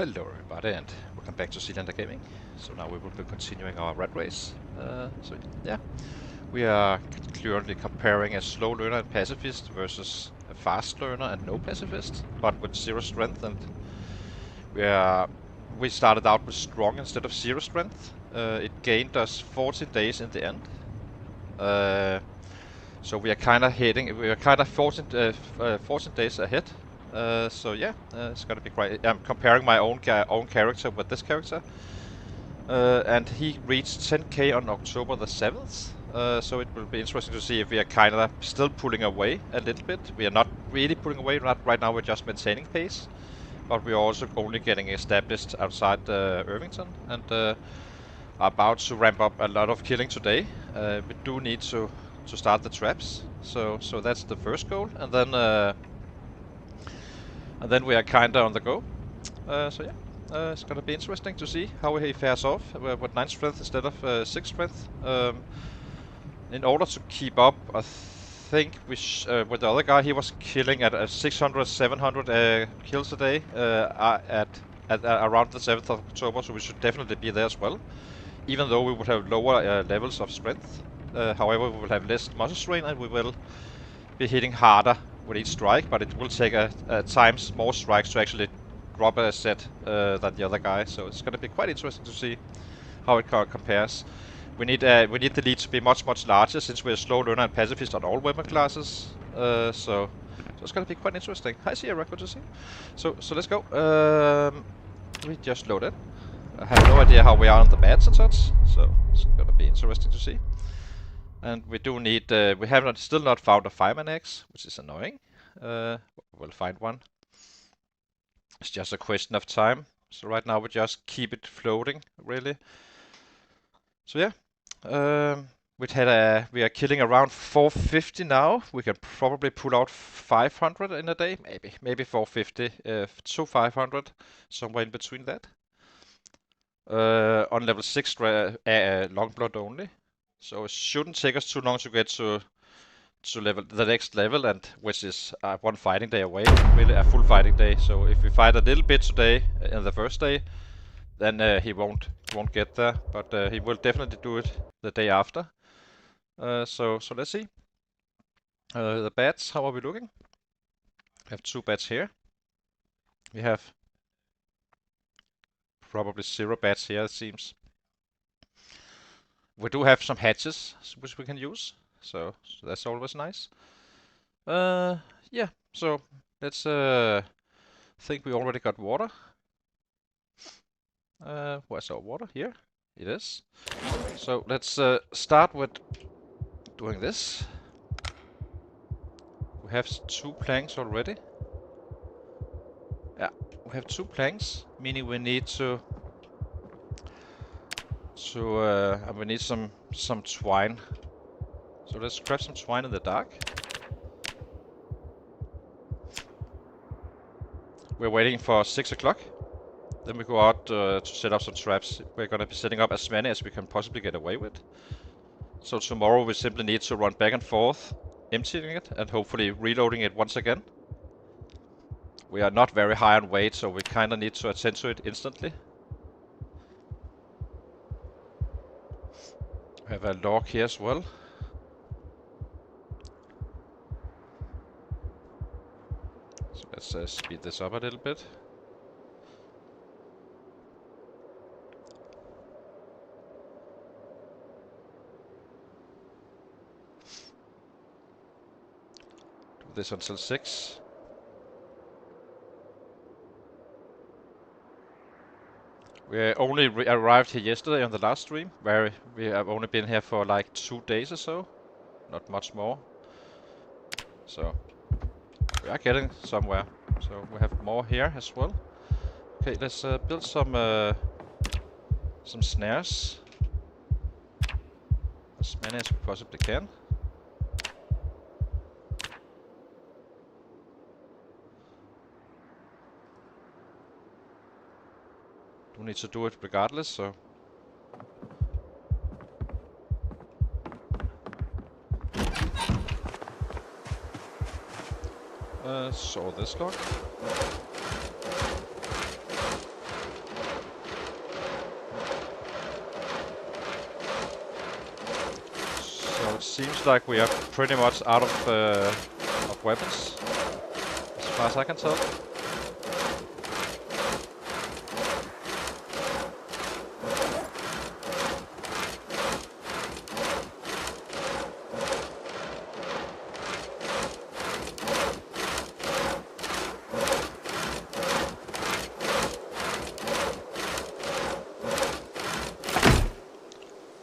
Hello everybody and welcome back to Seelander Gaming. So now we will be continuing our rat race. So yeah, we are currently comparing a slow learner and pacifist versus a fast learner and no pacifist, but with 0 strength, and we started out with strong instead of 0 strength. It gained us 14 days in the end. So we are kind of 14 days ahead. So yeah, it's gonna be great. I'm comparing my own character with this character, and he reached 10k on October the 7th. So it will be interesting to see if we are kind of still pulling away a little bit. We are not really pulling away right now. We're just maintaining pace, but we are also only getting established outside Irvington, and are about to ramp up a lot of killing today. We do need to start the traps. So that's the first goal, and then we are kinda on the go. So yeah, it's gonna be interesting to see how he fares off with 9 strength instead of 6 strength. In order to keep up, I think with the other guy, he was killing at 600, 700 kills a day at around the 7th of October, so we should definitely be there as well. Even though we would have lower levels of strength. However, we will have less muscle strain and we will be hitting harder with each strike, but it will take times more strikes to actually drop a set than the other guy. So it's going to be quite interesting to see how it compares. We need the lead to be much larger since we're slow learner and pacifist on all weapon classes. So it's going to be quite interesting. Hi Sierra, good to see you. So let's go. We just loaded. I have no idea how we are on the bats and such, so it's going to be interesting to see. And we do need, we have still not found a fireman axe, which is annoying. We'll find one. It's just a question of time. So right now we just keep it floating, really. So yeah, we are killing around 450 now. We can probably pull out 500 in a day, maybe 450 to 500, somewhere in between that. On level 6 long blood only. So it shouldn't take us too long to get to the next level, and which is one fighting day away, really a full fighting day. So if we fight a little bit today in the first day, then he won't get there, but he will definitely do it the day after. So let's see. The bats, how are we looking? We have 2 bats here. We have probably 0 bats here, it seems. We do have some hatches which we can use, so that's always nice. Yeah, so let's think we already got water. Where's our water? Here it is. So let's start with doing this. We have 2 planks already. Yeah, we have 2 planks, meaning we need we need some twine. So let's grab some twine in the dark. We're waiting for 6 o'clock. Then we go out to set up some traps. We're gonna be setting up as many as we can possibly get away with. So tomorrow we simply need to run back and forth, emptying it and hopefully reloading it once again. We are not very high on weight, so we kinda need to attend to it instantly. We have a log here as well. So let's speed this up a little bit. Do this until 6. We only arrived here yesterday on the last stream, where we have only been here for like 2 days or so. Not much more. So we are getting somewhere. So we have more here as well. Okay, let's build some snares. As many as we possibly can. Do need to do it regardless, so. Saw this log. it seems like we are pretty much out of weapons, as far as I can tell.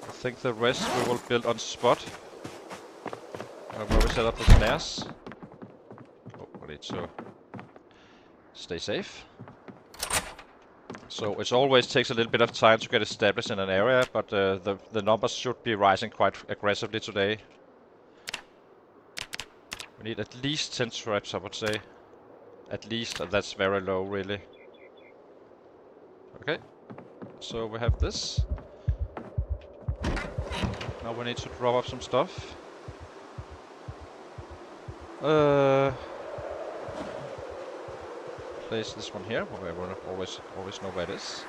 I think the rest we will build on spot, where we set up the snares. Oh, we need to stay safe. So it always takes a little bit of time to get established in an area, but the numbers should be rising quite aggressively today. We need at least 10 traps, I would say. At least, and that's very low, really. Okay, so we have this. Now we need to drop off some stuff. Place this one here, where we always know where it is.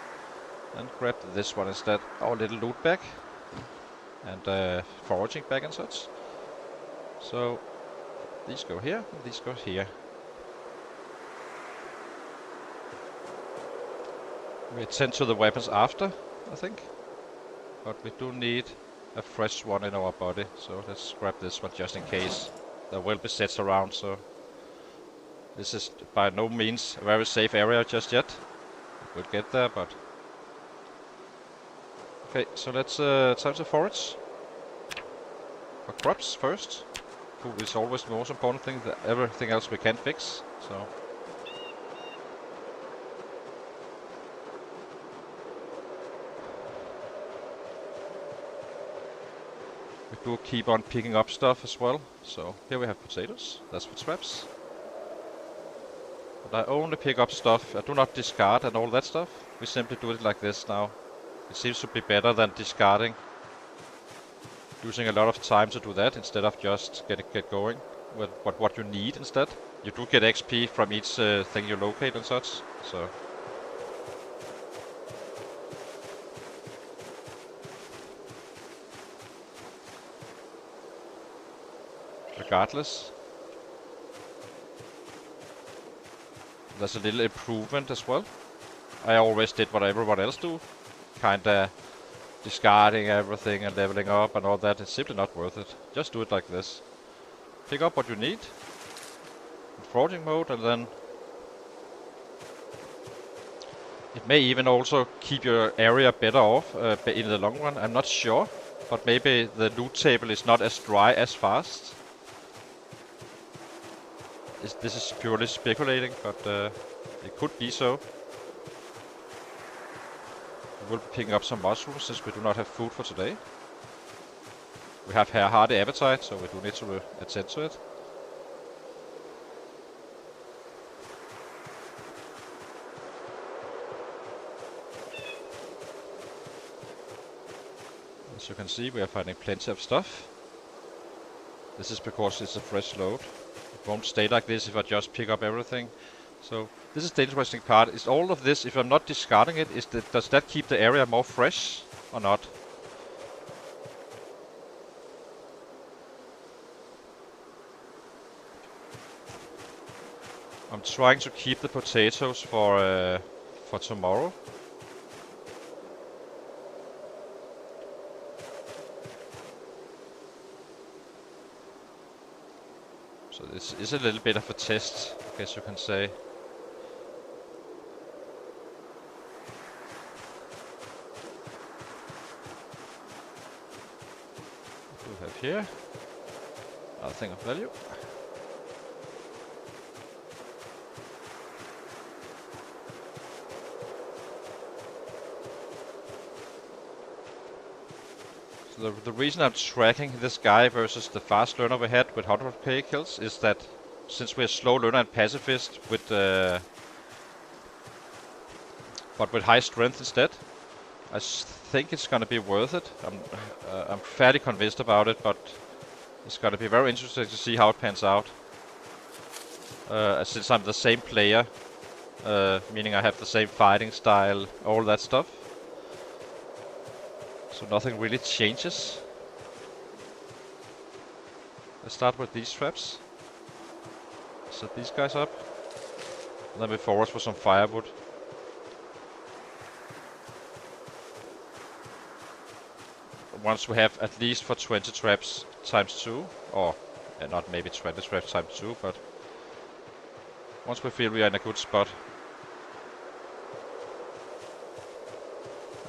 And grab this one instead, our little loot bag. And foraging bag and such. So, these go here, and these go here. We attend to the weapons after, I think. But we do need a fresh one in our body, so let's grab this one just in case. There will be sets around, so this is by no means a very safe area just yet. We'll get there, but okay. So let's time to forage for crops first. Food is always the most important thing. Everything else we can fix. So. We do keep on picking up stuff as well. So here we have potatoes. That's for traps. But I only pick up stuff. I do not discard and all that stuff. We simply do it like this now. It seems to be better than discarding. Using a lot of time to do that instead of just get going with what you need instead. You do get XP from each thing you locate and such. So. Regardless. There's a little improvement as well. I always did what everyone else do. Kinda discarding everything and leveling up and all that. It's simply not worth it. Just do it like this. Pick up what you need. In foraging mode, and then it may even also keep your area better off in the long run. I'm not sure. But maybe the loot table is not as dry as fast. This is purely speculating, but it could be so. We will be picking up some mushrooms since we do not have food for today. We have a hearty appetite, so we do need to attend to it. As you can see, we are finding plenty of stuff. This is because it's a fresh load. It won't stay like this if I just pick up everything. So this is the interesting part. Is all of this, if I'm not discarding it, does that keep the area more fresh or not? I'm trying to keep the potatoes for tomorrow. So this is a little bit of a test, I guess you can say. What do we have here? Nothing of value. The reason I'm tracking this guy versus the fast learner we had with 100k kills is that since we're slow learner and pacifist with but with high strength instead, I think it's gonna be worth it. I'm fairly convinced about it, but it's gonna be very interesting to see how it pans out. Since I'm the same player, meaning I have the same fighting style, all that stuff. So nothing really changes. Let's start with these traps. Set these guys up. And then we forward for some firewood. Once we have at least for 20 traps times 2, or not maybe 20 traps times 2, but once we feel we are in a good spot.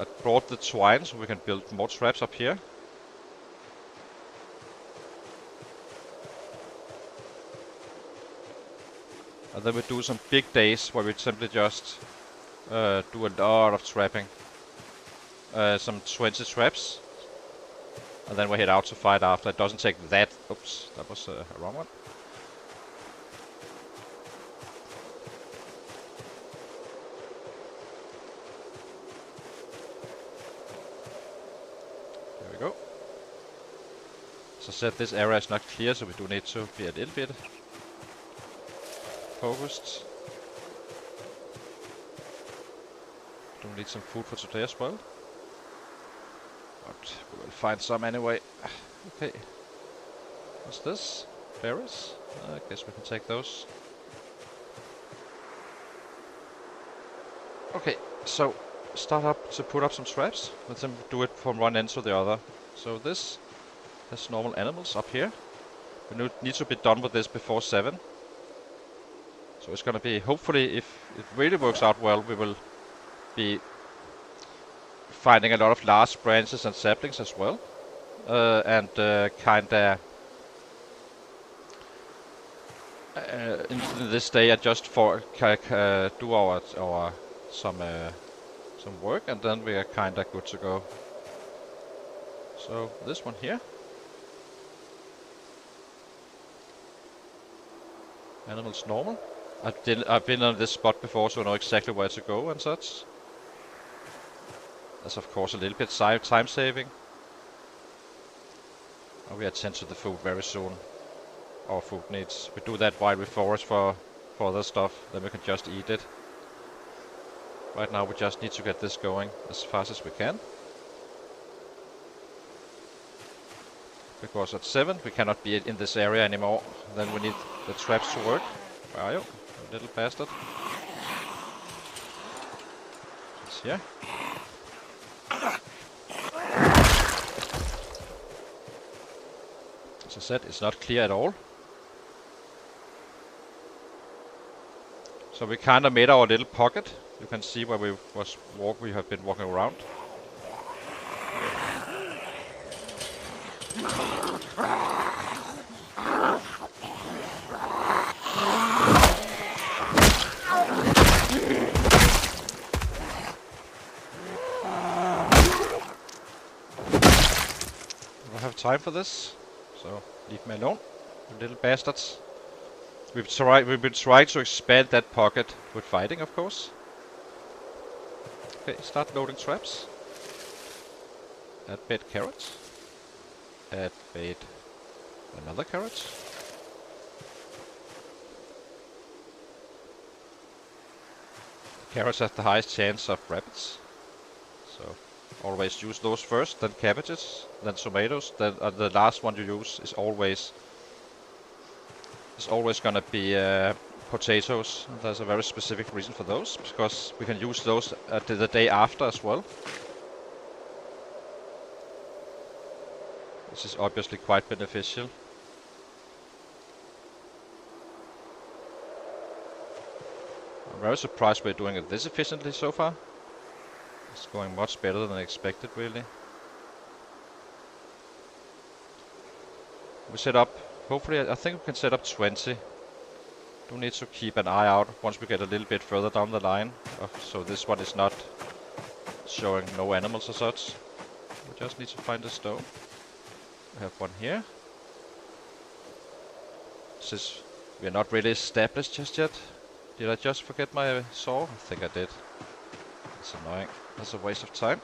I brought the twine so we can build more traps up here. And then we do some big days where we simply just do a lot of trapping. Some 20 traps. And then we head out to fight after. It doesn't take that. Oops, that was a wrong one. There we go. As I said, this area is not clear, so we do need to be a little bit focused. Do need some food for today as well. But we will find some anyway. Okay. What's this? Berries? I guess we can take those. Okay, so start up to put up some traps. Let them do it from one end to the other. So this has normal animals up here. We need to be done with this before 7. So it's gonna be, hopefully, if it really works out well, we will be finding a lot of large branches and saplings as well, and kinda in this day, I just for do our some work, and then we are kinda good to go. So this one here, animals normal. I've been on this spot before, so I know exactly where to go and such. That's of course a little bit time saving. And we attend to the food very soon. Our food needs. We do that while we forage for other stuff, then we can just eat it. Right now we just need to get this going as fast as we can. Because at 7 we cannot be in this area anymore. Then we need the traps to work. Where are you, little bastard? It's here. As I said, it's not clear at all. So we kind of made our little pocket. You can see where we have been walking around. I don't have time for this, so leave me alone, you little bastards. We've been trying to expand that pocket with fighting, of course. Okay, start loading traps. Add bait carrots. Add bait another carrot. Carrots have the highest chance of rabbits, so always use those first, then cabbages, then tomatoes. Then the last one you use is always gonna be potatoes. There's a very specific reason for those, because we can use those the day after as well. This is obviously quite beneficial. I'm very surprised we're doing it this efficiently so far. It's going much better than I expected, really. We set up, hopefully, I think we can set up 20. Do need to keep an eye out once we get a little bit further down the line. So this one is not showing no animals or such. We just need to find a stone. We have one here. Since we are not really established just yet. Did I just forget my saw? I think I did. That's annoying. That's a waste of time.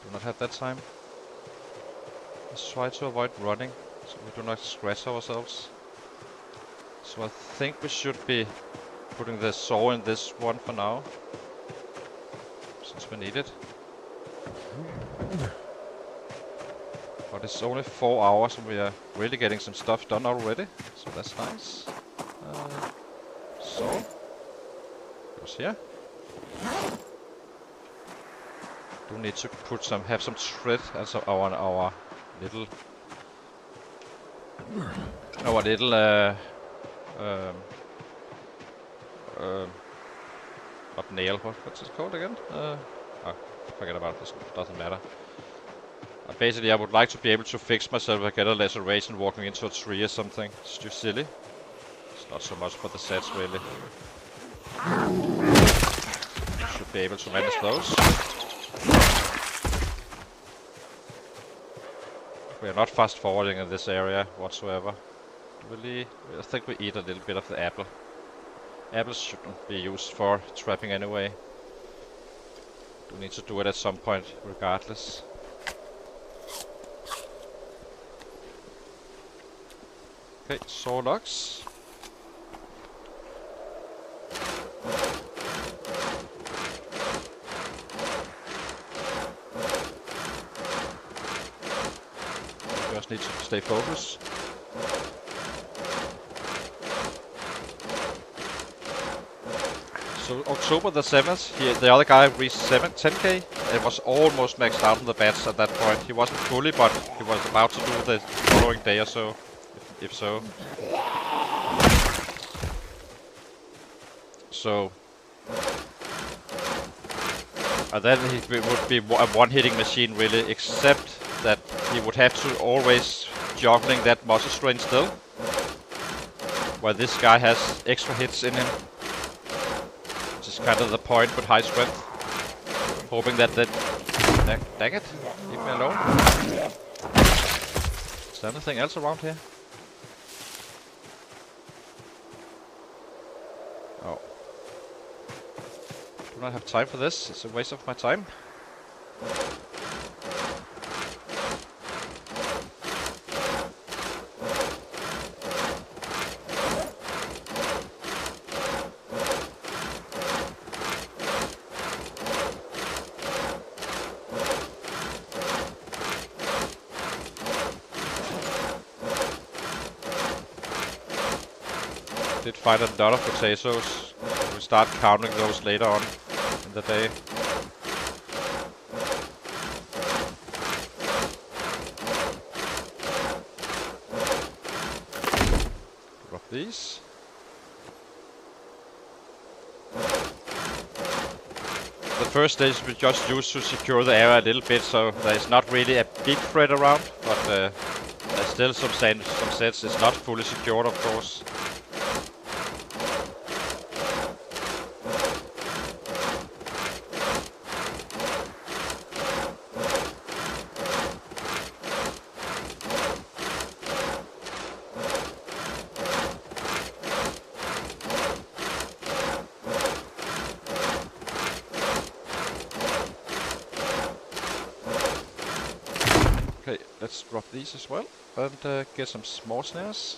Do not have that time. Let's try to avoid running, so we do not scratch ourselves. So I think we should be putting the saw in this one for now, since we need it. But it's only 4 hours and we are really getting some stuff done already. So that's nice. So goes here. Do need to have some thread as our little not nail. What's it called again? Forget about this. Doesn't matter. Basically, I would like to be able to fix myself if I get a laceration walking into a tree or something. It's too silly. It's not so much for the sets, really. Should be able to manage those. We are not fast forwarding in this area whatsoever. Really, I think we eat a little bit of the apple. Apples shouldn't be used for trapping anyway. We need to do it at some point, regardless. Okay, saw logs. Just need to stay focused. So October the 7th, the other guy reached 10k. It was almost maxed out on the bats at that point. He wasn't fully, but he was about to do the following day or so, if so. So, and then he would be a one-hitting machine really, except that he would have to always juggling that muscle strain still, while this guy has extra hits in him. Which is kind of the point with high strength. Hoping that dang it, leave me alone. Is there anything else around here? Oh. Do not have time for this, it's a waste of my time. Did find a lot of potatoes. We'll start counting those later on in the day. Drop these. The first stage we just used to secure the area a little bit, so there's not really a big threat around, but there's still some sets. It's not fully secured, of course. Okay, let's drop these as well and get some small snares.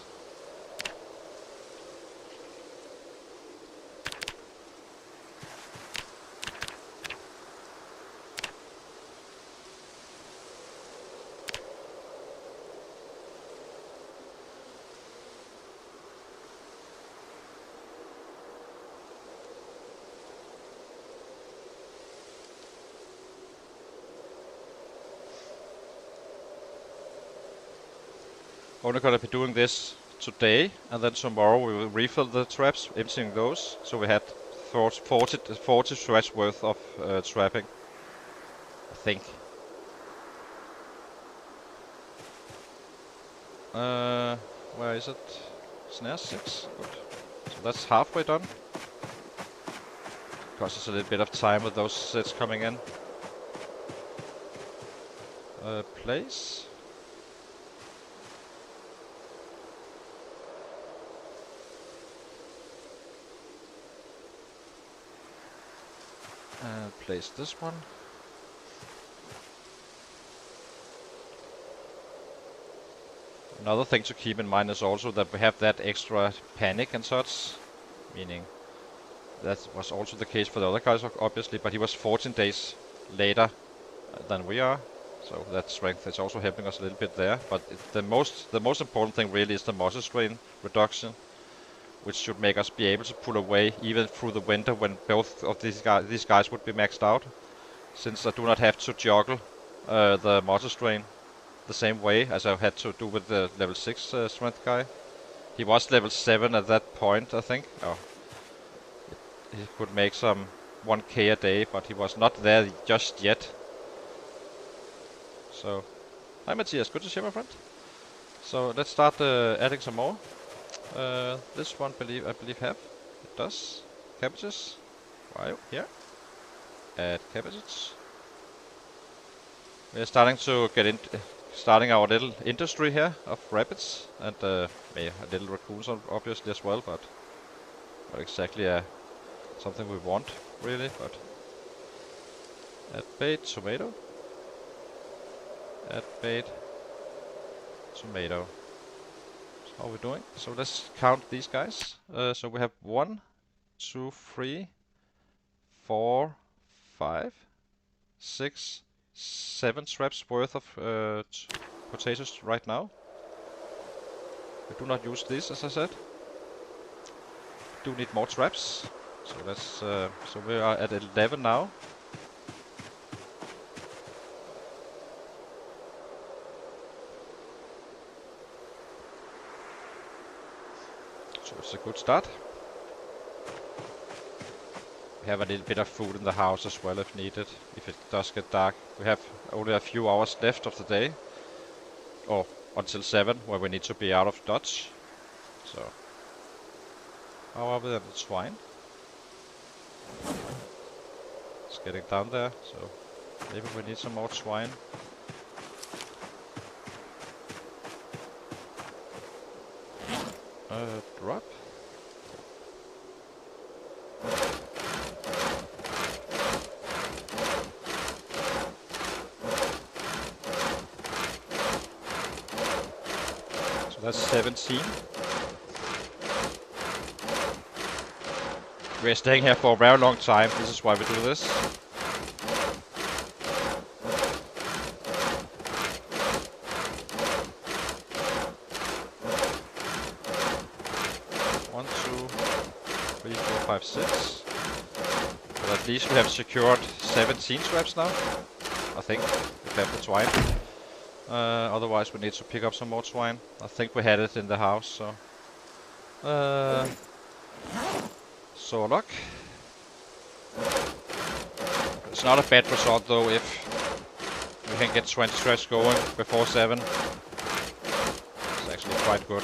Only gonna be doing this today, and then tomorrow we will refill the traps, emptying those. So we had 40 traps worth of trapping, I think. Where is it? Snare 6. Good. So that's halfway done. Costs us a little bit of time with those sets coming in. Place. And place this one. Another thing to keep in mind is also that we have that extra panic and such, meaning that was also the case for the other guys obviously, but he was 14 days later than we are, So that strength is also helping us a little bit there. But the most important thing really is the muscle strain reduction, which should make us be able to pull away even through the winter when both of these guys would be maxed out. Since I do not have to juggle the muscle strain the same way as I had to do with the level 6 strength guy. He was level 7 at that point, I think. Oh, he could make some 1k a day, but he was not there just yet. So, hi Matthias, good to see you, my friend. So let's start adding some more. This one, I believe have. It does. Cabbages. Why here? Add cabbages. We're starting to get in, starting our little industry here of rabbits and a little raccoons obviously as well, but not exactly something we want really. But add bait, tomato. Add bait, tomato. So how are we doing? So let's count these guys. So we have 1, 2, 3, 4, 5, 6, 7 traps worth of potatoes right now. We do not use this, as I said. We do need more traps. So that's so we are at 11 now. So it's a good start. We have a little bit of food in the house as well if needed, if it does get dark. We have only a few hours left of the day, or until 7, where we need to be out of Dodge. So, how are we at the swine? It's getting down there, so maybe we need some more swine. Drop. That's 17. We're staying here for a very long time. This is why we do this. One, 2, 3, 4, 5, 6. But at least we have secured 17 traps now. I think, if we have the twine. Otherwise we need to pick up some more twine. I think we had it in the house, so... so luck. It's not a bad result though if we can get 20 traps going before 7. It's actually quite good.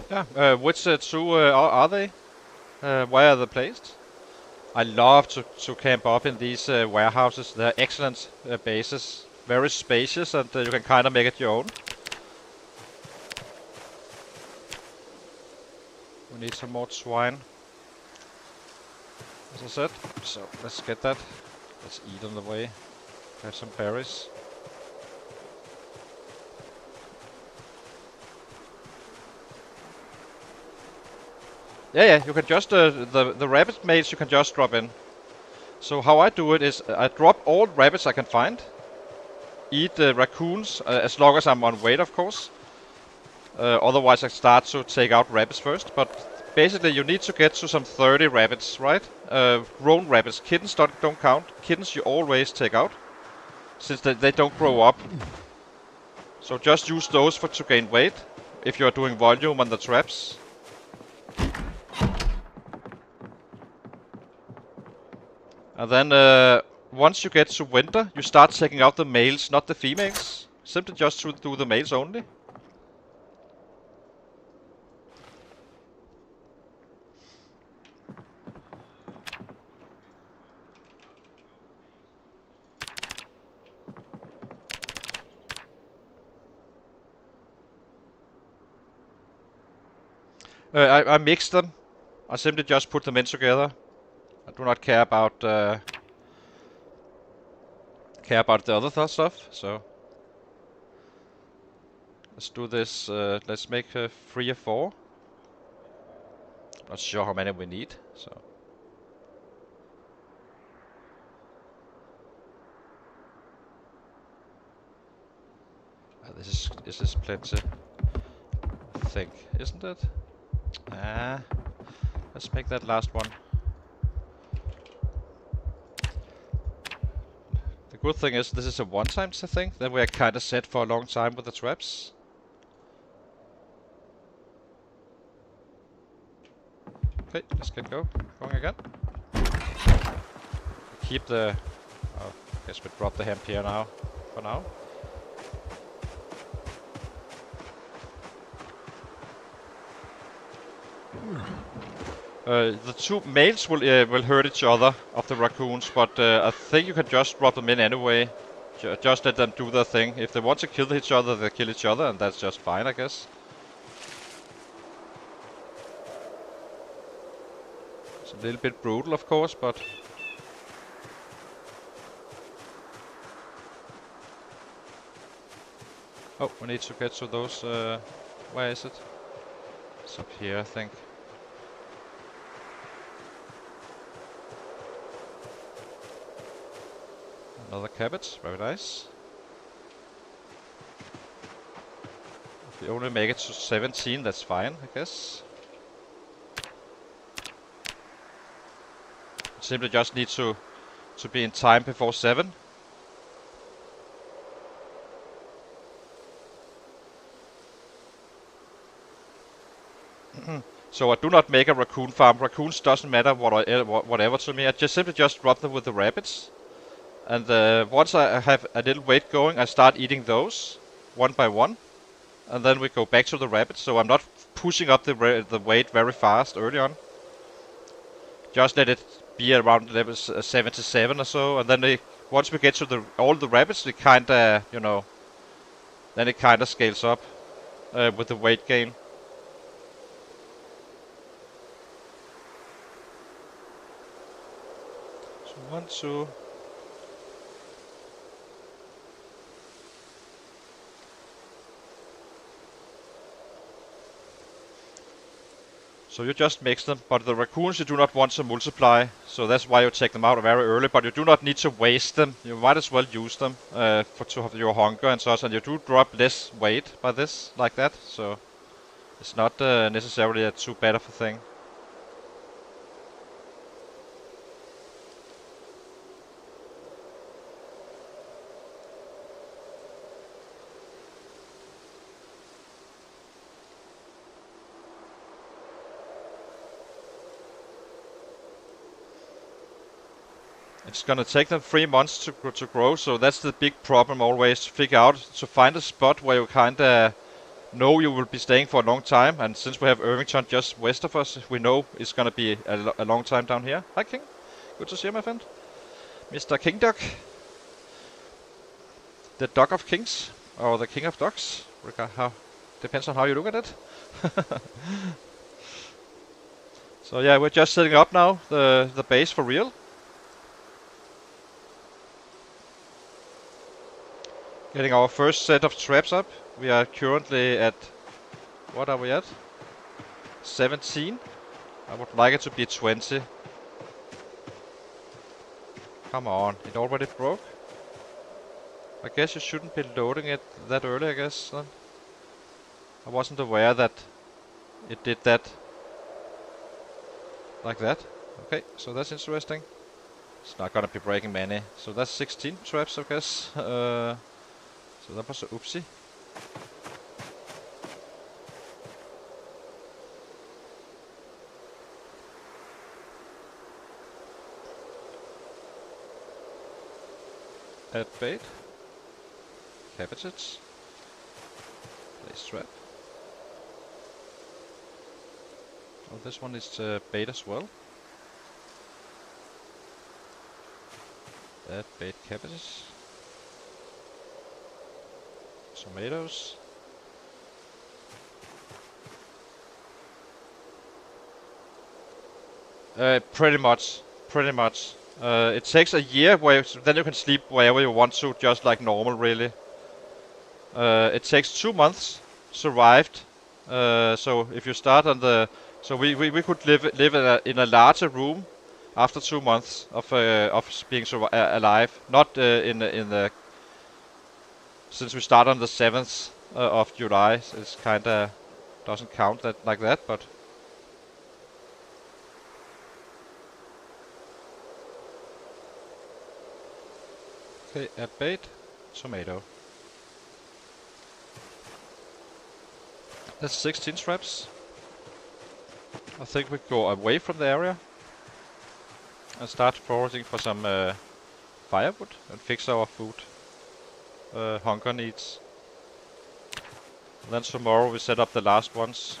Yeah, which two are they? Where are they placed? I love to camp up in these warehouses. They're excellent bases. Very spacious, and you can kind of make it your own. We need some more twine, as I said. So let's get that. Let's eat on the way. Have some berries. Yeah, you can just, the rabbit mates you can just drop in. So how I do it is, I drop all rabbits I can find. Eat the raccoons, as long as I'm on weight of course. Otherwise I start to take out rabbits first, but basically you need to get to some 30 rabbits, right? Grown rabbits, kittens don't count. Kittens you always take out, since they don't grow up. So just use those to gain weight, if you're doing volume on the traps. And then once you get to winter, you start taking out the males, not the females. Simply just to do the males only. I mix them. I simply just put them in together. I do not care about the other stuff. So let's do this. Let's make 3 or 4. Not sure how many we need. So this is plenty. I think, isn't it? Ah, let's make that last one. The good thing is this is a one-time thing. Then we are kind of set for a long time with the traps. Okay, let's get going again. Keep the... Oh, I guess we drop the hemp here now, for now. The two males will hurt each other of the raccoons, but I think you can just drop them in anyway. Just let them do their thing. If they want to kill each other, they kill each other, and that's just fine, I guess. It's a little bit brutal, of course, but... Oh, we need to get to those... where is it? It's up here, I think. Another cabbage, very nice. If we only make it to 17, that's fine, I guess. Simply just need to be in time before 7. So I do not make a raccoon farm. Raccoons doesn't matter whatever to me. I simply drop them with the rabbits. And once I have a little weight going, I start eating those one by one. And then we go back to the rabbits. So I'm not pushing up the weight very fast early on. Just let it be around level 77 or so. And then once we get to all the rabbits, we kinda, then it kinda scales up with the weight gain. So 1, 2... So you just mix them, but the raccoons you do not want to multiply, so that's why you take them out very early, but you do not need to waste them. You might as well use them to have your hunger and such, and you do drop less weight by this, like that, so it's not necessarily a too bad of a thing. It's gonna take them 3 months to grow, so that's the big problem always, to figure out, to find a spot where you kinda know you will be staying for a long time, and since we have Irvington just west of us, we know it's gonna be a long time down here. Hi King, good to see you my friend. Mr. King Duck. The Duck of Kings, or the King of Ducks, depends on how you look at it. So yeah, we're just setting up now, the base for real. Getting our first set of traps up. We are currently at... What are we at? 17. I would like it to be 20. Come on, it already broke. I guess you shouldn't be loading it that early, I guess. Then. I wasn't aware that it did that. Like that. Okay, so that's interesting. It's not gonna be breaking many. So that's 16 traps, I guess. So that was a oopsie. Add bait. Cabbages. Place trap. Oh, this one is bait as well. Add bait cabbages. Tomatoes. Pretty much. Pretty much. It takes a year where then you can sleep wherever you want to, just like normal, really. It takes 2 months survived. So if you start on the, so we could live in a larger room after 2 months of being alive. Not in the since we start on the 7th of July, so it's kinda doesn't count that like that, but. Okay, add bait, tomato. That's 16 traps. I think we go away from the area and start foraging for some firewood and fix our food hunger needs. And then tomorrow we set up the last ones.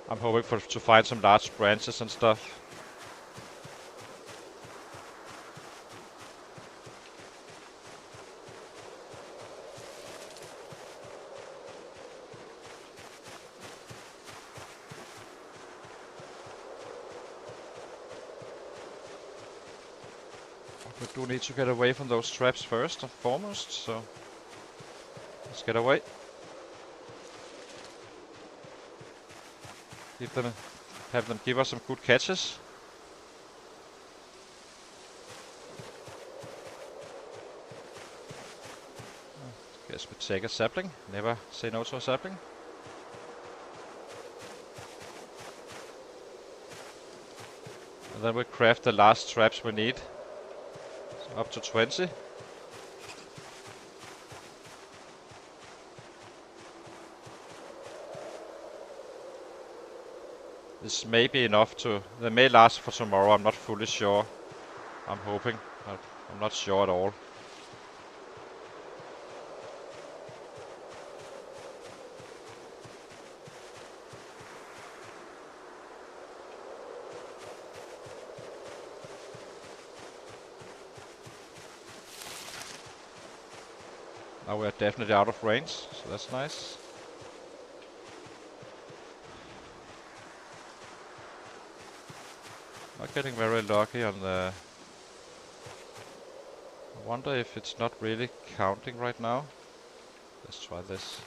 I'm hoping to find some large branches and stuff. We do need to get away from those traps first and foremost, so let's get away. Have them give us some good catches. Guess we take a sapling. Never say no to a sapling. And then we craft the last traps we need. So up to 20. This may be enough to... They may last for tomorrow, I'm not fully sure. I'm hoping, but I'm not sure at all. Now we're definitely out of range, so that's nice. Not getting very lucky on the... I wonder if it's not really counting right now. Let's try this.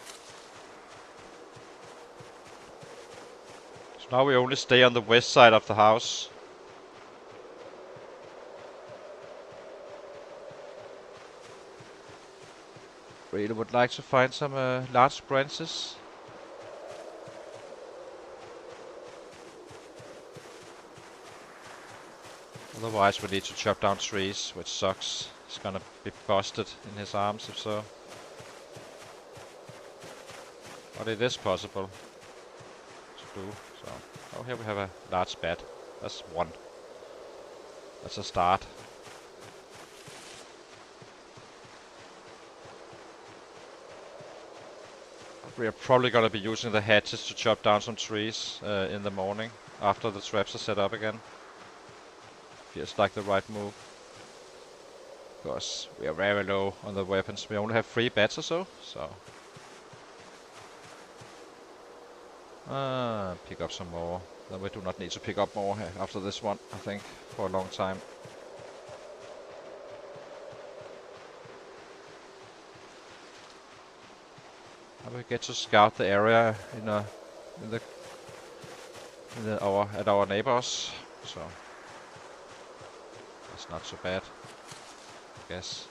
So now we only stay on the west side of the house. Really would like to find some large branches. Otherwise we need to chop down trees, which sucks. He's gonna be busted in his arms if so. But it is possible to do so. Oh, here we have a large bat. That's one. That's a start. We are probably gonna be using the hatches to chop down some trees in the morning after the traps are set up again. Feels like the right move. Because we are very low on the weapons. We only have 3 bats or so. Pick up some more. Then we do not need to pick up more after this one, I think, for a long time. And we get to scout the area at our neighbors. So that's not so bad, I guess.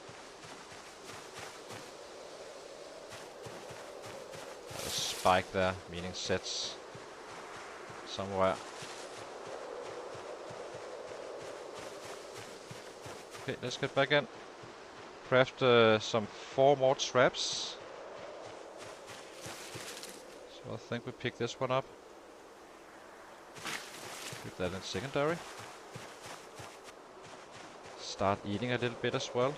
There's a spike there, meaning sets somewhere. Okay, let's get back in. Craft some 4 more traps. So I think we pick this one up. Put that in secondary. Start eating a little bit as well.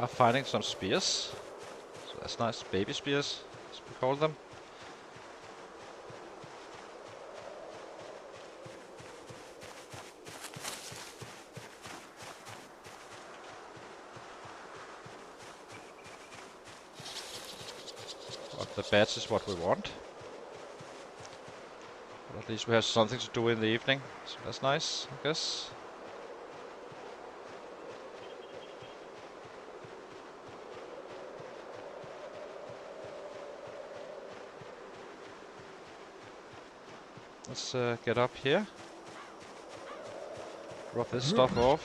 are finding some spears. So that's nice. Baby spears, as we call them. But the badge is what we want. But at least we have something to do in the evening. So that's nice, I guess. Let's get up here. Drop this stuff off.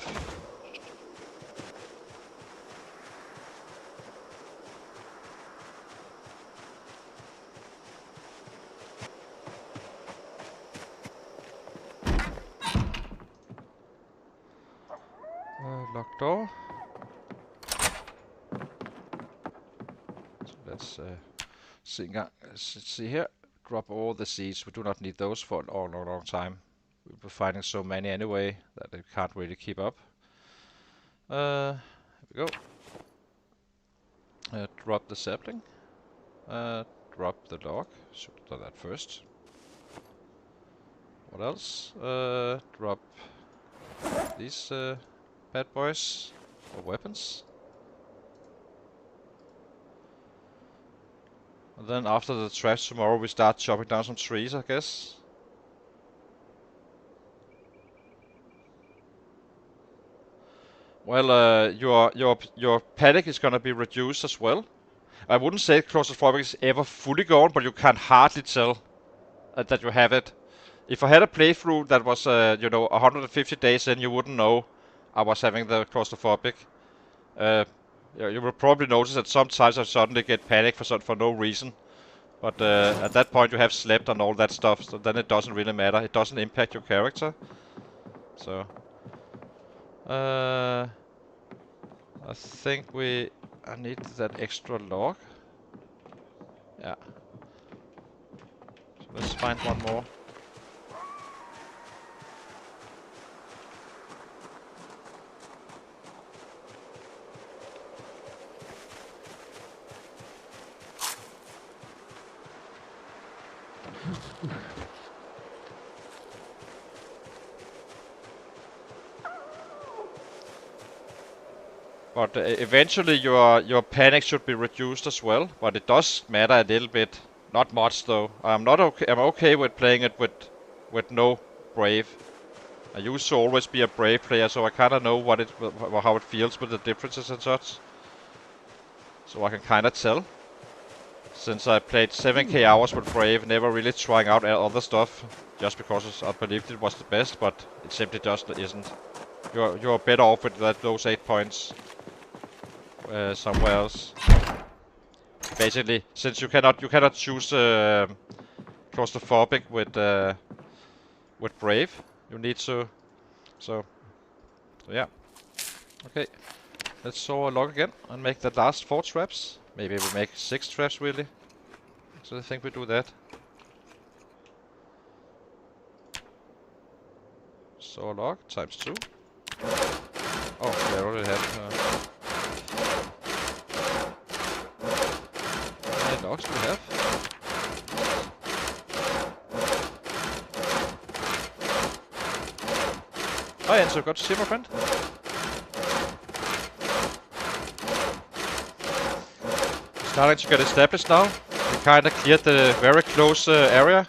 Locked door. So let's see here. Drop all the seeds. We do not need those for a long time. We'll be finding so many anyway that we can't really keep up. Here we go. Drop the sapling. Drop the log. Should have done that first. What else? Drop these bad boys or weapons. And then after the trash tomorrow, we start chopping down some trees, I guess. Well, your panic is gonna be reduced as well. I wouldn't say claustrophobic is ever fully gone, but you can hardly tell that you have it. If I had a playthrough that was, 150 days in, you wouldn't know I was having the claustrophobic. You will probably notice that sometimes I suddenly get panic for no reason. But at that point you have slept and all that stuff, so then it doesn't really matter. It doesn't impact your character. So I think I need that extra log. Yeah. So let's find one more. But eventually your panic should be reduced as well. But it does matter a little bit, not much though. I'm okay with playing it with no brave. I used to always be a brave player, so I kind of know how it feels with the differences and such. So I can kind of tell. Since I played 7k hours with brave, never really trying out other stuff, just because I believed it was the best, but it simply just isn't. You're better off with those 8 points somewhere else. Basically, since you cannot choose claustrophobic with brave, you need to. So yeah. Okay, let's saw a log again and make the last 4 traps. Maybe we make 6 traps really. So I think we do that. Saw a log times 2. Oh, we already have. How many logs do we have? Hi Enzo, good to see you, my friend. Starting to get established now. We kinda cleared the very close area.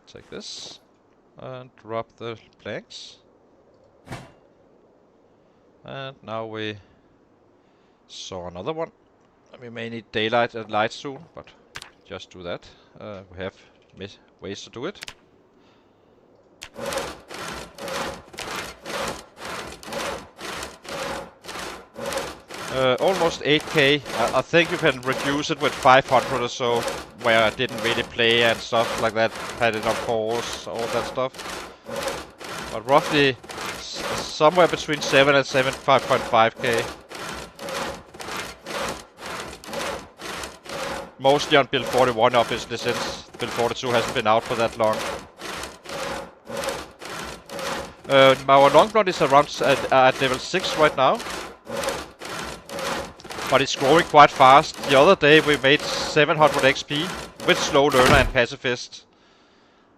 Take this and drop the planks. And now we saw another one. We may need daylight and light soon, but just do that. We have ways to do it. Almost 8k. I think you can reduce it with 500 or so, where I didn't really play and stuff like that. Had it on pause, all that stuff. But roughly somewhere between 7 and 5.5k. Mostly on build 41, obviously, since build 42 hasn't been out for that long. Our long blonde is around at level 6 right now. But it's growing quite fast. The other day we made 700 XP with slow learner and pacifist.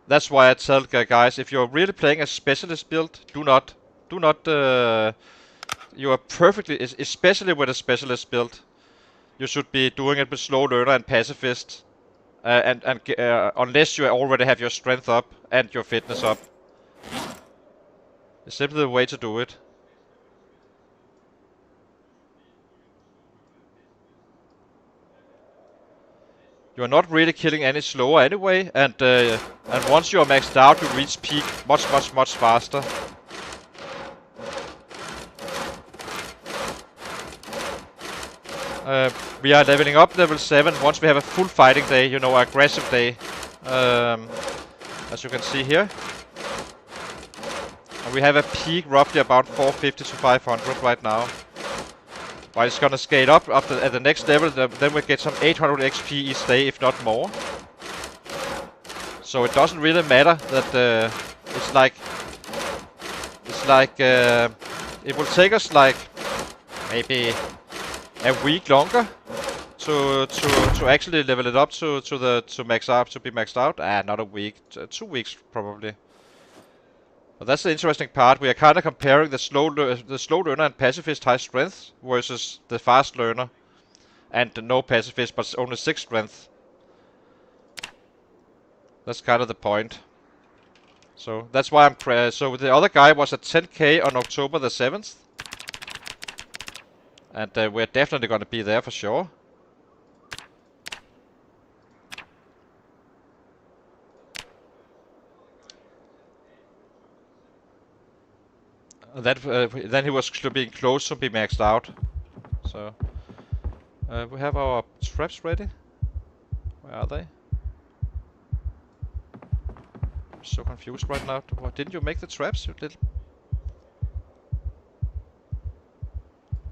That's why I tell guys, if you're really playing a specialist build, do not. You are perfectly, especially with a specialist build, you should be doing it with slow learner and pacifist, unless you already have your strength up and your fitness up. It's simply the way to do it. You are not really killing any slower anyway, and once you are maxed out, you reach peak much faster. We are leveling up level 7 once we have a full fighting day, you know, aggressive day. As you can see here. And we have a peak roughly about 450 to 500 right now. But it's gonna scale up at the next level, then we get some 800 XP each day, if not more. So it doesn't really matter that it's like it will take us like maybe a week longer to actually level it up to max out, to be maxed out. Not a week, 2 weeks probably. But that's the interesting part. We are kind of comparing the slow learner and pacifist high strength versus the fast learner and no pacifist but only 6 strength. That's kind of the point. So that's why I'm so the other guy was at 10k on October the 7th. And we're definitely going to be there for sure. Then he was being close to be maxed out. So we have our traps ready. Where are they? I'm so confused right now. Didn't you make the traps, you little...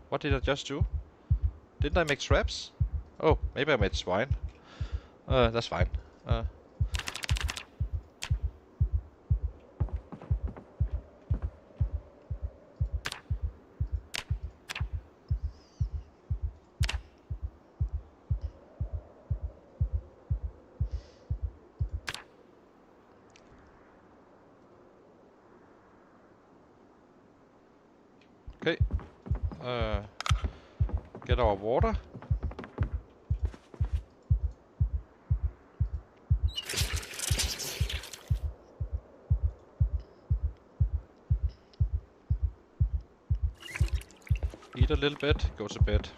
What did I just do? Didn't I make traps? Oh, maybe I made swine. That's fine. Okay. Get our water. Eat a little bit, go to bed.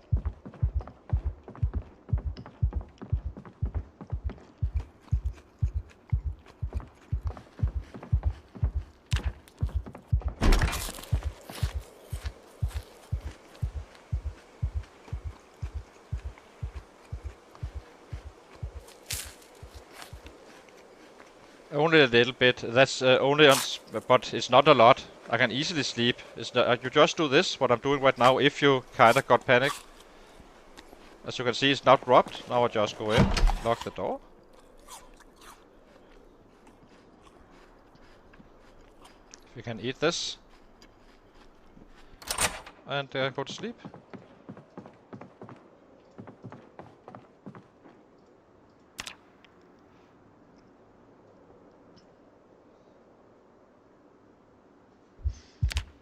Only a little bit. That's only on, but it's not a lot. I can easily sleep. It's not, you just do this, what I'm doing right now, if you kinda got panic. As you can see, it's not dropped. Now I just go in, lock the door. We can eat this. And go to sleep.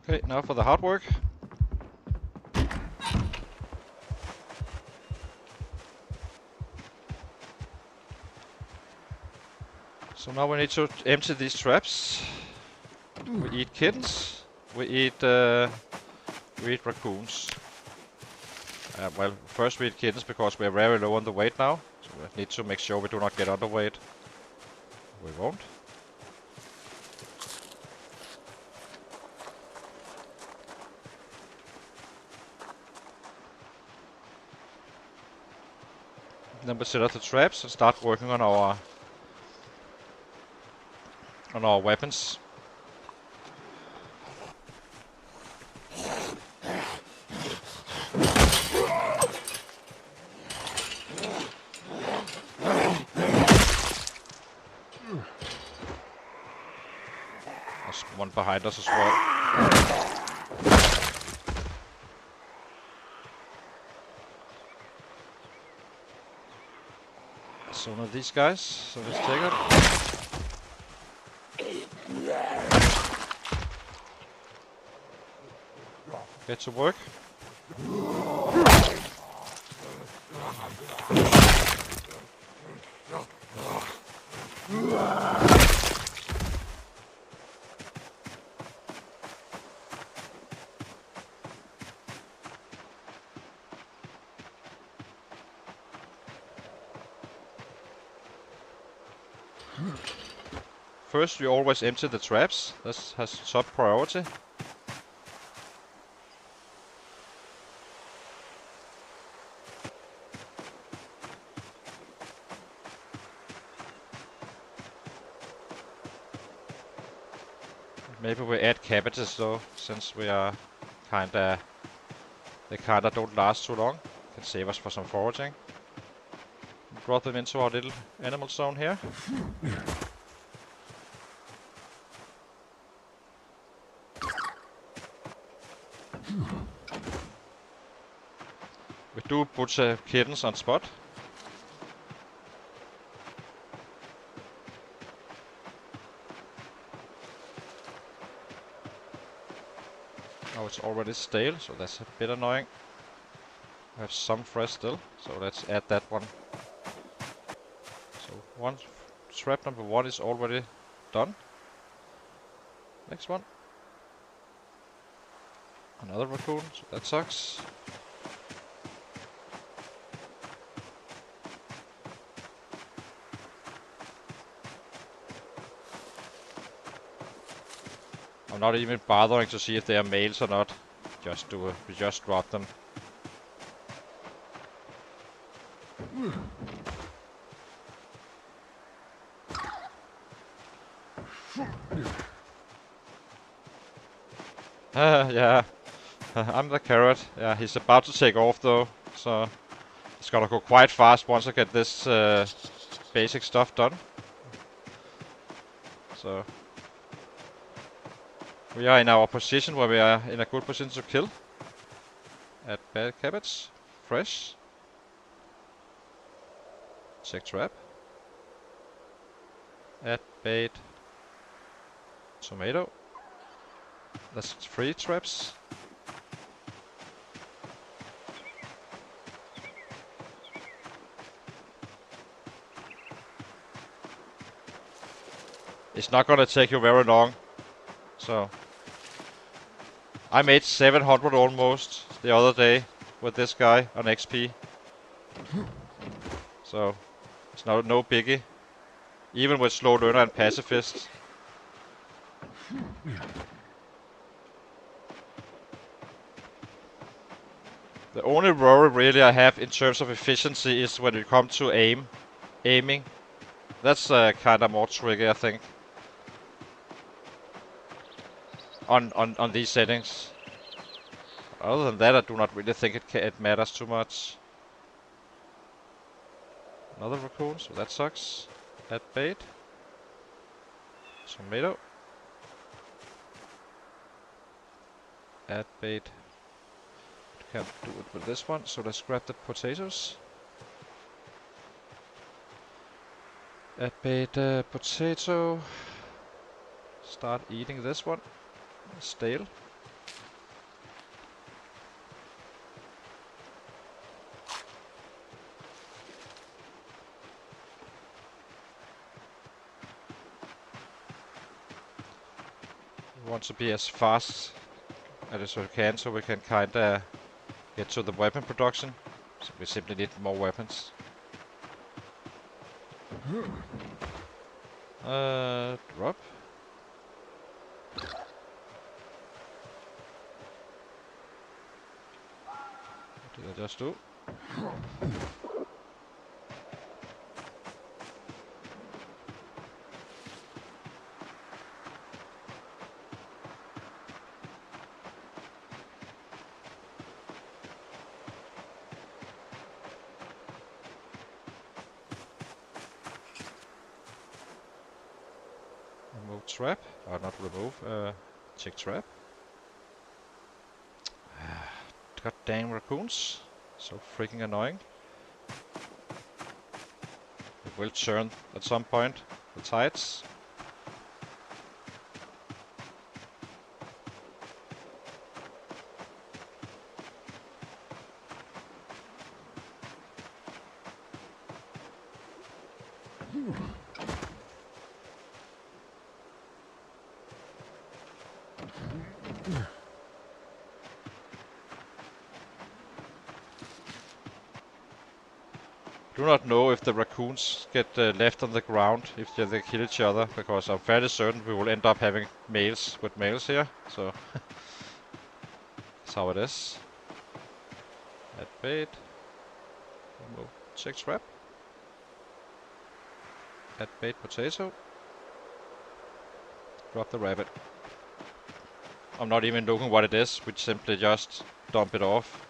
Okay, now for the hard work. So now we need to empty these traps. We eat kittens. We eat raccoons. Well, first we eat kittens because we're very low on the weight now. So we need to make sure we do not get underweight. We won't. Then we set up the traps and start working on our weapons. One behind us as well. So one of these guys, so let's take it. Get to work. First, we always empty the traps. That has top priority. Maybe we add cabbages though, since we are kinda... They kinda don't last too long. Can save us for some foraging. Drop them into our little animal zone here. We do butcher kittens on spot. Oh, it's already stale, so that's a bit annoying. We have some fresh still, so let's add that one. So trap number 1 is already done. Next one. Another raccoon, so that sucks. I'm not even bothering to see if they are males or not. We just drop them. Yeah. I'm the carrot. Yeah, he's about to take off though, so it's gonna go quite fast once I get this basic stuff done. So we are in our position where we are in a good position to kill. Add bad cabbage, fresh. Check trap. Add bait. Tomato. That's 3 traps. It's not gonna take you very long. So I made 700 almost the other day with this guy on XP. So it's no biggie. Even with slow learner and pacifist. The only worry really I have in terms of efficiency is when it comes to aiming. That's kinda more tricky, I think. On these settings. Other than that, I do not really think it matters too much. Another raccoon, so that sucks. Add bait. Tomato. Add bait. Can't do it with this one, so let's grab the potatoes. Add bait potato. Start eating this one. Stale. We want to be as fast as we can, so we can kinda get to the weapon production. So we simply need more weapons. Drop. What did I just do? Remove trap, or not remove, check trap. God dang raccoons, so freaking annoying. It will turn at some point, the tides. Do not know if the raccoons get left on the ground if they kill each other, because I'm fairly certain we will end up having males with males here, so that's how it is. Add bait. Remove check trap. Add bait potato. Drop the rabbit. I'm not even looking what it is, we simply just dump it off.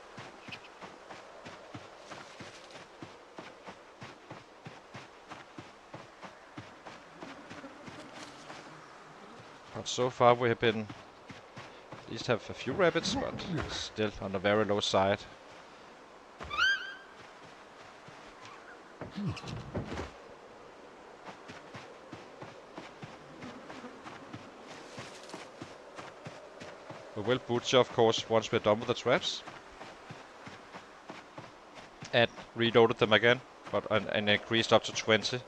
But so far we have been at least have a few rabbits, but still on the very low side. We will butcher, of course, once we're done with the traps. And reloaded them again, but and increased up to 20.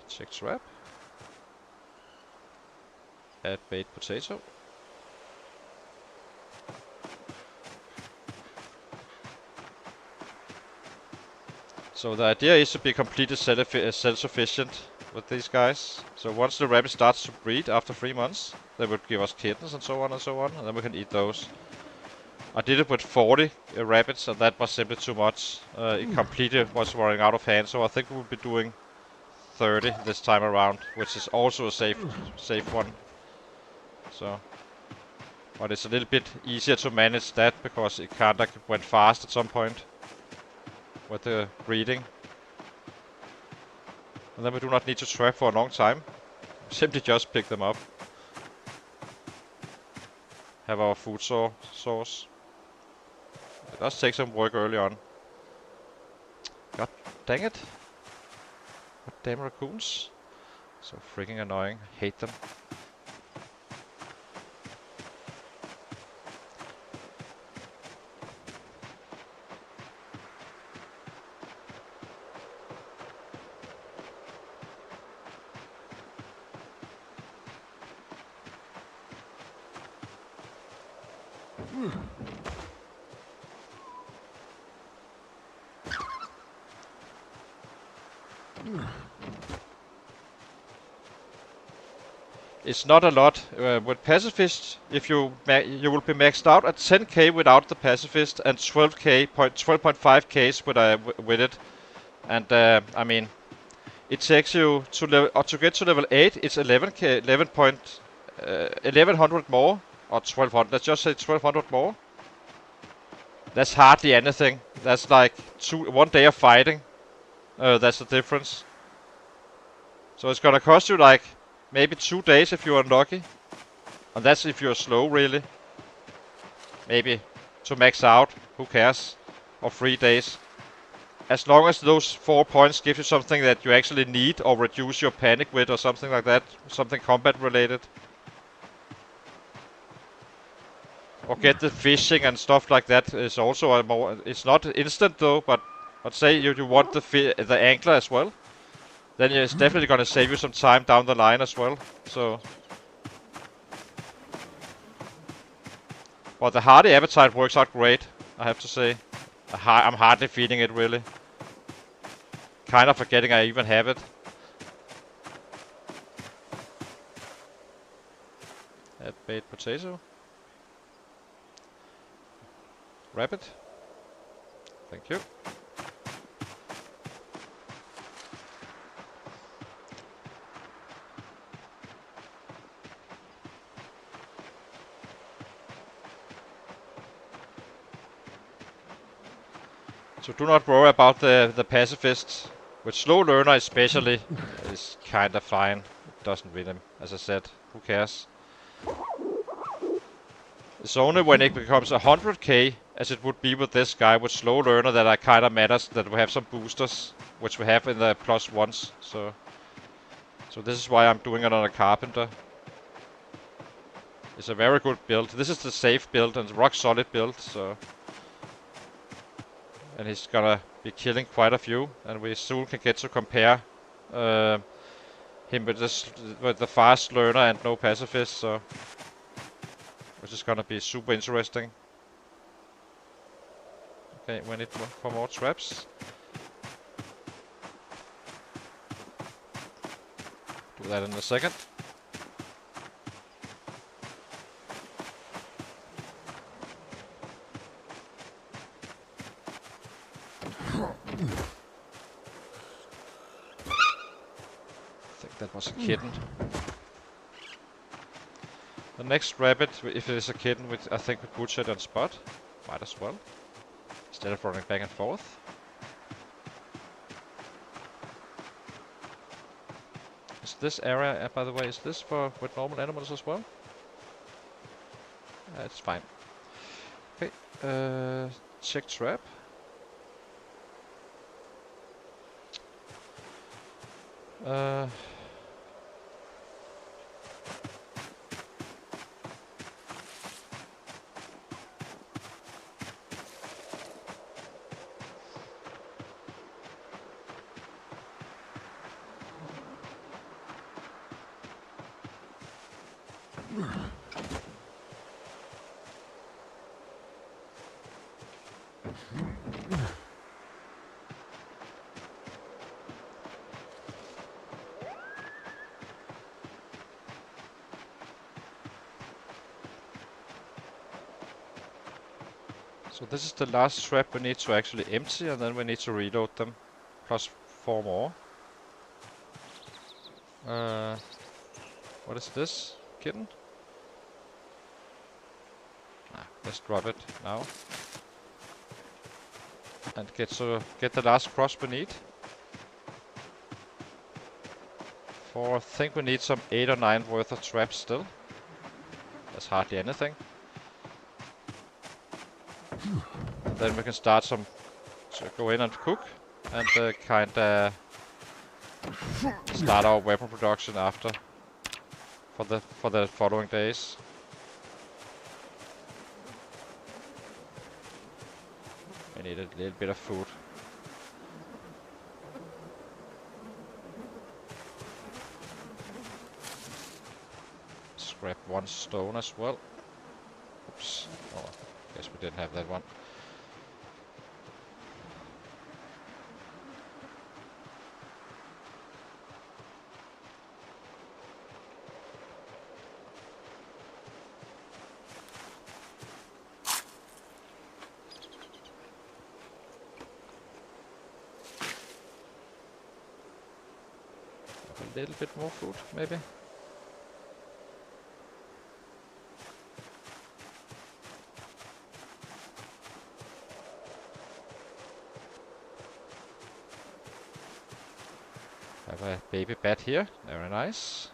Check trap. Add bait potato. So the idea is to be completely self-sufficient with these guys. So once the rabbit starts to breed after 3 months, they would give us kittens and so on, and then we can eat those. I did it with 40 rabbits, and that was simply too much. It completely was running out of hand, so I think we'll be doing 30 this time around, which is also a safe one. So, but it's a little bit easier to manage that because it kinda went fast at some point with the breeding. And then we do not need to trap for a long time. Simply just pick them up. Have our food source. It does take some work early on. God dang it. God damn raccoons. So freaking annoying. Hate them. It's not a lot. With pacifist, if you will be maxed out at 10k without the pacifist and 12.5k with it. And I mean, it takes you to get to level 8. It's 11k, 1100 more or 1200. Let's just say 1200 more. That's hardly anything. That's like 1 day of fighting. That's the difference. So it's gonna cost you like maybe 2 days if you're unlucky. And that's if you're slow, really. Maybe to max out, who cares? Or 3 days. As long as those 4 points give you something that you actually need or reduce your panic with or something like that. Something combat related. Or get the fishing and stuff like that is also a more... It's not instant though, but say you want the angler as well. Then it's definitely gonna save you some time down the line as well. So, but the hardy appetite works out great, I have to say. I'm hardly feeding it really. Kind of forgetting I even have it. Add bait potato. Rabbit. Thank you. So do not worry about the pacifist. With slow learner especially, is kinda fine. It doesn't really, as I said, who cares? It's only when it becomes 100k, as it would be with this guy with slow learner, that I kinda matters that we have some boosters, which we have in the +1s. So this is why I'm doing it on a carpenter. It's a very good build. This is the safe build and rock solid build. So, and he's gonna be killing quite a few, and we soon can get to compare him with the fast learner and no pacifist. So, which is gonna be super interesting. Okay, we need for more traps. Do that in a second. I think that was a kitten. The next rabbit, if it is a kitten, which I think we butcher it on spot. Might as well. Instead of running back and forth. Is this area, by the way, is this for with normal animals as well? It's fine. Okay, check trap. So this is the last trap we need to actually empty, and then we need to reload them. Plus 4 more. What is this? Kitten? Let's drop it now. And get the last cross we need. I think we need some 8 or 9 worth of traps still. That's hardly anything. And then we can start to go in and cook, and kinda start our weapon production after for the following days. I need a little bit of food. Scrap 1 stone as well. Oops. Oh, guess we didn't have that one. A little bit more food, maybe. Have a baby bat here, very nice.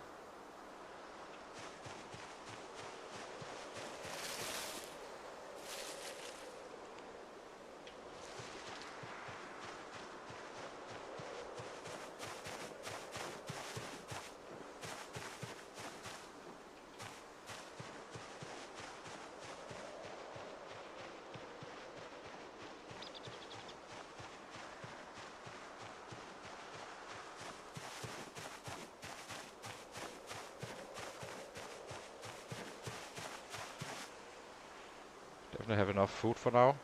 Definitely have enough food for now.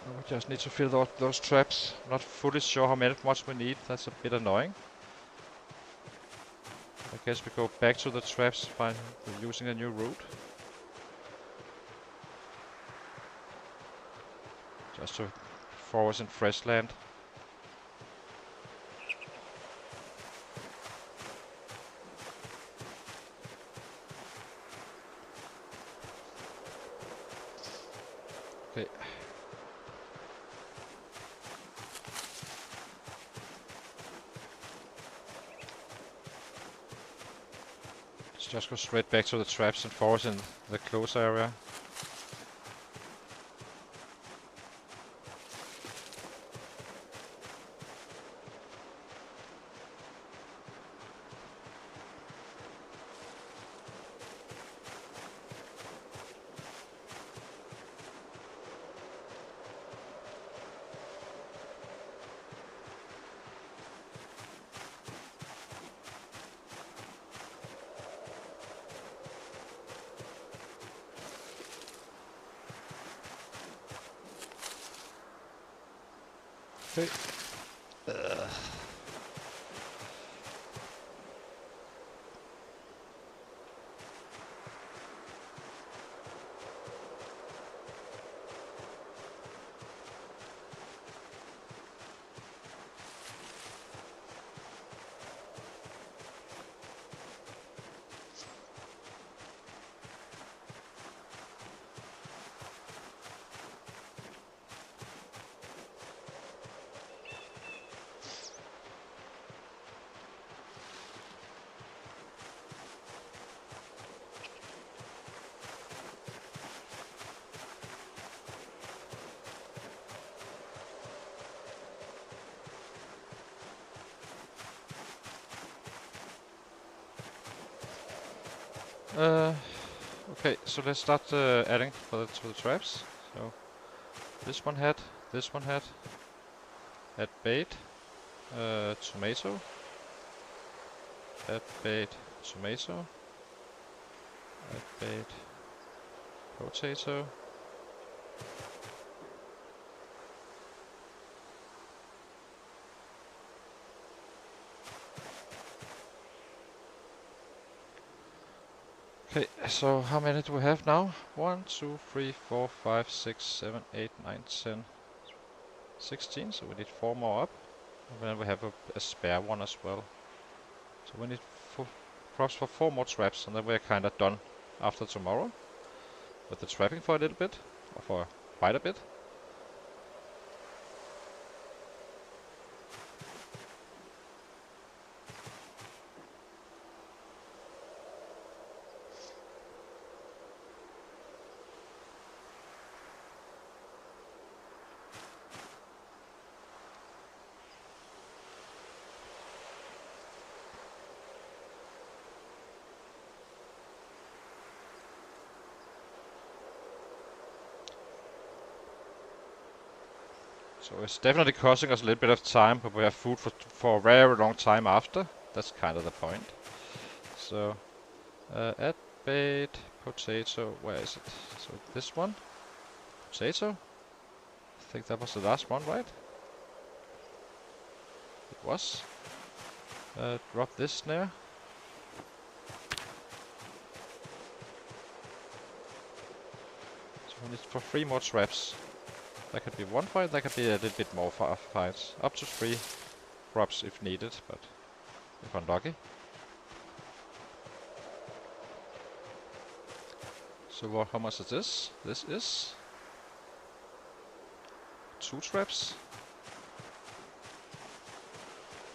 We just need to fill those traps. Not fully sure how much we need. That's a bit annoying. I guess we go back to the traps by using a new route. Just to throw us in fresh land. Okay. Let's just go straight back to the traps and force in the close area. Okay. Okay, so let's start adding to the traps. So this one had, add bait, tomato, add bait, tomato, add bait, potato. Okay, so how many do we have now? 1, 2, 3, 4, 5, 6, 7, 8, 9, 10, 16. So we need 4 more up. And then we have a spare one as well. So we need props for 4 more traps, and then we're kinda done after tomorrow with the trapping for a little bit, or for quite a bit. So it's definitely costing us a little bit of time, but we have food for a very long time after. That's kind of the point. So add bait, potato, where is it? So this one, potato. I think that was the last one, right? It was. Drop this snare. So we need for 3 more traps. That could be 1 fight, that could be a little bit more fights. Up to 3 props if needed, but if unlucky. So how much is this? This is 2 traps.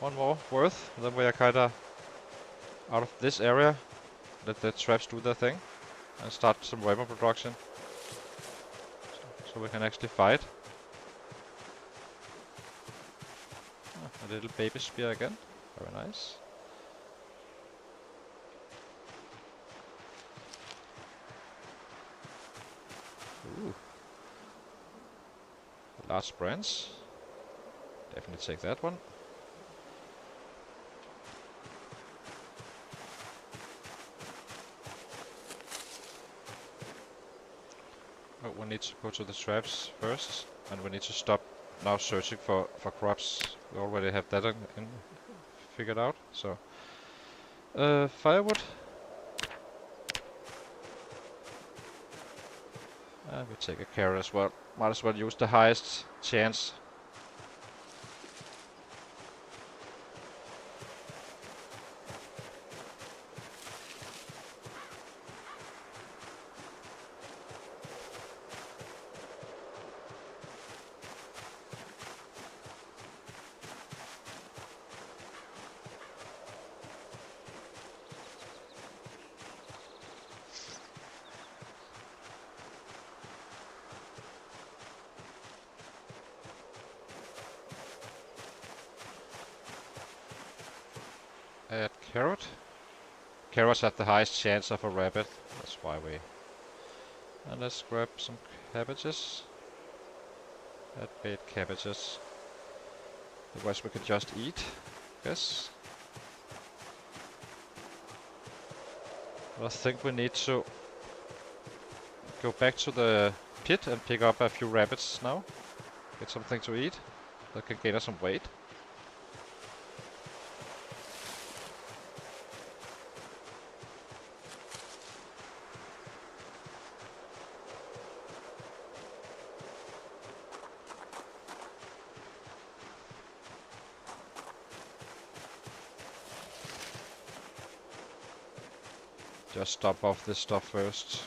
1 more worth, then we are kinda out of this area. Let the traps do their thing and start some weapon production. So we can actually fight. A little baby spear again. Very nice. Ooh. Large branch. Definitely take that one. Oh, we need to go to the traps first, and we need to stop now searching for crops. We already have that figured out. So, firewood. And we take a carrot as well. Might as well use the highest chance. Carrot. Carrots have the highest chance of a rabbit. That's why we... And let's grab some cabbages. That bait cabbages. The rest we can just eat. Yes. I think we need to go back to the pit and pick up a few rabbits now. Get something to eat. That can gain us some weight. Just stop off this stuff first.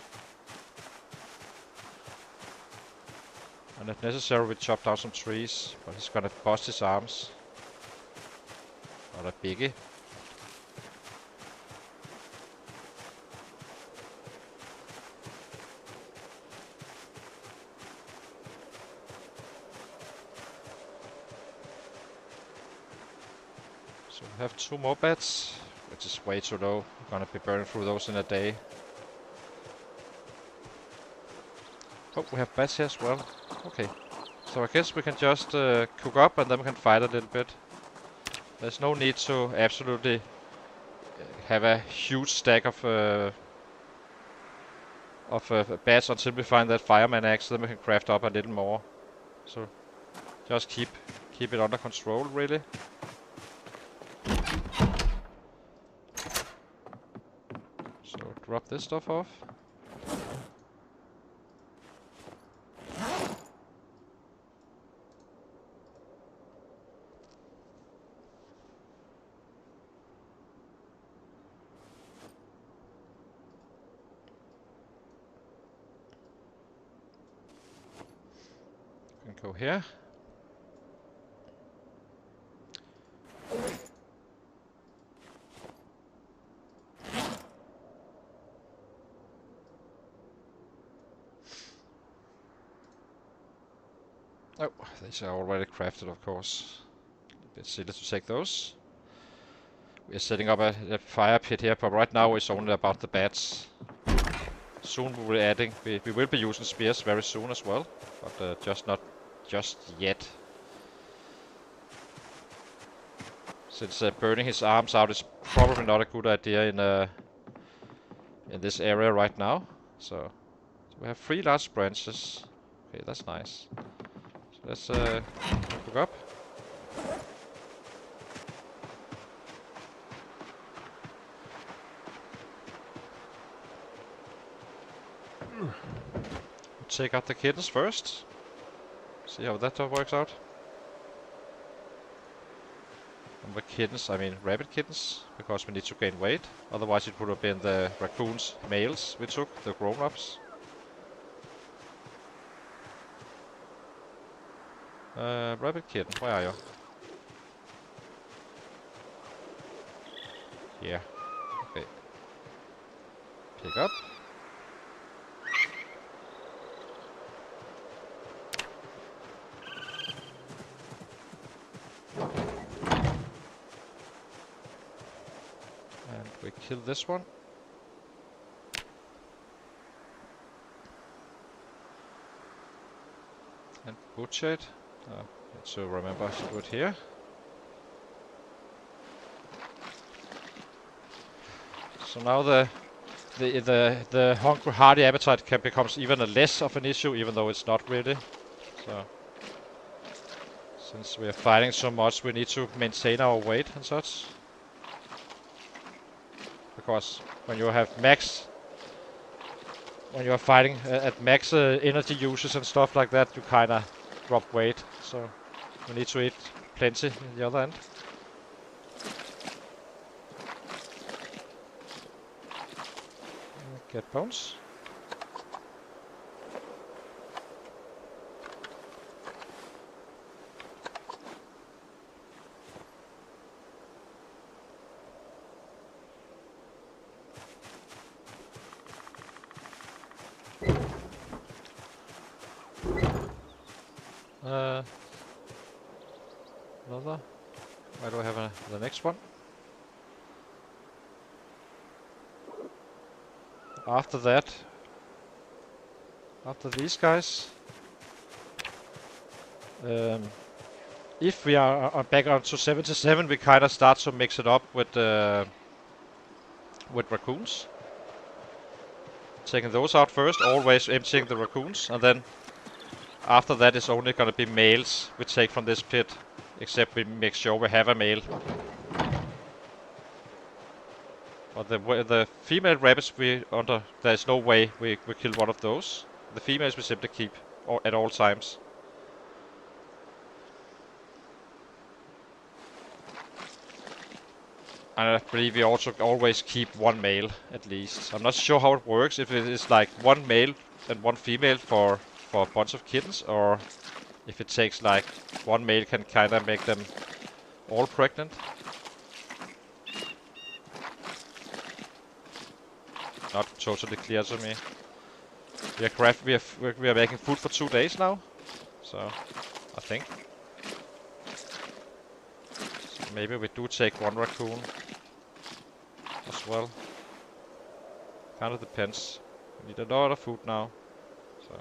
And if necessary we chop down some trees, but he's gonna bust his arms. Not a biggie. So we have 2 more beds, which is way too low. We're gonna be burning through those in a day. Oh, we have bats here as well. Okay. So I guess we can just cook up and then we can fight a little bit. There's no need to absolutely have a huge stack of bats until we find that fireman axe, then we can craft up a little more. So just keep it under control, really. So drop this stuff off. Go here. Oh, these are already crafted, of course. A bit silly to take those. We are setting up a fire pit here, but right now it's only about the bats. Soon we will be adding. We will be using spears very soon as well, but just not just yet. Since burning his arms out is probably not a good idea in this area right now. So we have 3 large branches. Okay, that's nice. So let's cook up. Take out the kittens first. See how that works out. And the kittens, I mean rabbit kittens, because we need to gain weight. Otherwise it would have been the raccoons males we took, the grown-ups. Rabbit kitten, where are you? Here. Okay. Pick up. We kill this one. And butcher it. Need to remember to do it here. So now the hungry hardy appetite can becomes even less of an issue, even though it's not really. So since we are fighting so much, we need to maintain our weight and such. Because when you have max, when you are fighting at max energy uses and stuff like that, you kinda drop weight. So we need to eat plenty in the other end. Get bones. Another. Where do I have the next one? after that, after these guys, if we are back onto 77, we kind of start to mix it up with raccoons. Taking those out first, always emptying the raccoons, and then after that it's only gonna be males we take from this pit, except we make sure we have a male. But the female rabbits there's no way we kill one of those. The females we simply keep at all times. And I believe we also always keep one male at least. I'm not sure how it works, if it is like one male and one female for a bunch of kittens, or if it takes like one male can kinda make them all pregnant. Not totally clear to me. We are making food for 2 days now, so I think. So maybe we do take one raccoon as well. Kinda depends. We need a lot of food now, so.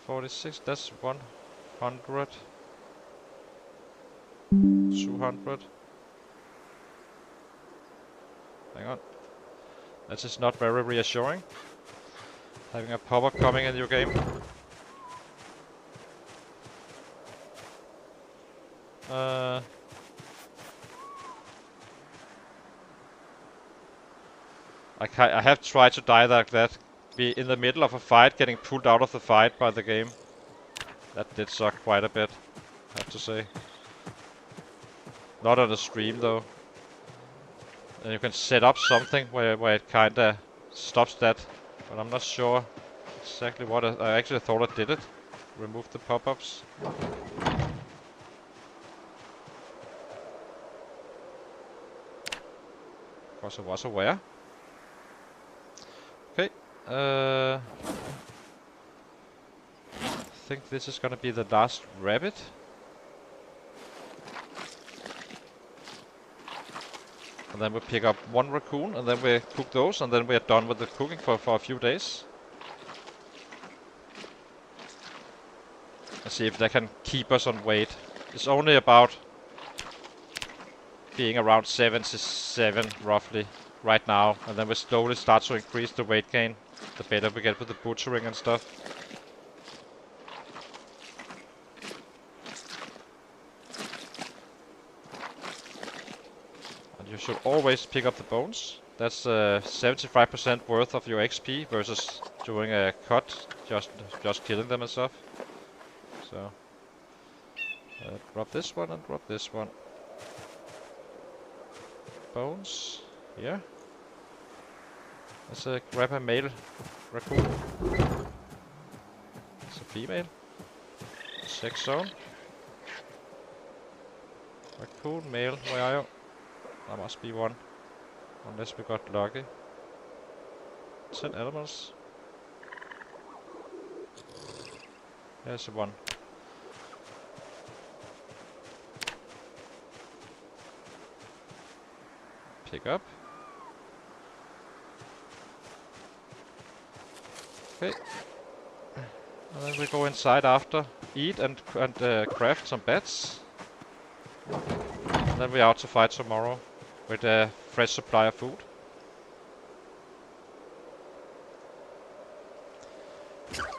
46, that's 100. 200. Hang on. That is not very reassuring. Having a pop-up coming in your game. I have tried to die like that. Be in the middle of a fight, getting pulled out of the fight by the game. That did suck quite a bit, I have to say. Not on the stream though. And you can set up something where it kinda stops that, but I'm not sure exactly what I actually thought I did it. Remove the pop-ups. Because I was aware. Okay. I think this is gonna be the last rabbit. And then we pick up one raccoon, and then we cook those, and then we are done with the cooking for a few days. And see if they can keep us on weight. It's only about being around 77 roughly right now, and then we slowly start to increase the weight gain the better we get with the butchering and stuff. You should always pick up the bones. That's 75% worth of your XP versus doing a cut, just killing them and stuff. So drop this one and drop this one. Bones here. Let's grab a male raccoon. It's a female. Sex zone. Raccoon male, where are you? There must be one, unless we got lucky. 10 animals. There's one. Pick up. Okay. And then we go inside after, eat and craft some beds. And then we're out to fight tomorrow with a fresh supply of food.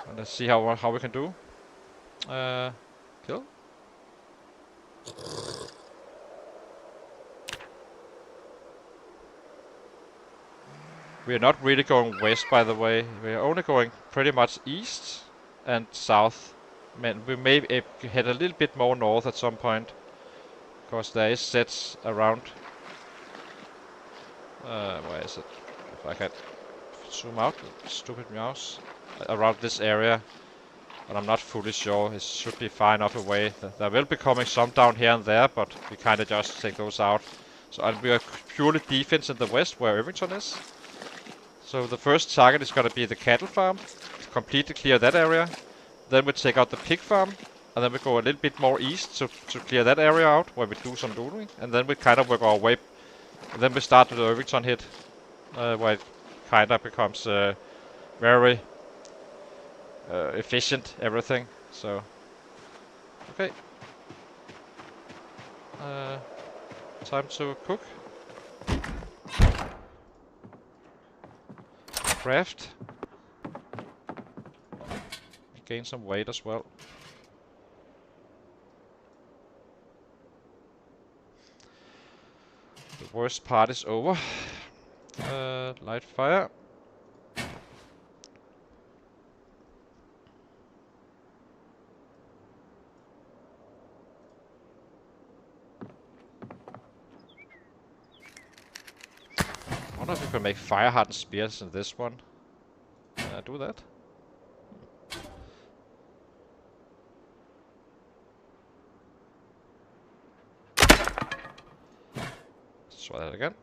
And let's see how we can do. Kill. We are not really going west, by the way. We are only going pretty much east and south. We may head a little bit more north at some point, because there is sets around. Where is it? If I can zoom out, stupid mouse. Around this area, but I'm not fully sure. It should be far enough away. There will be coming some down here and there, but we kind of just take those out. So we are purely defense in the west, where Irvington is. So the first target is going to be the cattle farm. Completely clear that area. Then we take out the pig farm, And then we go a little bit more east to clear that area out, where we do some looting. And then we kind of work our way. And then we start with the Irvington hit, where it kind of becomes very efficient, everything. So, okay. Time to cook. Craft. Gain some weight as well. The worst part is over. Light fire. I wonder if we can make fire-hardened spears in this one. Do that. Let's try that again.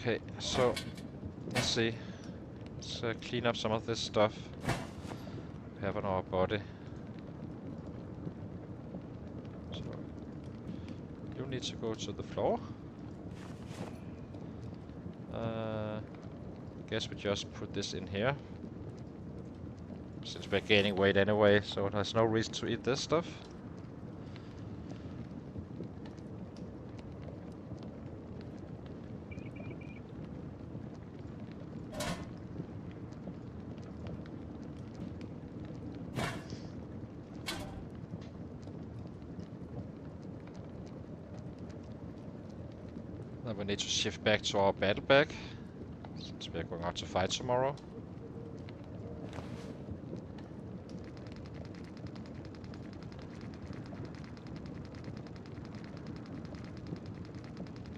Okay, so let's see. Let's clean up some of this stuff we have on our body. So you need to go to the floor. Guess we just put this in here, since we're gaining weight anyway, so there's no reason to eat this stuff. Then we need to shift back to our battle bag, since we're going out to fight tomorrow.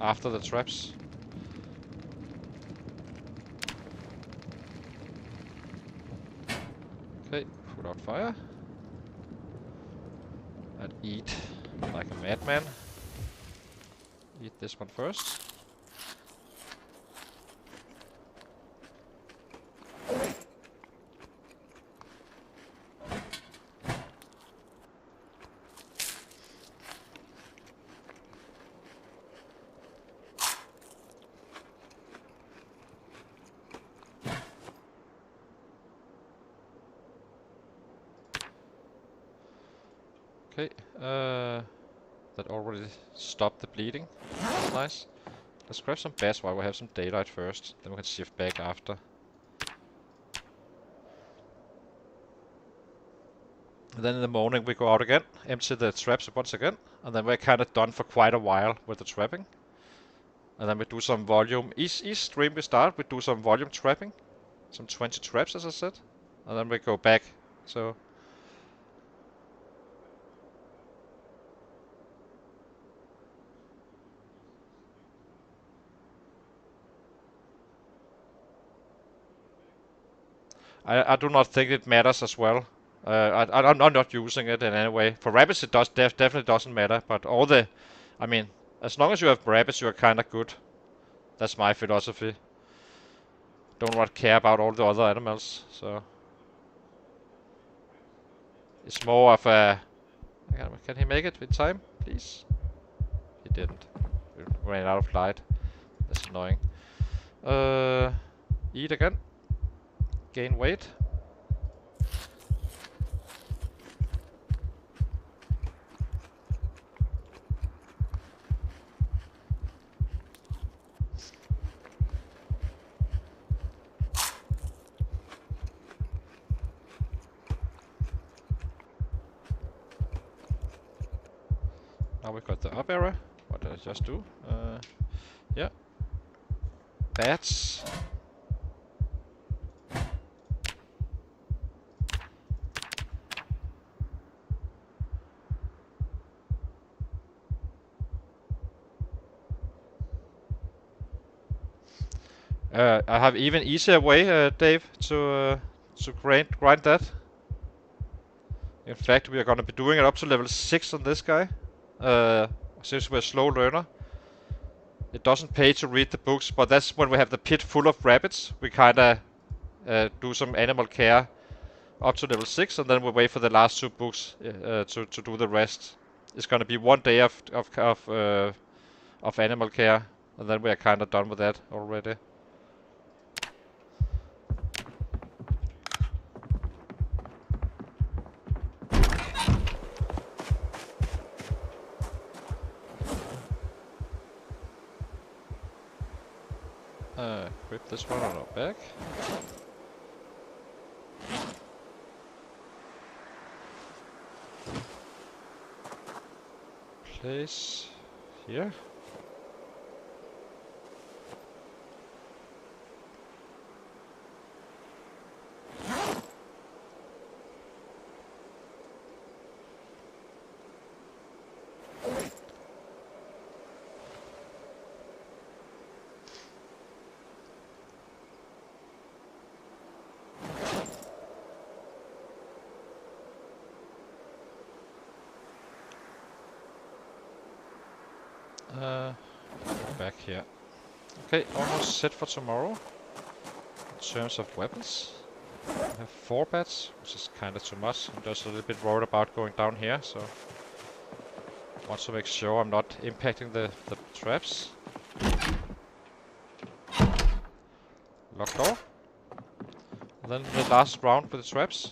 After the traps. Okay, put out fire. And eat like a madman. Eat this one first. Okay, that already stopped the bleeding. That's nice. Let's grab some bats while we have some daylight first, then we can shift back after. And then in the morning we go out again, empty the traps once again, and then we're kind of done for quite a while with the trapping. And then we do some volume. Each stream we start, we do some volume trapping. Some 20 traps, as I said. And then we go back, so... I do not think it matters as well. I'm not using it in any way. For rabbits it definitely doesn't matter, but all the... I mean, as long as you have rabbits you are kinda good. That's my philosophy. Don't want to care about all the other animals, so... It's more of a... Can he make it in time, please? He didn't. We ran out of light. That's annoying. Eat again. Gain weight. Now we got the up arrow. What did I just do? Yeah. Bats. I have even easier way, Dave, to grind that. In fact, we are gonna be doing it up to level 6 on this guy. Since we're a slow learner. It doesn't pay to read the books, but that's when we have the pit full of rabbits. We kinda do some animal care up to level 6, and then we wait for the last 2 books to do the rest. It's gonna be 1 day of animal care, and then we are kinda done with that already. Equip this one on our back. Place here. Back here. Okay, almost set for tomorrow. In terms of weapons, I have 4 bats, which is kinda too much. I'm just a little bit worried about going down here, so want to make sure I'm not impacting the traps. Lock door. And then the last round with the traps.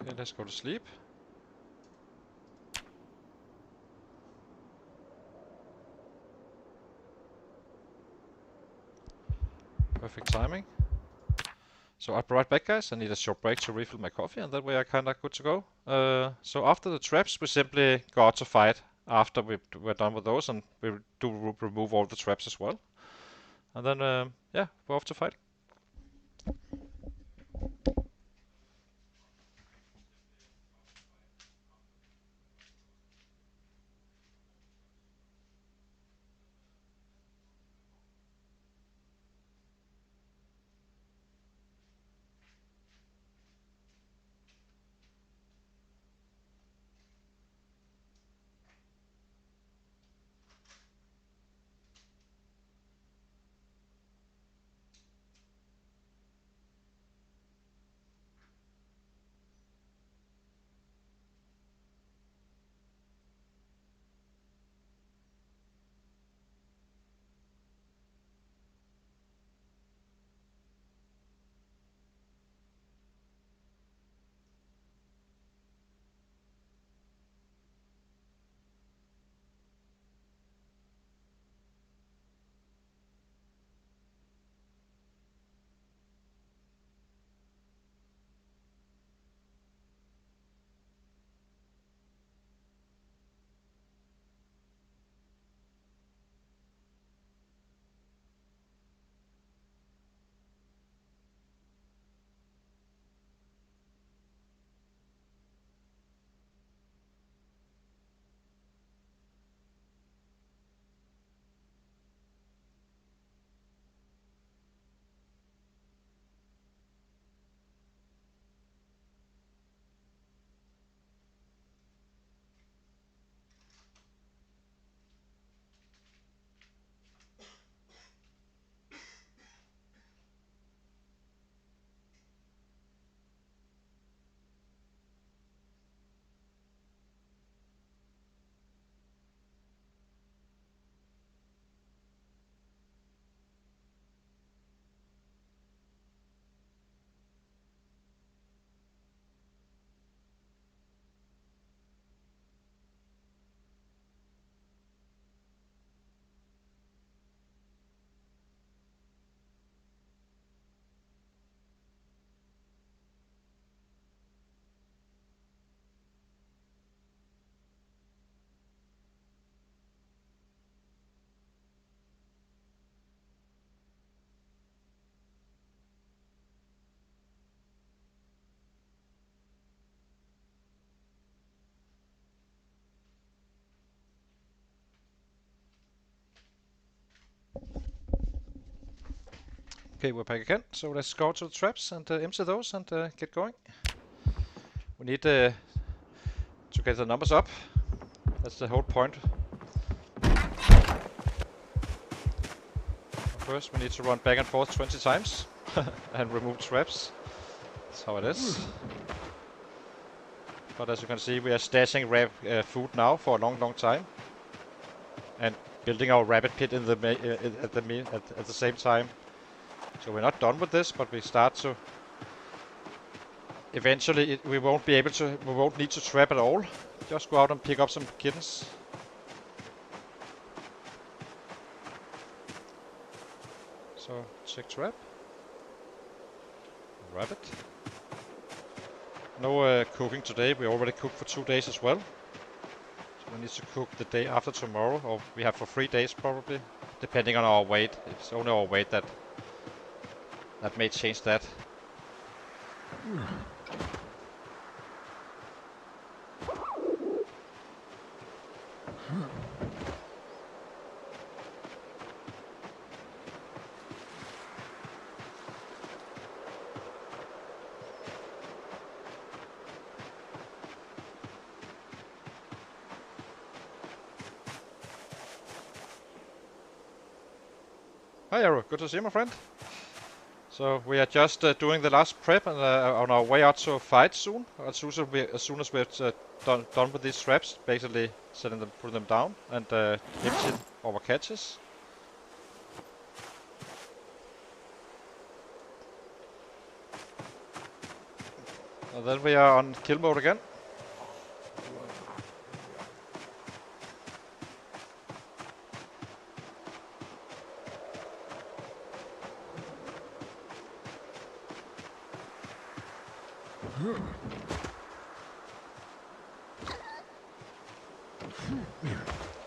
Okay, let's go to sleep. Perfect timing. So I'll be right back, guys. I need a short break to refill my coffee, and then we are kinda good to go. So after the traps, we simply go out to fight after we're done with those, and we do remove all the traps as well. And then, yeah, we're off to fight. Okay, we're back again. So let's go to the traps and empty those and get going. We need to get the numbers up. That's the whole point. First, we need to run back and forth 20 times and remove traps. That's how it is. But as you can see, we are stashing food now for a long time, and building our rabbit pit in the at the same time. So we're not done with this, but we start to. Eventually, we won't need to trap at all. Just go out and pick up some kittens. So check trap. Rabbit. No cooking today. We already cooked for 2 days as well. So we need to cook the day after tomorrow, or we have for 3 days probably, depending on our weight. It's only our weight that may change that. Hi Arrow, good to see you, my friend. So we are just doing the last prep and on our way out to fight soon. As soon as we're done with these traps, basically putting them down and emptying our catches. And then we are on kill mode again.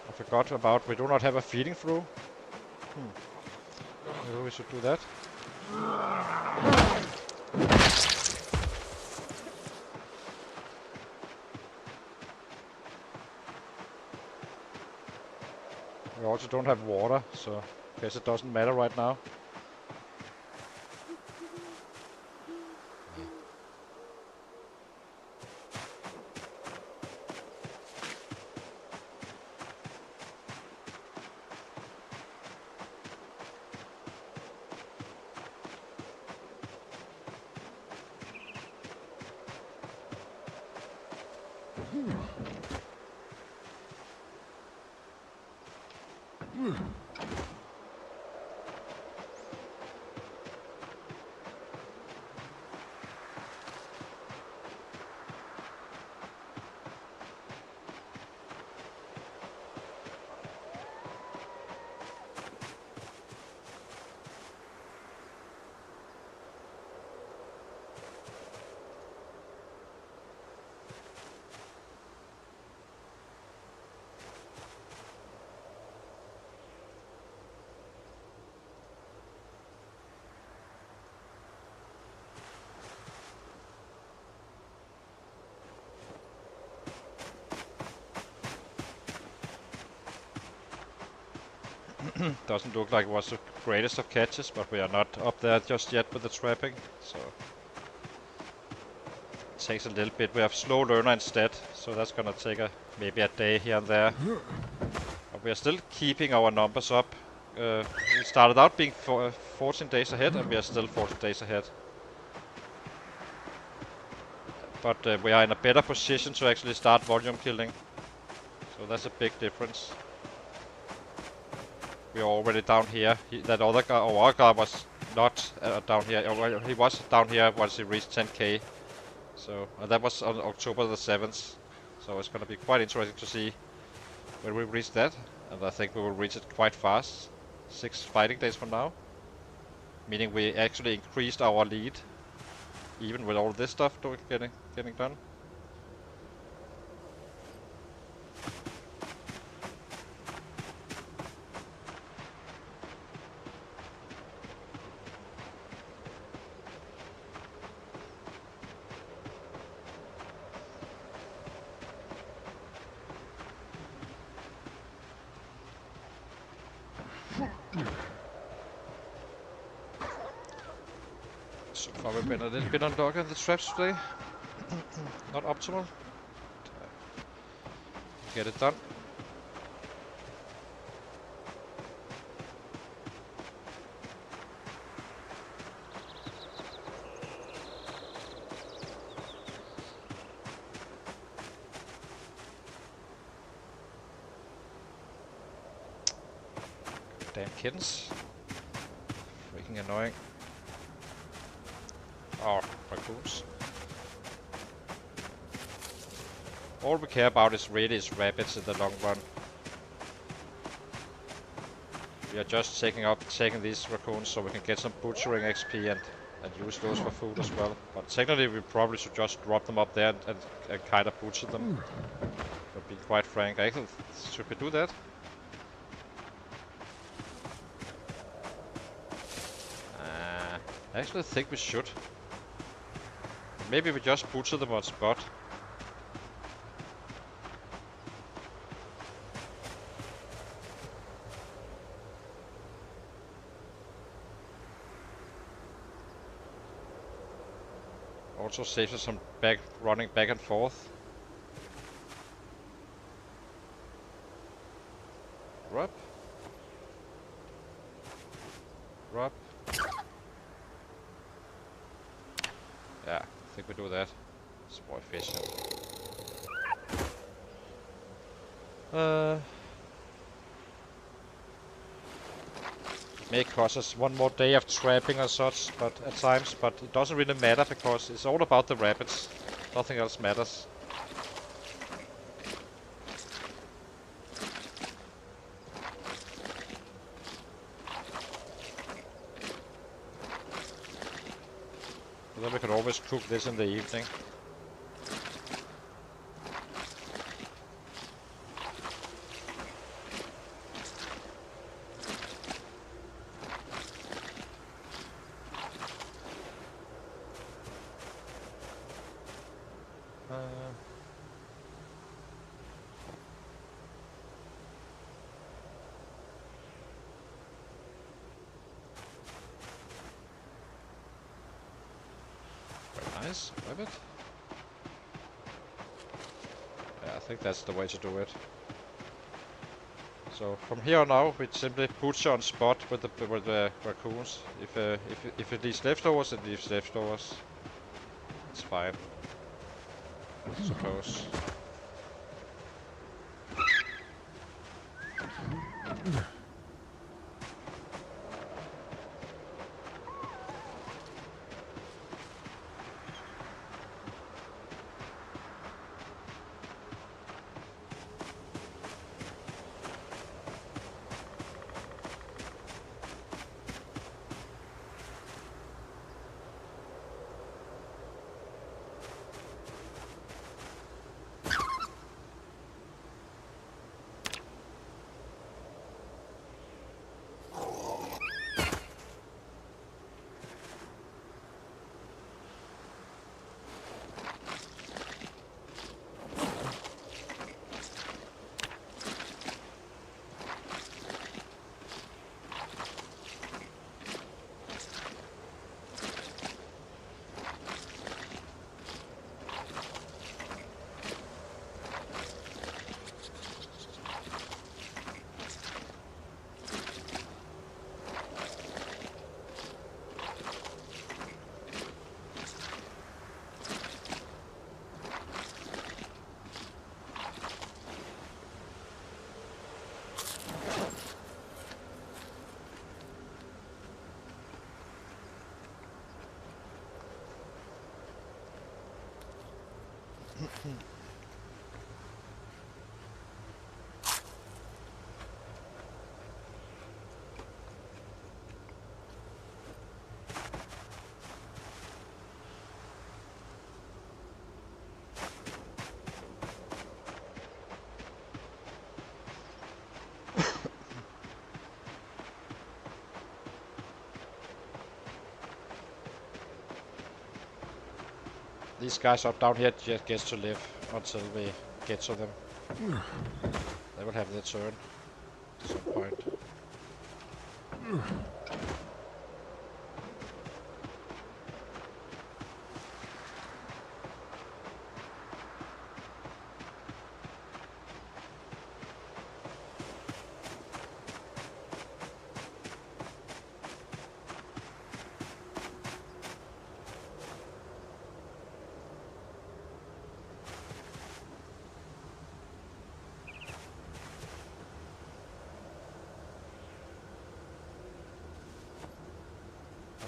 I forgot about we do not have a feeding through. Maybe we should do that. We also don't have water, so I guess it doesn't matter right now. Doesn't look like it was the greatest of catches, but we are not up there just yet with the trapping, so it takes a little bit. We have slow learner instead, so that's gonna take maybe a day here and there. But we are still keeping our numbers up. We started out being 14 days ahead, and we are still 14 days ahead. But we are in a better position to actually start volume killing, so that's a big difference. We are already down here. That other guy, our guy was not down here. Well, he was down here once he reached 10k. So that was on October the 7th. So it's going to be quite interesting to see when we reach that. And I think we will reach it quite fast. 6 fighting days from now. Meaning we actually increased our lead, even with all this stuff getting done. So far we've been a little bit unlucky on the traps today. Not optimal. Get it done. Damn kittens. Freaking annoying. Oh, raccoons. All we care about is rabbits in the long run. We are just taking these raccoons so we can get some butchering XP and use those for food as well. But technically we probably should just drop them up there and kind of butcher them. To be quite frank, actually, should we do that? I actually think we should. Maybe we just butcher them on spot. Also saves us some running back and forth. Rub. Rub. Yeah, I think we do that. It's more efficient. May cost us one more day of trapping or such, but at times, but it doesn't really matter because it's all about the rabbits. Nothing else matters. And then we can always cook this in the evening. Nice, rabbit. Yeah, I think that's the way to do it. So from here on out, we simply butcher on spot with the raccoons. If it leaves leftovers, it leaves leftovers. It's fine, I suppose. These guys up down here just get to live until we get to them. They will have their turn at some point.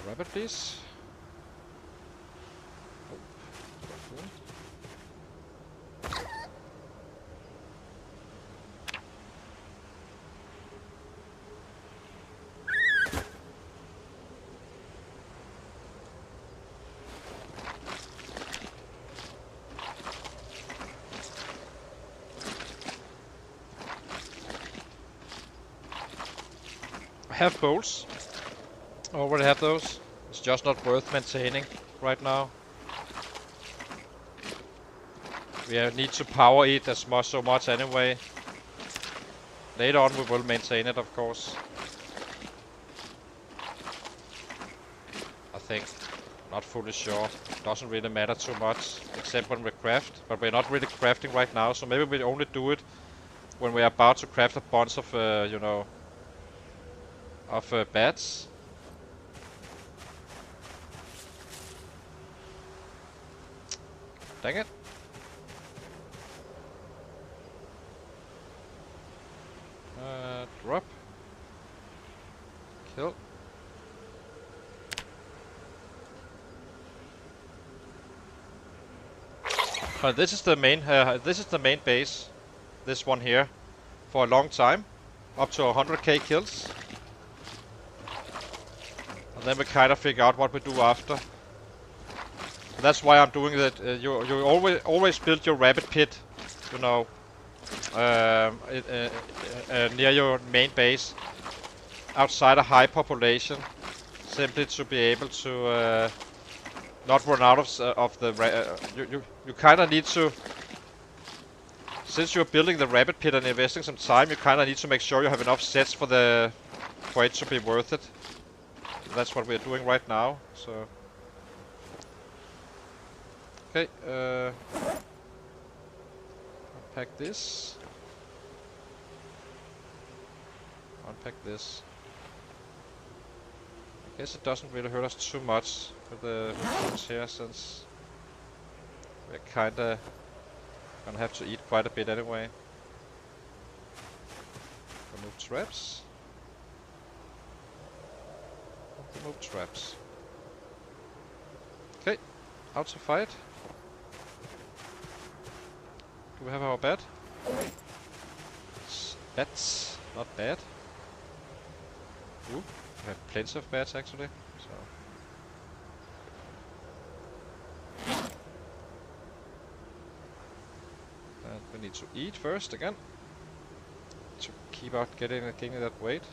A rabbit, please. Oh, cool. I have bowls. I already have those. It's just not worth maintaining right now. We need to power it as much so much anyway. Later on we will maintain it, of course. I think. Not fully sure. Doesn't really matter too much, except when we craft. But we're not really crafting right now, so maybe we only do it when we're about to craft a bunch of, you know, of bats. Dang it. Drop. Kill. This is the main base. This one here, for a long time, up to 100k kills. And then we kind of figure out what we do after. So that's why I'm doing that. You always build your rabbit pit, you know, near your main base, outside a high population, simply to be able to not run out of the. You kind of need to, since you're building the rabbit pit and investing some time, you kind of need to make sure you have enough sets for it to be worth it. That's what we're doing right now. So. Okay, unpack this. Unpack this. I guess it doesn't really hurt us too much with the foods here, since we're kinda gonna have to eat quite a bit anyway. Remove traps. Remove traps. Okay, out to fight. Do we have our bat? Bats, not bad. Ooh, we have plenty of bats actually. So. And we need to eat first again, to keep out getting that weight.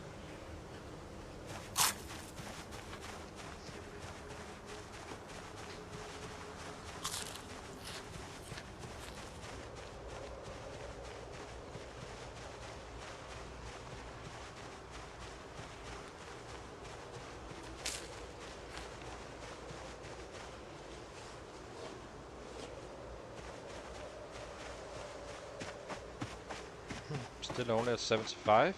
Still only at 75.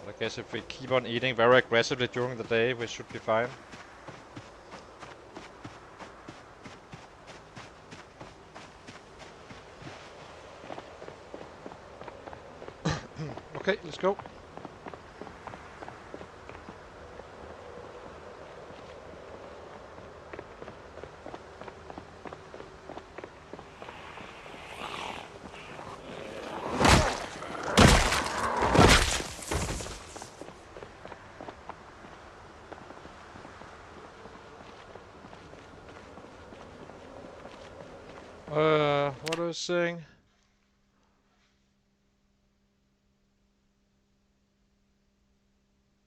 But I guess if we keep on eating very aggressively during the day, we should be fine. Okay, let's go. What was I saying?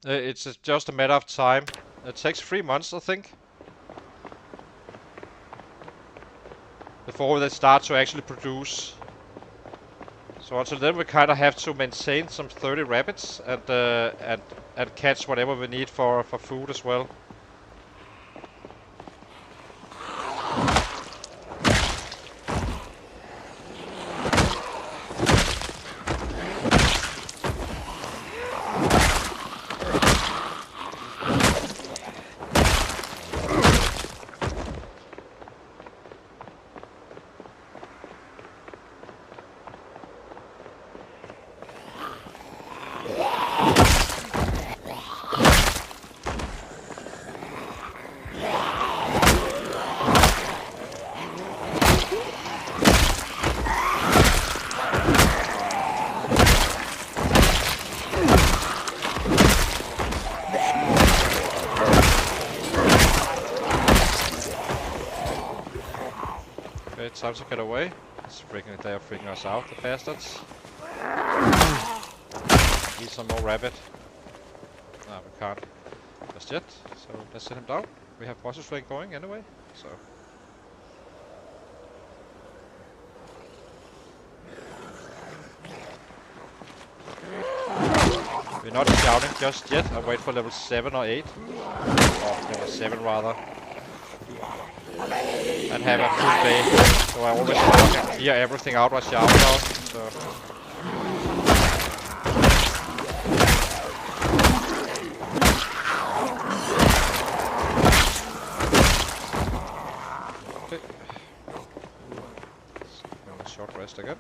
It's just a matter of time. It takes 3 months, I think, before they start to actually produce. So until then, we kind of have to maintain some 30 rabbits and catch whatever we need for food as well. time to get away. They are freaking us out, the bastards. Need some more rabbit. No, we can't just yet. So let's set him down. We have process rank going anyway, so. We're not shouting just yet. I wait for level 7 or 8. Or level 7 rather. And have a full day. So I always can clear everything out I shout out. So. Okay. So, short rest again.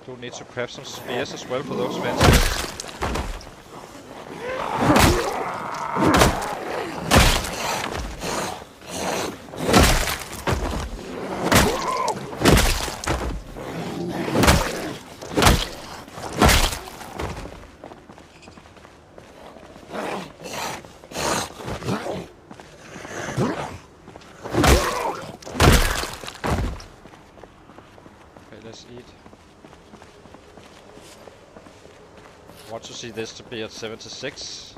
Do need to craft some spears as well for those fences. Let's eat. Want to see this to be at 76.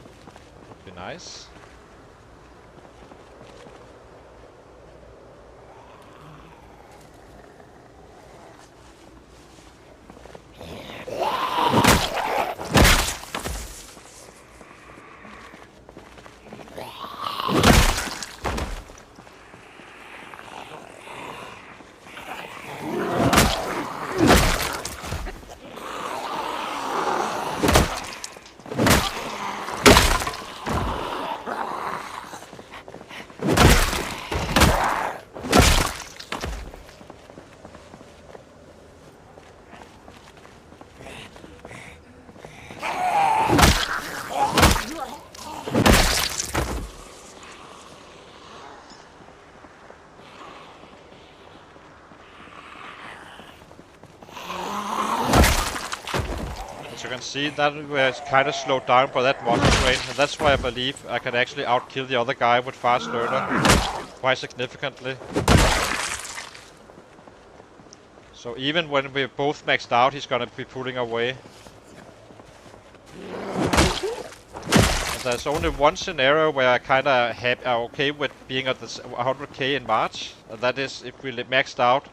Would be nice. As you can see, that was kind of slowed down by that water drain, and that's why I believe I can actually outkill the other guy with fast learner quite significantly. So even when we're both maxed out, he's gonna be pulling away. And there's only one scenario where I kinda are okay with being at the 100k in March, and that is if we maxed out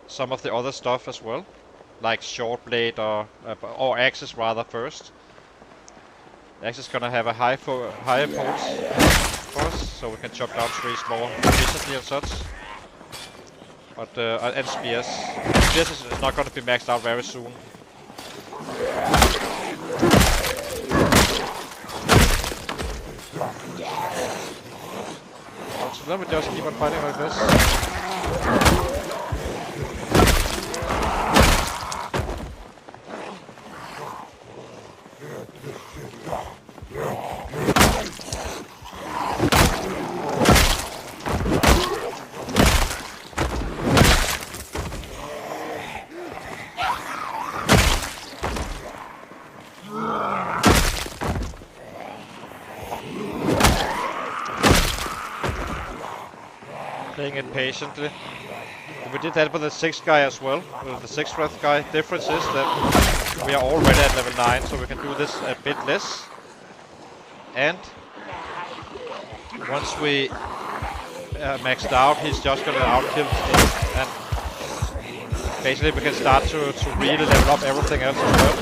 some of the other stuff as well. Like short blade or axes rather first. Axe is gonna have a higher pulse for us, so we can chop down trees more efficiently and such. But and spears. Spears is not gonna be maxed out very soon. So then we just keep on fighting like this. Playing it patiently. We did that with the 6th guy as well, with the 6th Wrath guy. Difference is that we are already at level 9, so we can do this a bit less. And once we maxed out, he's just gonna outkill us, and basically we can start to really level up everything else as well,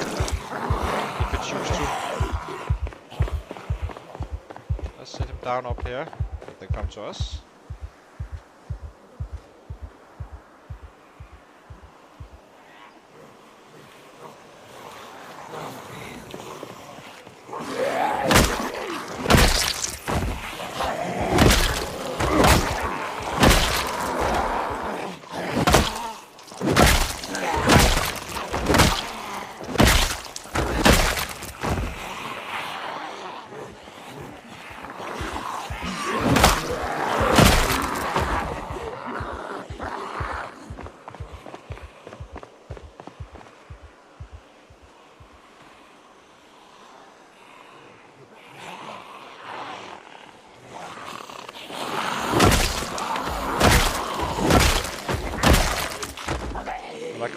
if we choose to. Let's set him down up here, if they come to us.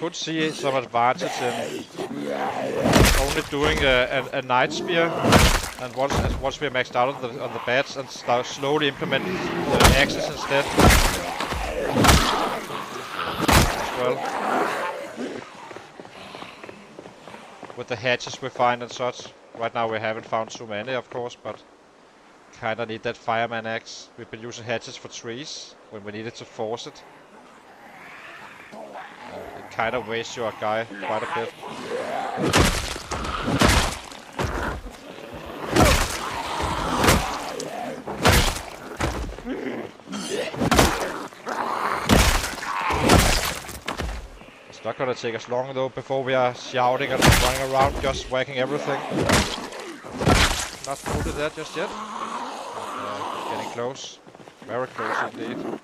could see some advantage in only doing a night spear, and once we're maxed out on the bats, and start slowly implement the axes instead. As well. With the hatches we find and such. Right now we haven't found too many, of course, but kinda need that fireman axe. We've been using hatches for trees when we needed to force it. It kinda wastes your guy quite a bit. It's not gonna take us long though before we are shouting and running around just whacking everything. Not fully there just yet. Getting close. Very close indeed.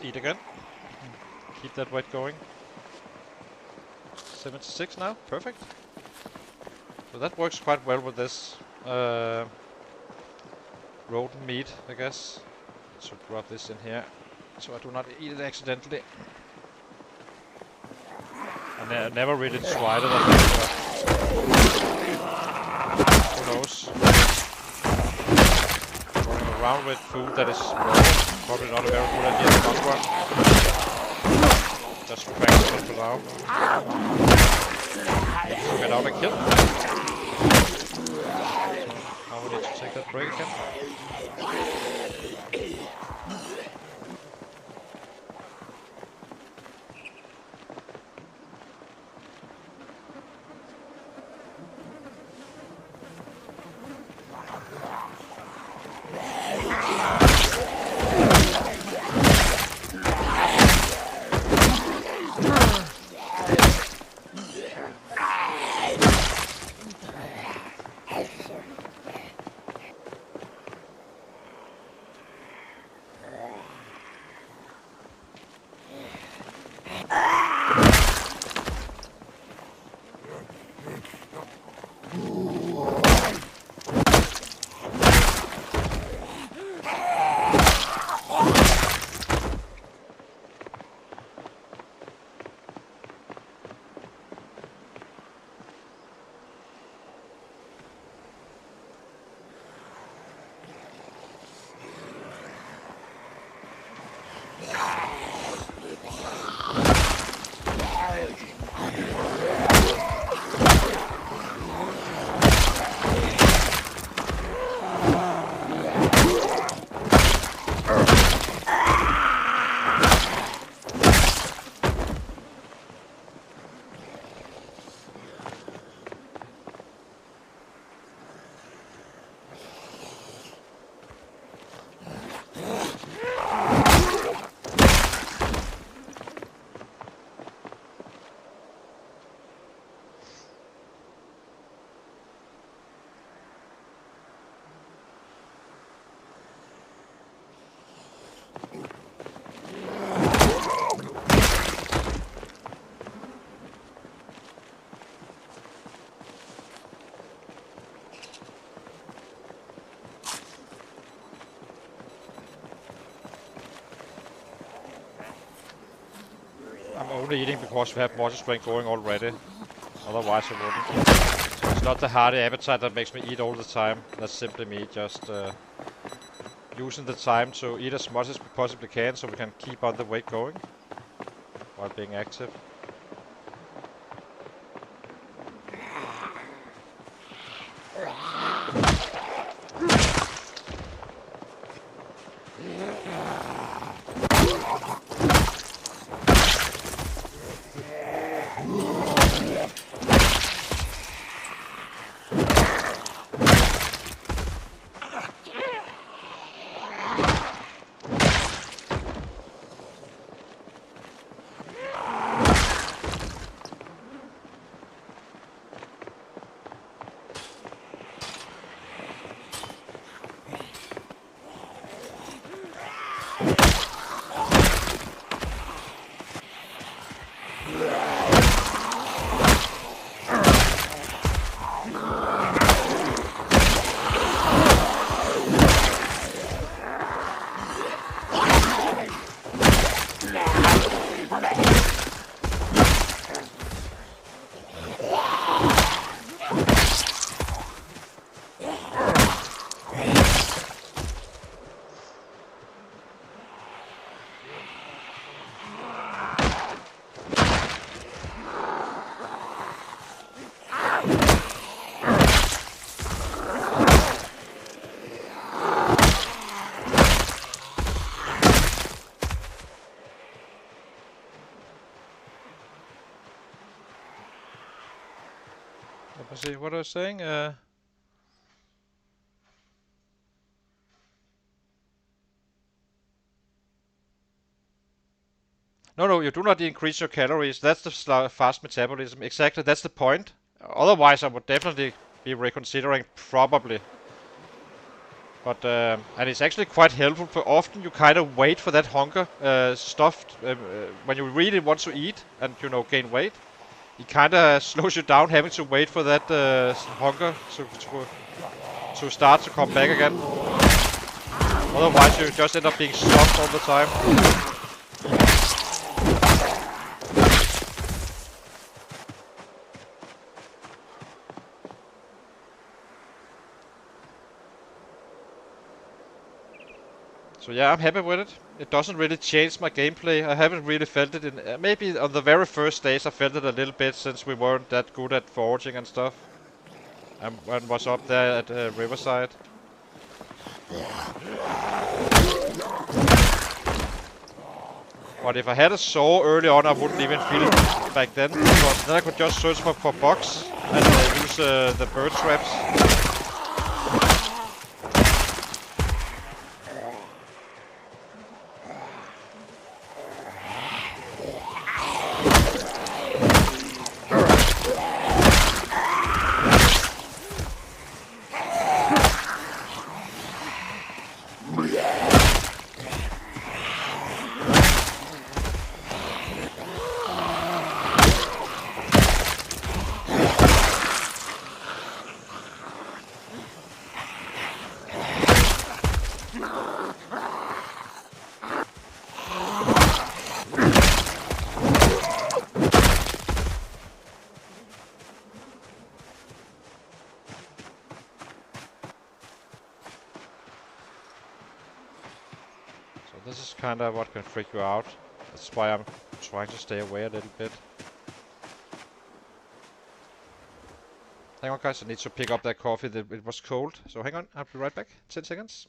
Eat again. Keep that weight going. 76 now, perfect. So that works quite well with this rodent meat, I guess. So drop this in here, so I do not eat it accidentally. I never really tried it, I think, but who knows? Running around with food that is raw. Probably not a very good idea in the long run. Just practice it for now. So get out and kill. Now we need to take that break again. only eating because we have muscle strength going already. Otherwise I wouldn't. So it's not the hearty appetite that makes me eat all the time. That's simply me just using the time to eat as much as we possibly can so we can keep on the weight going while being active. Let me see what I was saying. No, you do not increase your calories. That's the fast metabolism. Exactly, that's the point. Otherwise, I would definitely be reconsidering, probably. But and it's actually quite helpful. For often, you kind of wait for that hunger stuff when you really want to eat and gain weight. It kind of slows you down having to wait for that hunger to start to come back again. Otherwise, you just end up being stuffed all the time. So yeah, I'm happy with it. It doesn't really change my gameplay. I haven't really felt it in... maybe on the very first days I felt it a little bit since we weren't that good at foraging and stuff. And was up there at Riverside. But if I had a saw early on, I wouldn't even feel it back then. But then I could just search for bugs and use the bird traps. This is kind of what can freak you out. That's why I'm trying to stay away a little bit. Hang on guys, I need to pick up that coffee. It was cold. So hang on, I'll be right back. 10 seconds.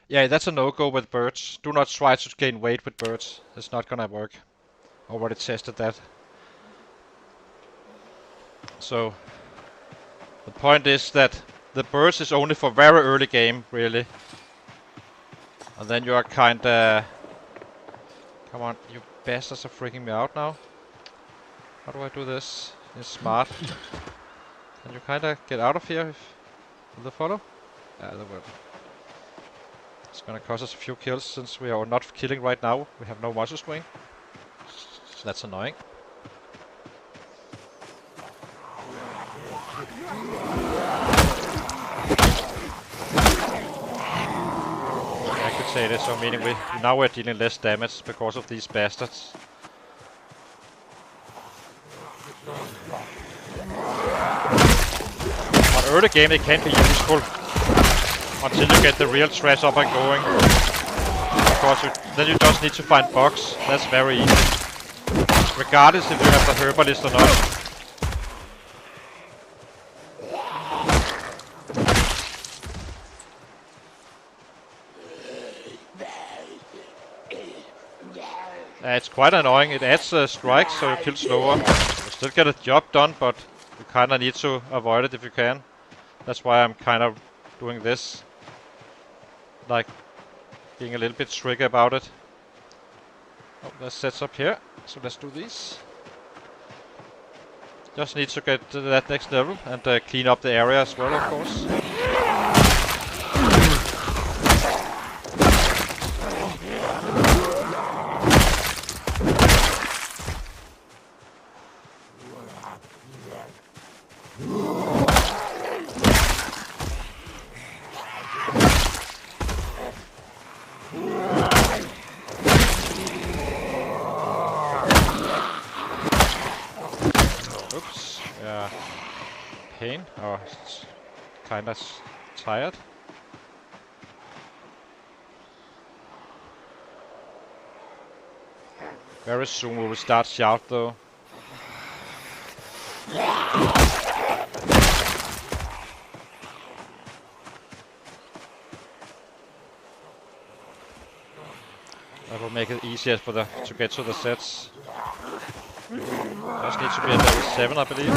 Yeah, that's a no-go with birds. Do not try to gain weight with birds. It's not gonna work. Already tested that. So the point is that the birds is only for very early game, really. And then you are kinda... Come on, you bastards are freaking me out now. How do I do this? It's smart. Can you kinda get out of here? Will they follow? Yeah, they will. It's gonna cost us a few kills since we are not killing right now. We have no muscle swing. That's annoying. I could say this, so meaning now we're dealing less damage because of these bastards. On early game it can be useful until you get the real trash up and going. Because then you just need to find bugs. That's very easy. Regardless if you have the herbalist or not. It's quite annoying. It adds strikes, so you kill slower. You still get a job done, but you kinda need to avoid it if you can. That's why I'm kind of doing this. Like, being a little bit tricky about it. Oh, there's sets up here, so let's do these. Just need to get to that next level and clean up the area as well, of course. Oops, yeah. Pain, or kinda tired. Very soon we will start shout though. That will make it easier for to get to the sets. Just need to be at level 7, I believe.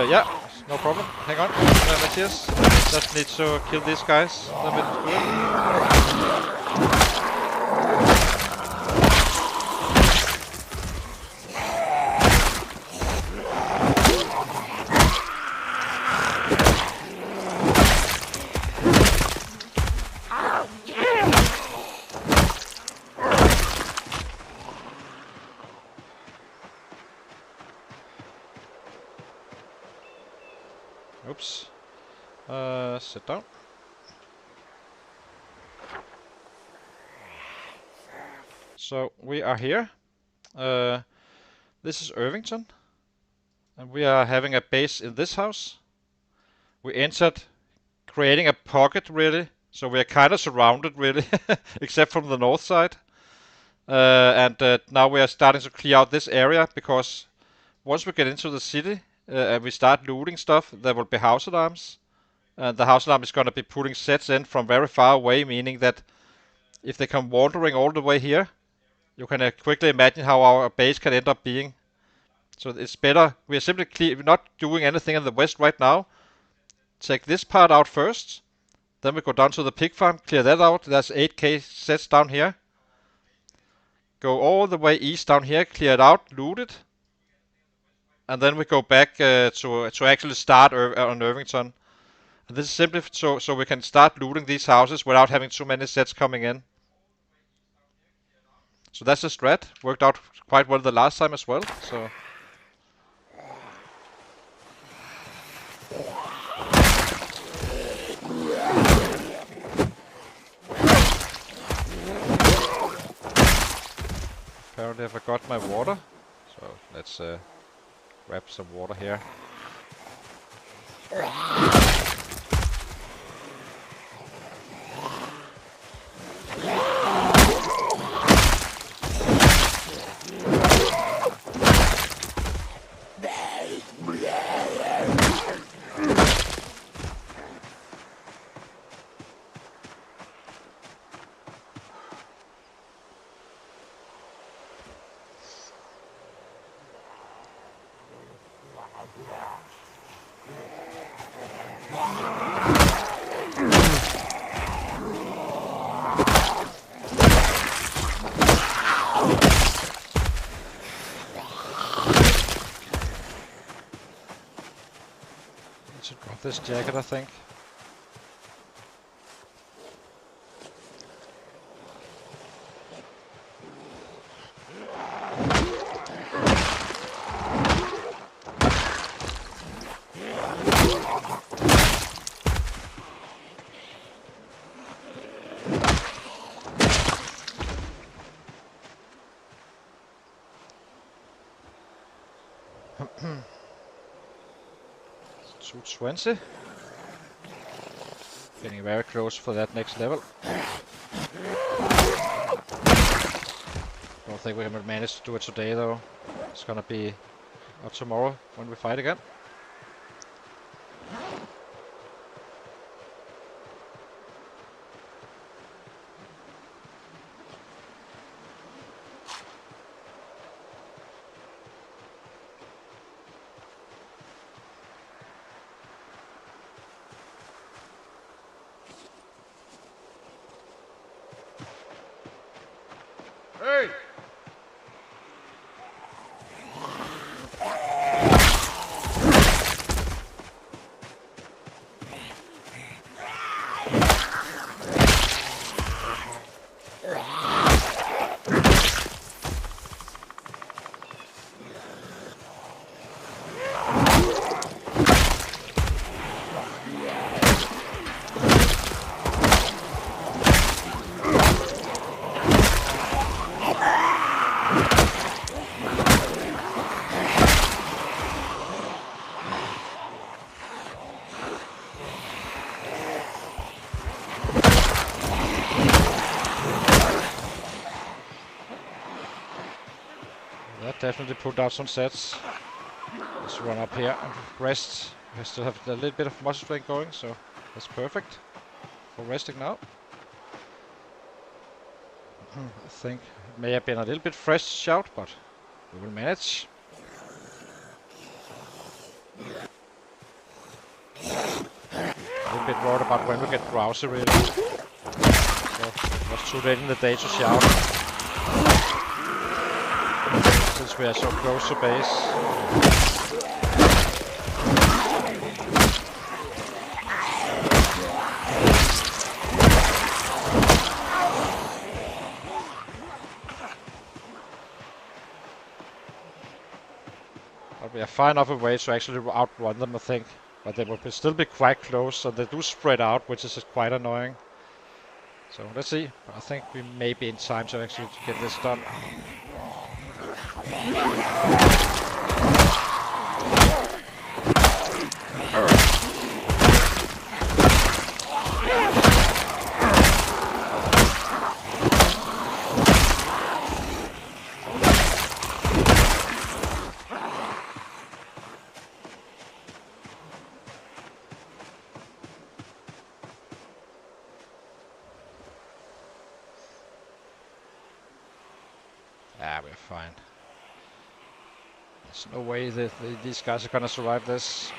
Yeah, no problem. Hang on, Matthias. Just need to kill these guys. Then we do it. Oops. Sit down. So we are here. This is Irvington. And we are having a base in this house. We entered creating a pocket really. So we are kind of surrounded really. Except from the north side. And now we are starting to clear out this area because once we get into the city and we start looting stuff, there will be house alarms. And the house alarm is going to be putting sets in from very far away, meaning that if they come wandering all the way here, you can quickly imagine how our base can end up being. So it's better. We are simply we're not doing anything in the west right now. Take this part out first. Then we go down to the pig farm, clear that out. There's 8k sets down here. Go all the way east down here, clear it out, loot it. And then we go back to actually start on Irvington. And this is simply so we can start looting these houses without having too many sets coming in. So that's the strat. Worked out quite well the last time as well. So. Apparently I forgot my water. So let's grab some water here. Should drop this jacket, I think. It's 220. Getting very close for that next level. Don't think we're gonna manage to do it today though. It's gonna be out tomorrow when we fight again. Hey! That definitely pulled out some sets. Let's run up here and rest. We still have a little bit of muscle strength going, so that's perfect for resting now. I think it may have been a little bit fresh shout, but we will manage. A little bit worried about when we get drowsy really. So it was too late in the day to shout. Since we are so close to base. But we are far enough away to actually outrun them, I think. But they will still be quite close, and they do spread out, which is quite annoying. So let's see. I think we may be in time to actually get this done. Ah, we're fine. There's no way that these guys are gonna survive this.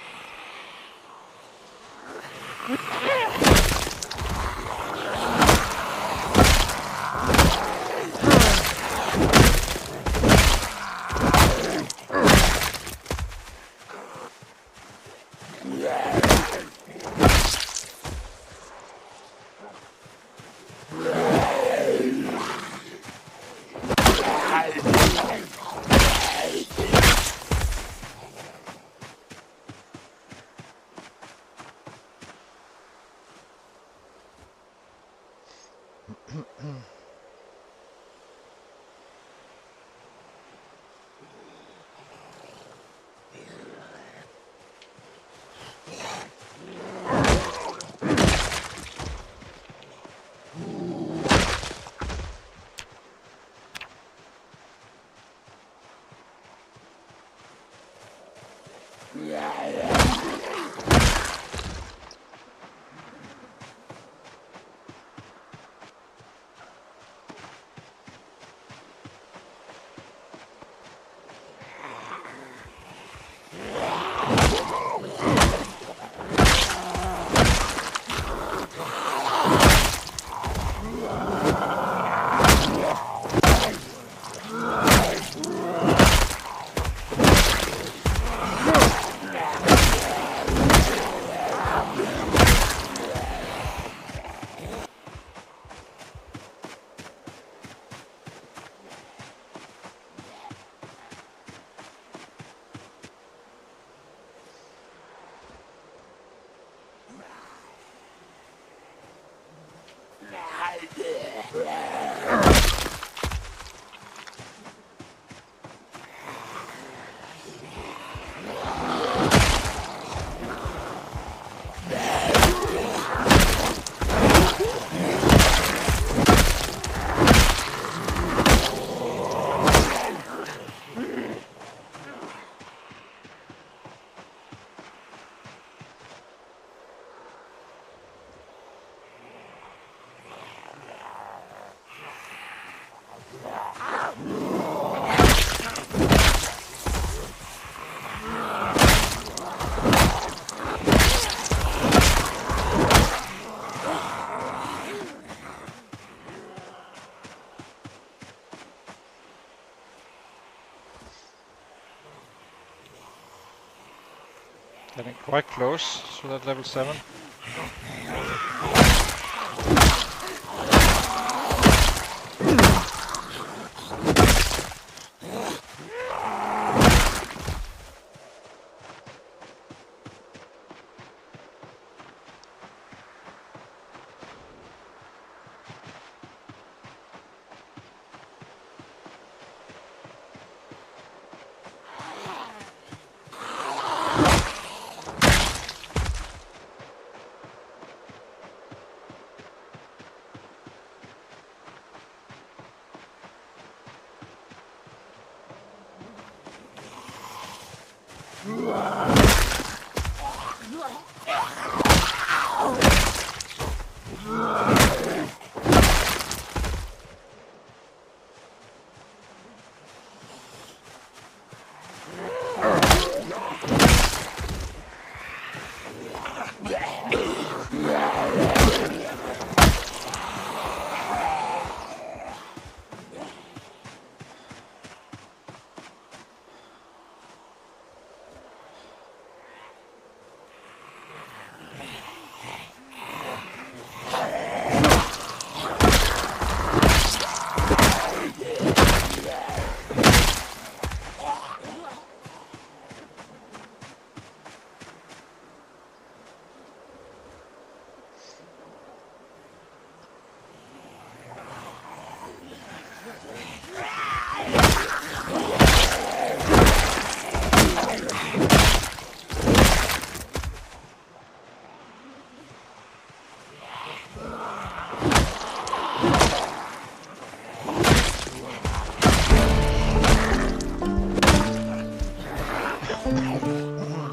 Getting quite close to that level 7.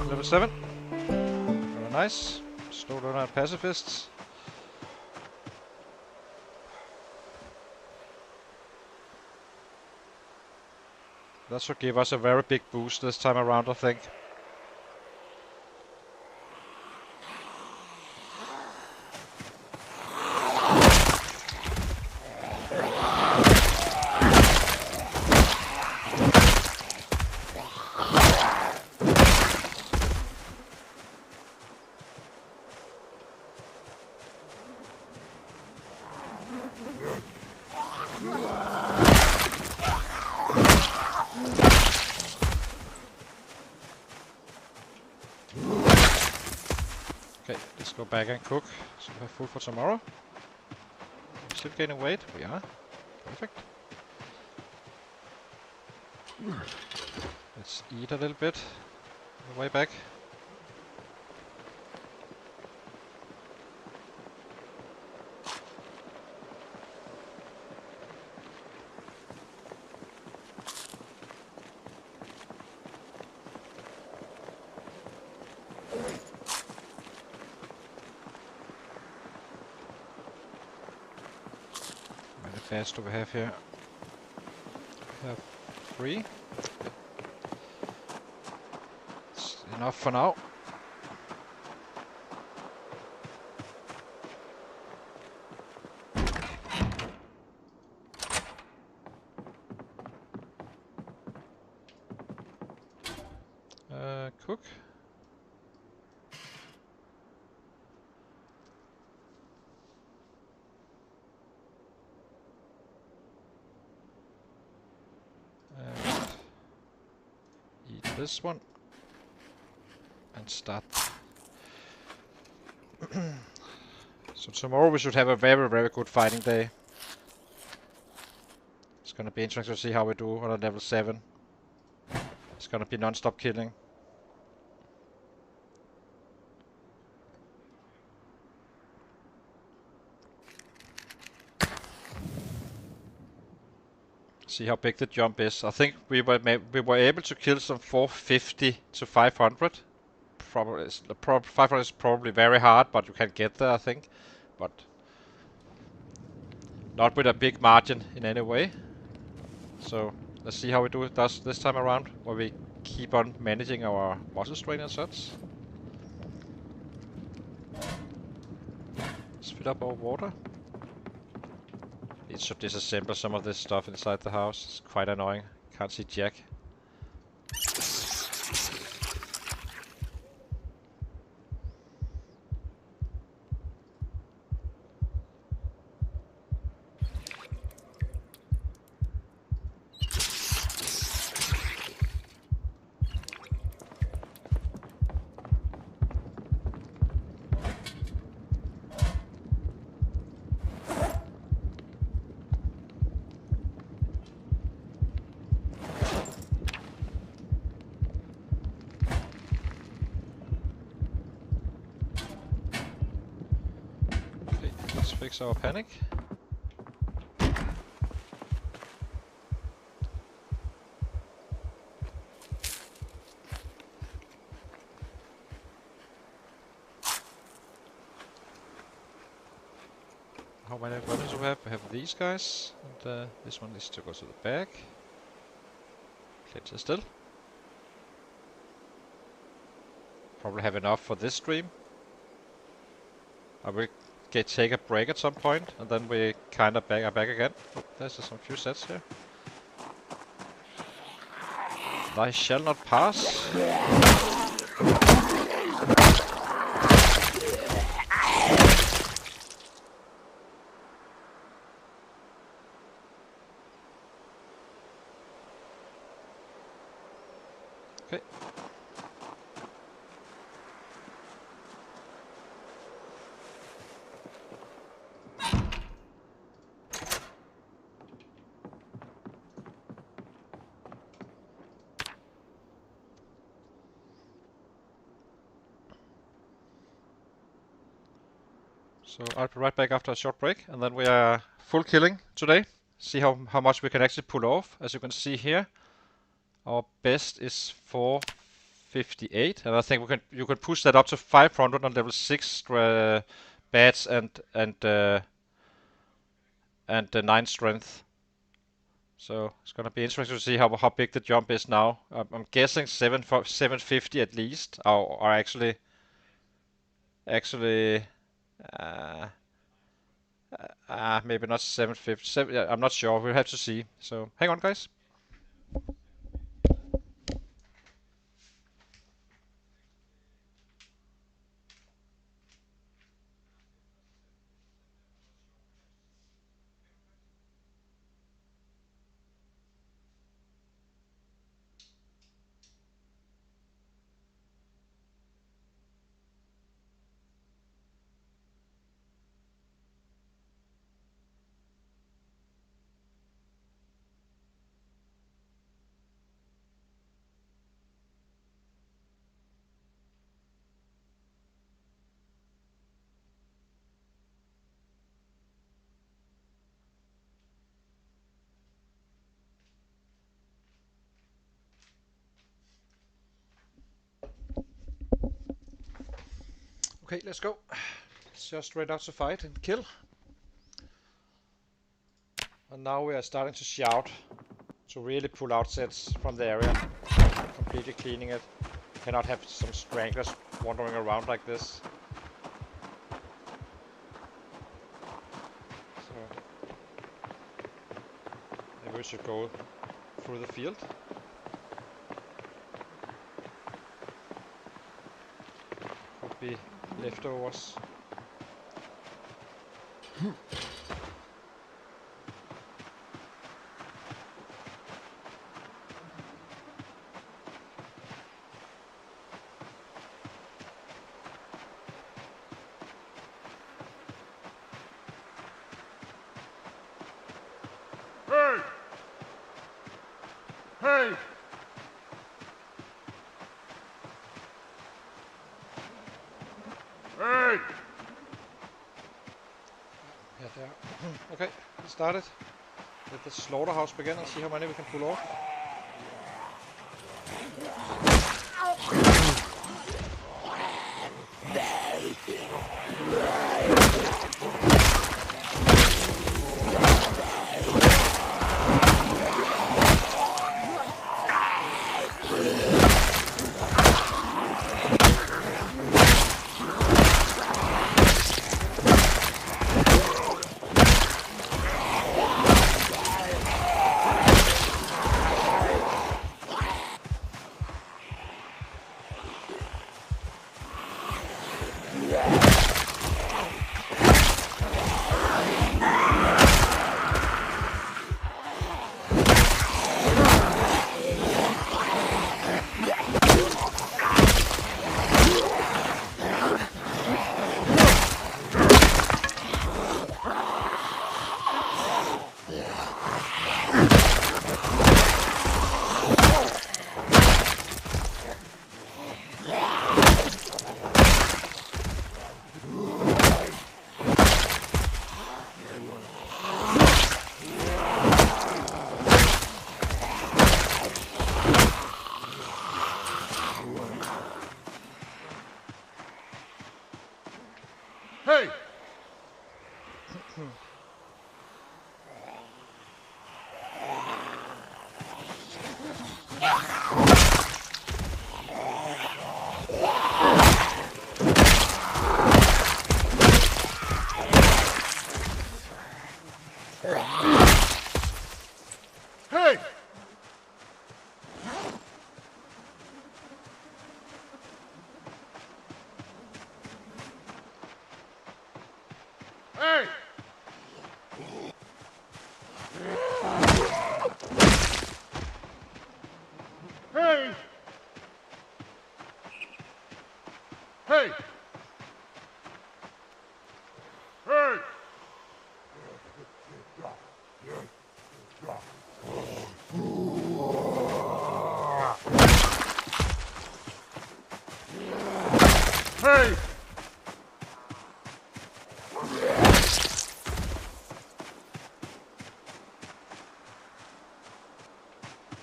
Level 7. Very nice. Stole on our pacifists. That should give us a very big boost this time around, I think. Okay, let's go back and cook, so we have food for tomorrow. Still gaining weight? We are. Perfect. Let's eat a little bit on the way back. Fast do we have here? We have 3. It's enough for now. Cook. This one and start. So tomorrow we should have a very, very good fighting day. gonna be interesting to see how we do on a level 7. It's gonna be non-stop killing. See how big the jump is. I think we were able to kill some 450 to 500. Probably 500 is probably very hard, but you can get there, I think. But not with a big margin in any way. So let's see how we do it this time around, where we keep on managing our muscle strain and such. Let's fill up our water. It should disassemble some of this stuff inside the house. It's quite annoying. Can't see jack. Let's fix our panic. How many weapons do we have? We have these guys, and this one needs to go to the back. Clincher still. Probably have enough for this stream. I will take a break at some point, and then we kind of are back again. Oh, there's some few sets here. I shall not pass. Okay. So I'll be right back after a short break, and then we are full killing today. See how much we can actually pull off. As you can see here, our best is 458, and I think you can push that up to 500 on level 6 bats and 9 strength. So it's gonna be interesting to see how big the jump is now. I'm guessing 750 at least, or actually. Maybe not 750. Yeah, I'm not sure. We'll have to see. So hang on, guys. Okay, let's go. It's just ready out to fight and kill. And now we are starting to shout to really pull out sets from the area. Completely cleaning it. Cannot have some stranglers wandering around like this. So maybe we should go through the field. Could be leftovers. Hey! Hey! Yeah, there. Okay, we started. Let the slaughterhouse begin and see how many we can pull off. Hey! Hey! Hey! Hey! Hey! Hey! Hey!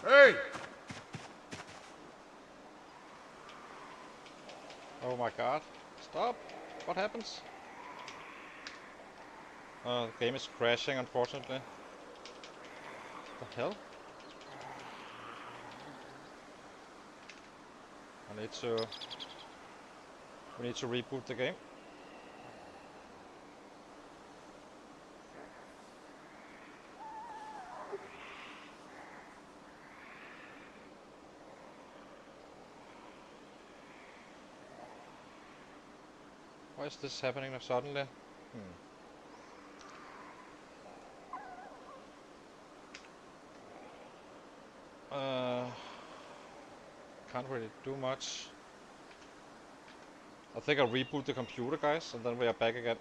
Hey! Oh my god. Stop! What happens? The game is crashing, unfortunately. What the hell? I need to... We need to reboot the game. Why is this happening suddenly? Can't really do much. I think I'll reboot the computer, guys, and then we are back again.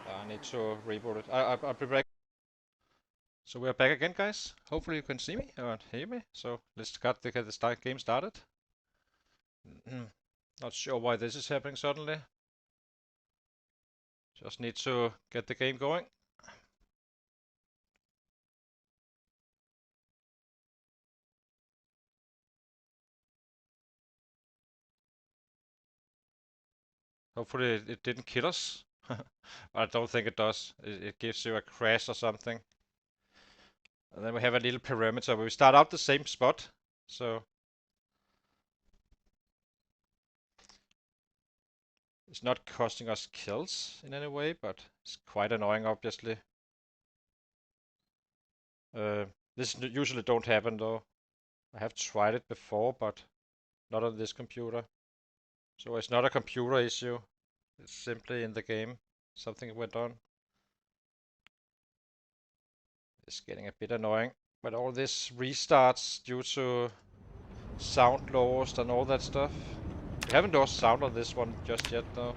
I need to reboot it. I'll be back. So we are back again, guys. Hopefully you can see me or hear me. So let's get the game started. Not sure why this is happening suddenly. Just need to get the game going. Hopefully it didn't kill us. I don't think it does. It gives you a crash or something. And then we have a little perimeter. We start out the same spot. So it's not costing us kills in any way, but it's quite annoying, obviously. This usually don't happen though. I have tried it before, but not on this computer. So it's not a computer issue. It's simply in the game. Something went on. It's getting a bit annoying. But all this restarts due to sound lost and all that stuff. We haven't lost sound on this one just yet though.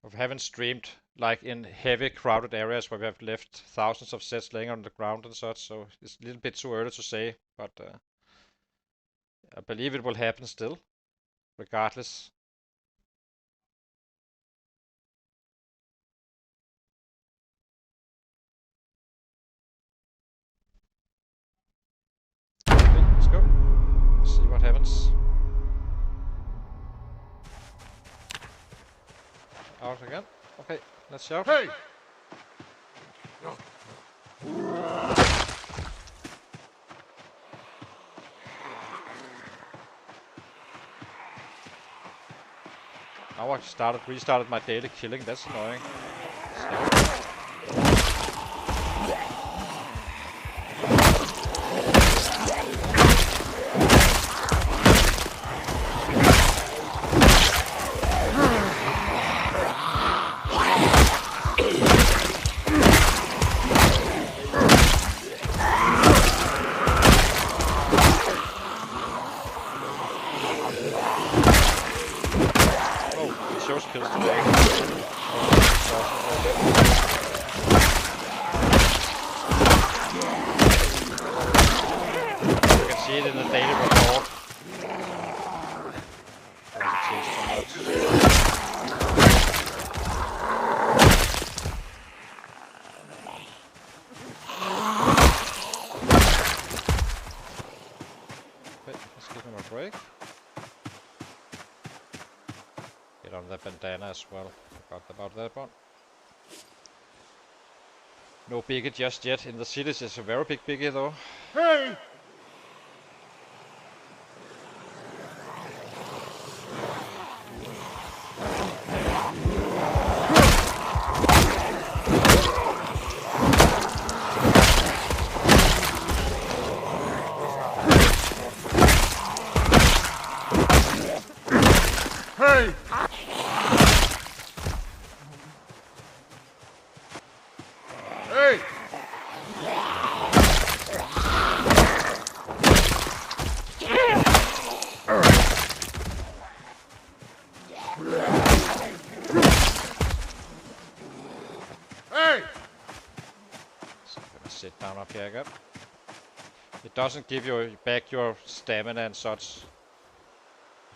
We haven't streamed like in heavy crowded areas where we have left thousands of sets laying on the ground and such, so it's a little bit too early to say, but I believe it will happen still, regardless. Okay, let's go. See what happens. Out again. Okay, let's shout. Hey! Now I restarted my daily killing. That's annoying. Kills today. You can see it in the daily report. Doesn't change too much. Okay, let's give him a break. Get on the bandana as well. Forgot about that one. No biggie just yet. In the cities it's a very big biggie though. Hey! Hey! Hey! Hey! So I'm gonna sit down up here again. It doesn't give you back your stamina and such.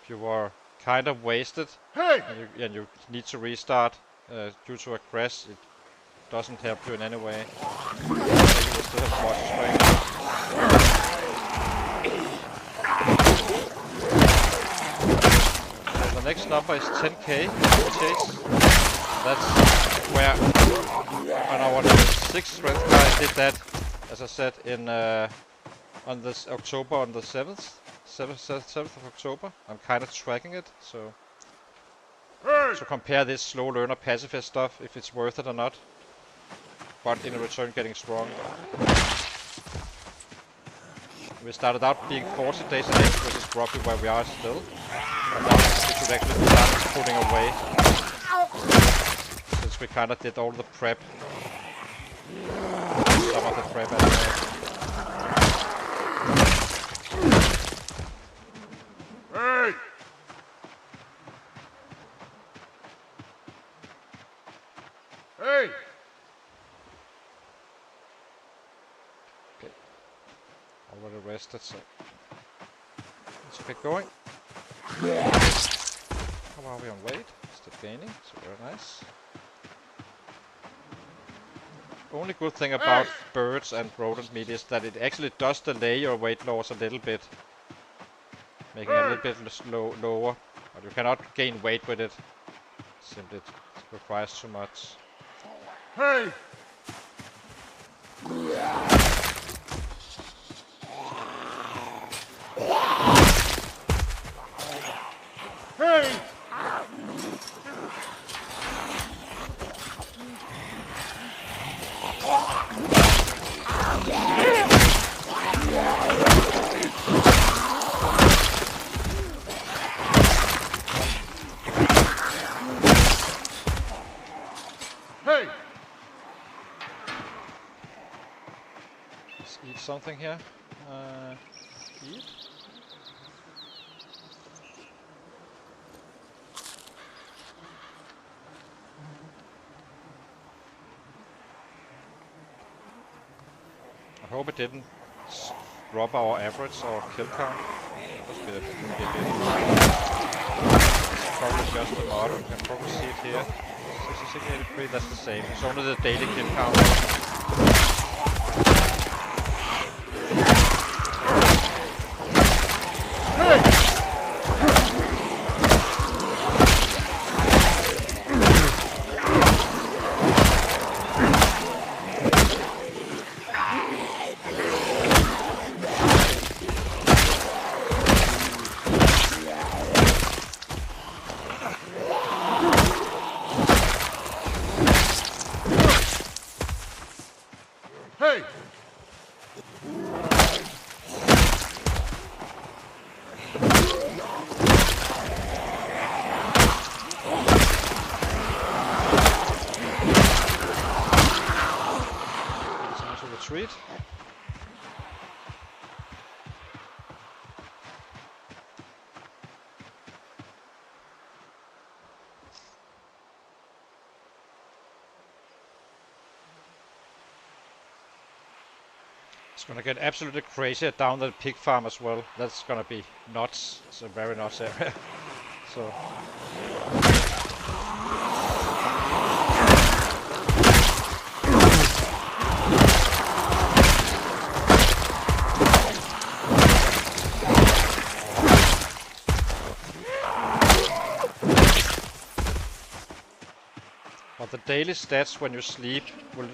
If you were kind of wasted Hey! and you need to restart due to a crash, it doesn't help you in any way. You will still have much strength. So the next number is 10k chase. That's where on our 6th strength guy did that, as I said, in on this October, on the 7th of October. I'm kind of tracking it, so to compare this slow learner pacifist stuff, if it's worth it or not, but in return getting strong. We started out being 40 days ahead, which is roughly where we are still. But now we should actually start putting away, since we kind of did all the prep. Some of the prep anyway. Hey! Hey! Okay. Already rested, so let's get going. How are we on weight? Still gaining, so very nice. Only good thing about birds and rodent meat is that it actually does delay your weight loss a little bit, making it a little bit lower, but you cannot gain weight with it. Simply it requires too much. Hey! Hey! Hey! Let's eat something here. Eat. hope it didn't drop our average or kill count. Must be a bit. It's probably just a mod. You can probably see it here. 6683, that's the same. It's only the daily kill count. Hey! Time to retreat. It's gonna get absolutely crazy down the pig farm as well. That's gonna be nuts. It's a very nuts area. So. But the daily stats when you sleep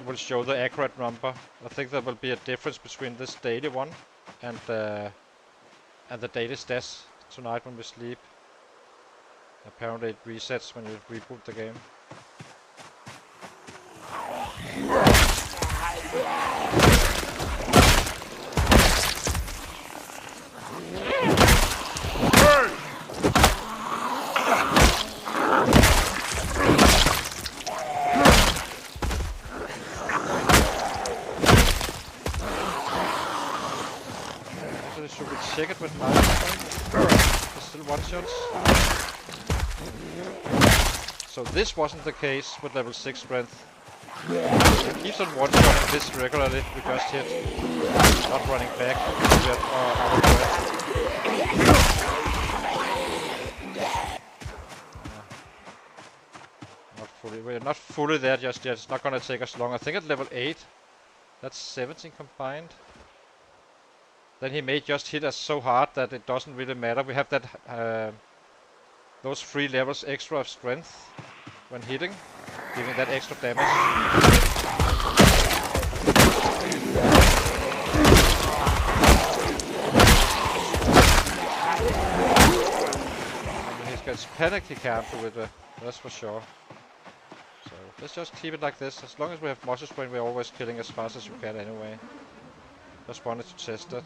will show the accurate number. I think there will be a difference between this daily one and the daily stats tonight when we sleep. Apparently it resets when you reboot the game. Should we check it with knife? There's still one shots. So this wasn't the case with level 6 strength. It keeps on one-shotting this regularly, we just hit. Not running back. Not fully. We're not fully there just yet. It's not gonna take us long. I think at level 8, that's 17 combined. Then he may just hit us so hard that it doesn't really matter. We have that those 3 levels extra of strength when hitting, giving that extra damage. And when he gets panicked, he can't do it, that's for sure. So let's just keep it like this. As long as we have muscle strain, we're always killing as fast as you can anyway. Just wanted to test that.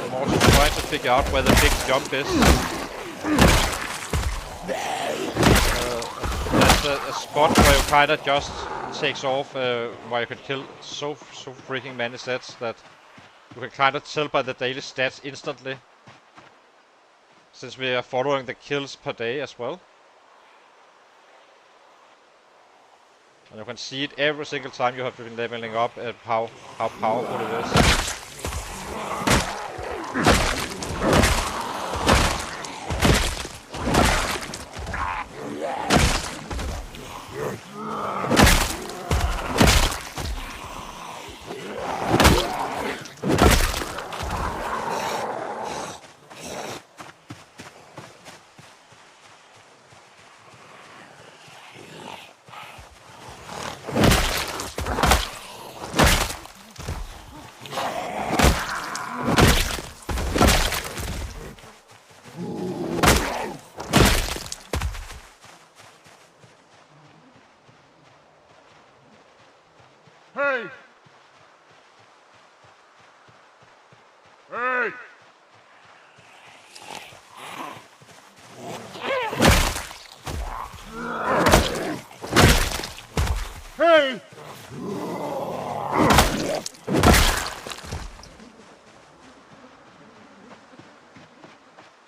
I'm also trying to figure out where the big jump is. There's a spot where you kinda just takes off, where you can kill so freaking many sets that you can kinda tell by the daily stats instantly. Since we are following the kills per day as well. And you can see it every single time you have been leveling up at how powerful it is. Hey! Hey! Hey!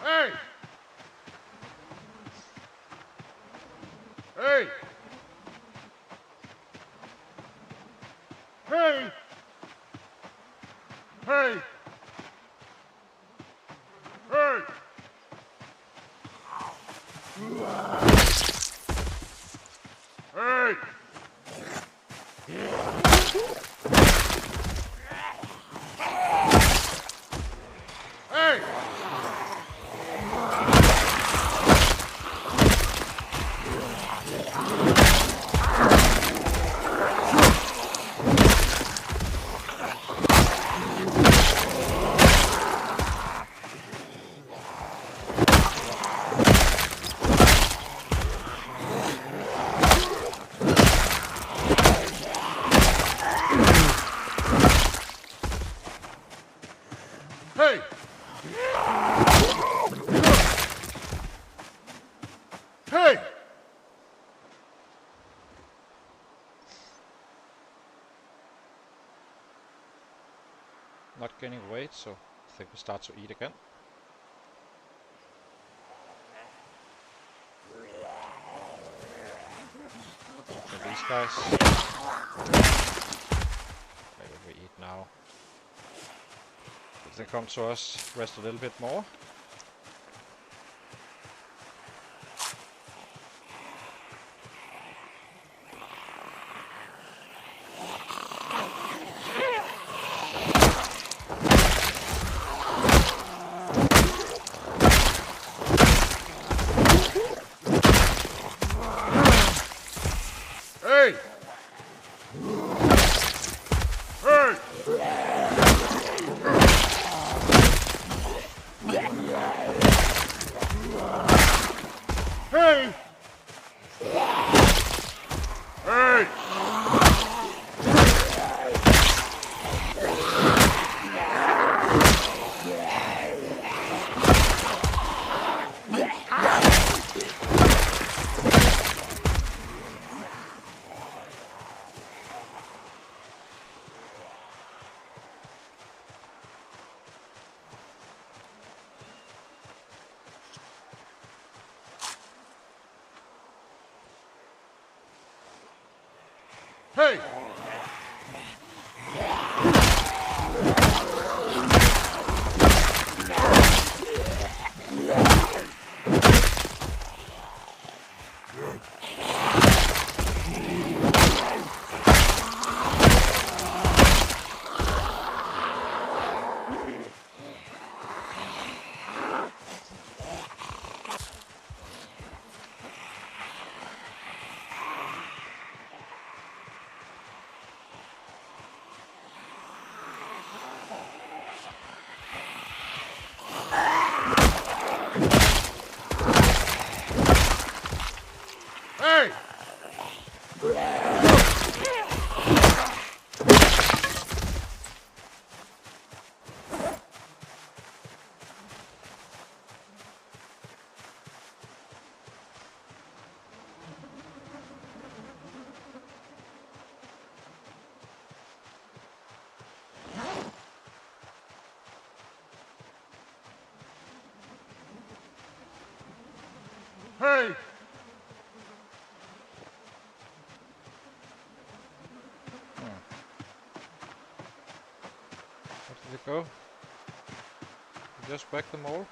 Hey! Hey! Hey! Hey! Hey! Hey! Hey! Hey! Not gaining weight, so I think we start to eat again. So these guys. Maybe we eat now. If they come to us, rest a little bit more. Hey! Hey! Hey! Hey! Hey! Hey! Hey! Where did it go? We just whacked them all?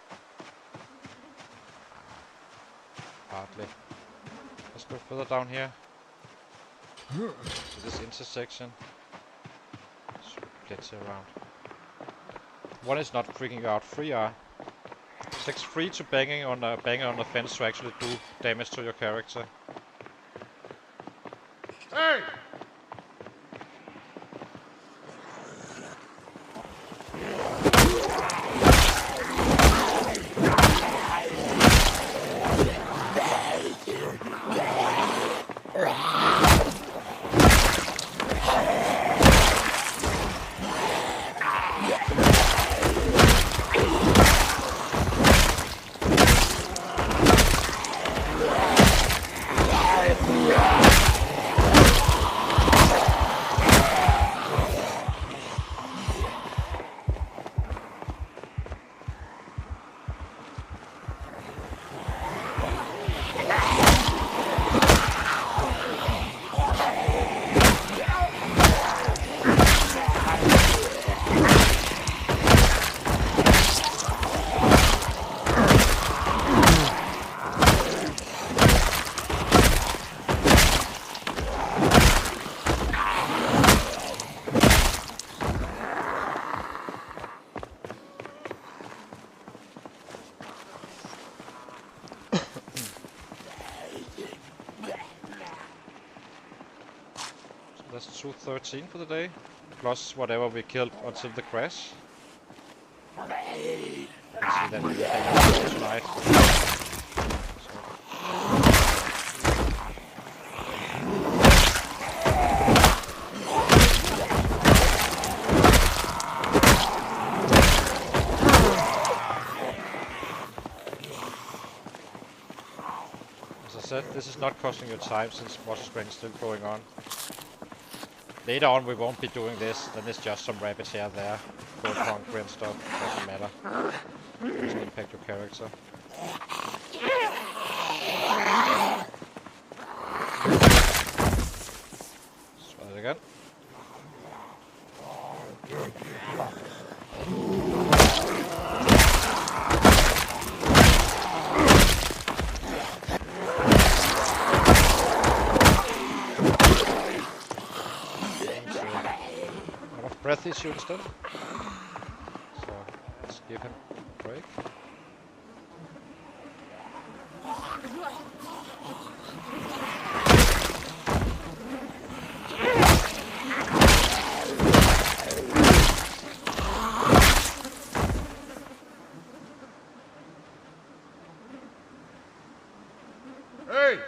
Hardly. Let's go further down here. To this intersection. Plenty around. One is not freaking out. 3 are. It takes 3 to banging on the fence to actually do damage to your character. Hey! That's 213 for the day, plus whatever we killed until the crash. You can see that we can tonight. As I said, this is not costing you time since Monster Sprint is still going on. Later on we won't be doing this, then it's just some rabbits here and there. Gold hungry and stuff, doesn't matter. Doesn't impact your character. Let's try it again. Breath issue instead. So let's give him a break. Hey!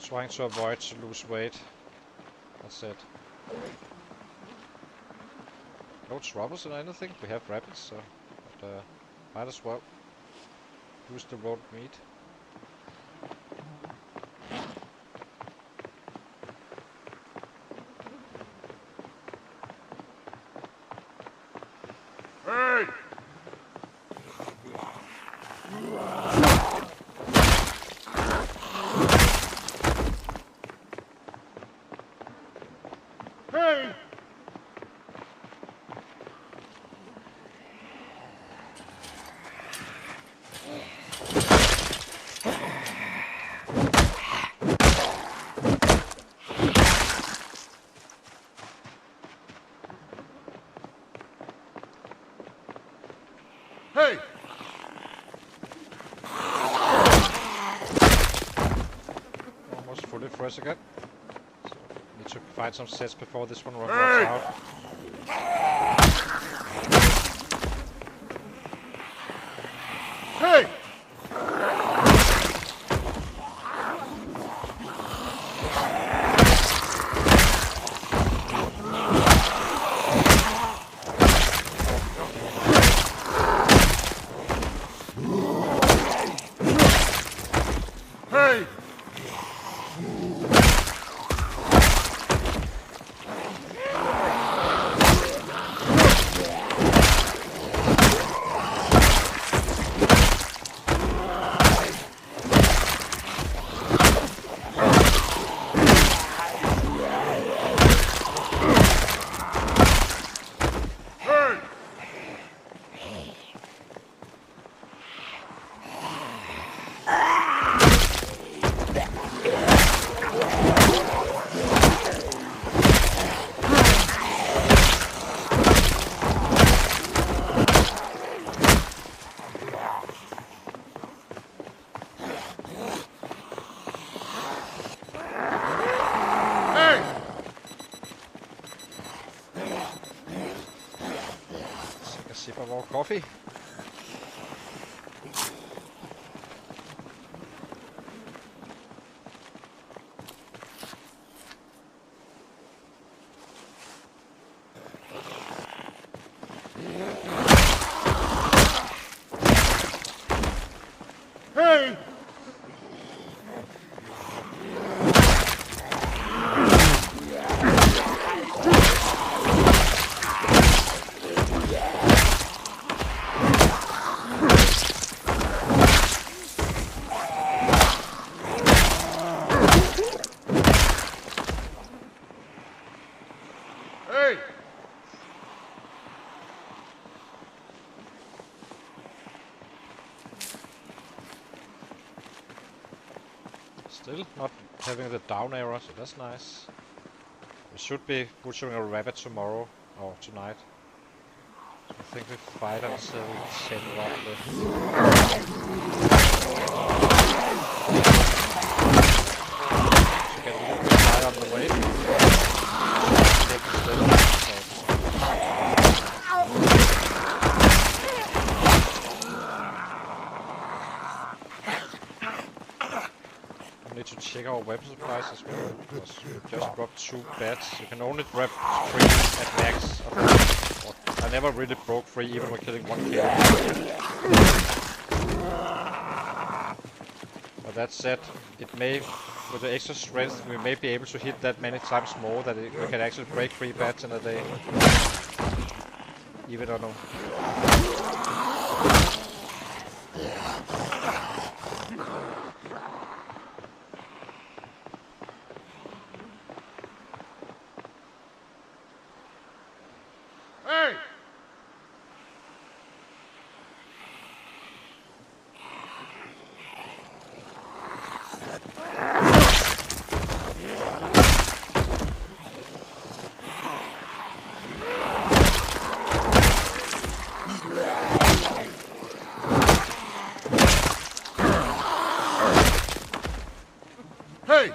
trying to avoid to lose weight. That's it. No troubles or anything. We have rabbits, so but, might as well use the rolled meat. Hey! Hey! Hey! Almost fully fresh again. So need to find some sets before this one runs Hey! out. Hey! Hey! Hey! Hey! Take a sip of our coffee. Hey! Hey! Still not having the down error, so that's nice. We should be butchering a rabbit tomorrow or tonight. So I think we fight until 10 roughly. To get a little bit light on the way. Take it still. We need to check our weapon supplies as well, because we just dropped 2 bats. You can only drop 3 at max. I never really broke 3 even when killing 1 kill. But that said, it may, with the extra strength, we may be able to hit that many times more that we can actually break 3 bats in a day. Even on Hey! Hey!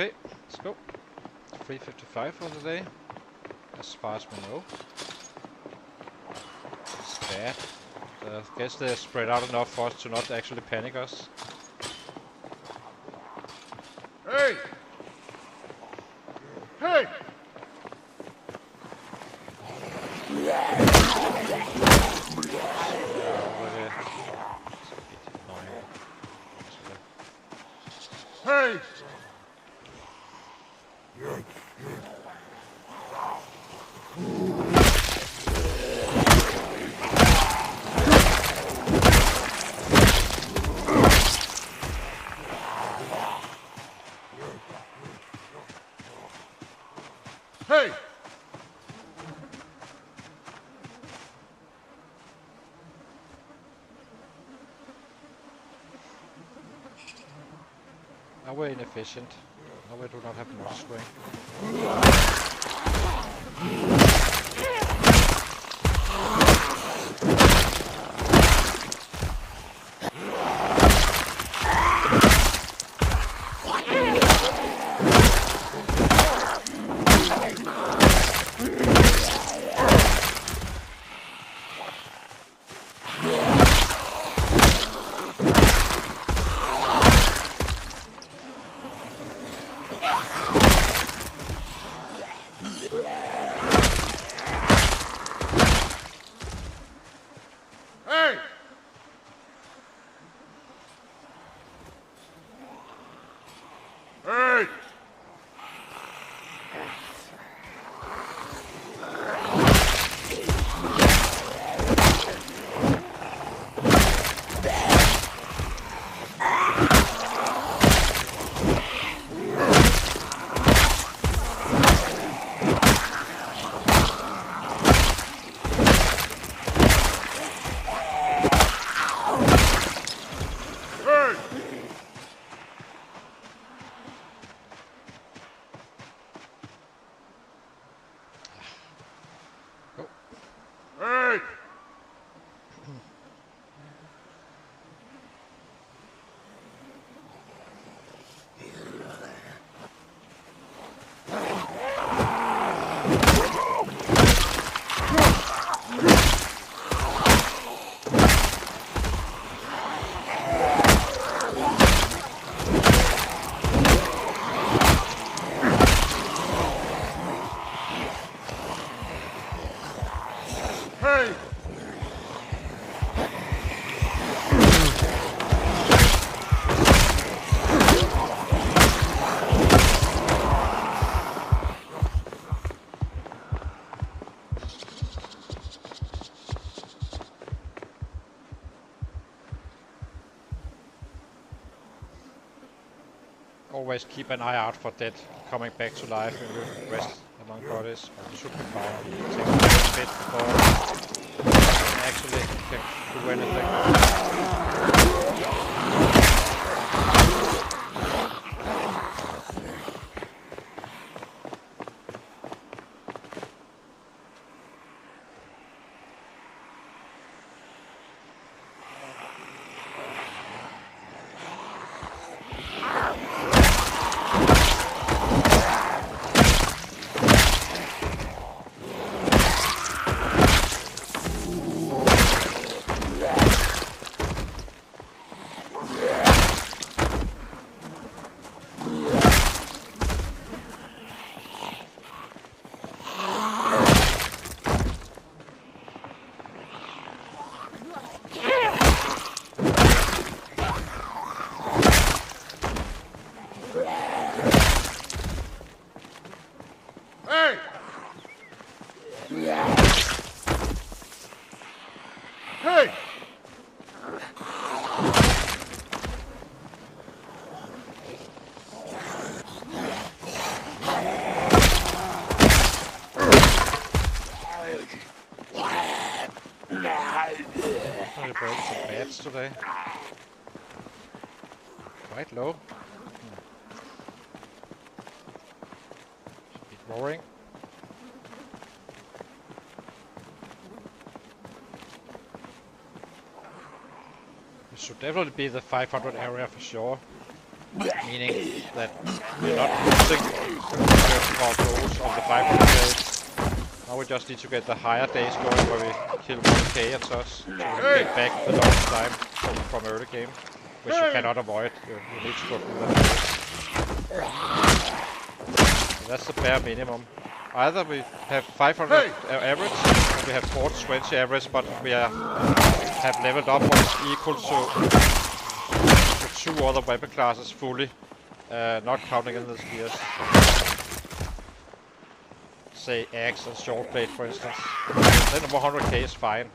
Okay, let's go. 3:55 for the day, as far as we know. It's bad. I guess they're spread out enough for us to not actually panic us. Hey! Hey! Hey! Hey! Now we're inefficient. Now we do not have much strength. Hey! Hey! Hey! Hey! Hey! Always keep an eye out for dead coming back to life when you rest among bodies. But it should be fine. It takes a bit before you actually can do anything. Hey! Hey! Definitely broke some bats today. Quite low. Should be roaring. It should definitely be the 500 area for sure. meaning that we're not losing our goals on the 500 days. Now we just need to get the higher days going where we kill 1k and such, so we can get back the long time from early game, which you cannot avoid. You need to go through that. So that's the bare minimum. Either we have 500 average, or we have 420 average, but we have leveled up what is equal to 2 other weapon classes fully, not counting in the spears. Say axe and short blade, for instance. Then 100k is fine.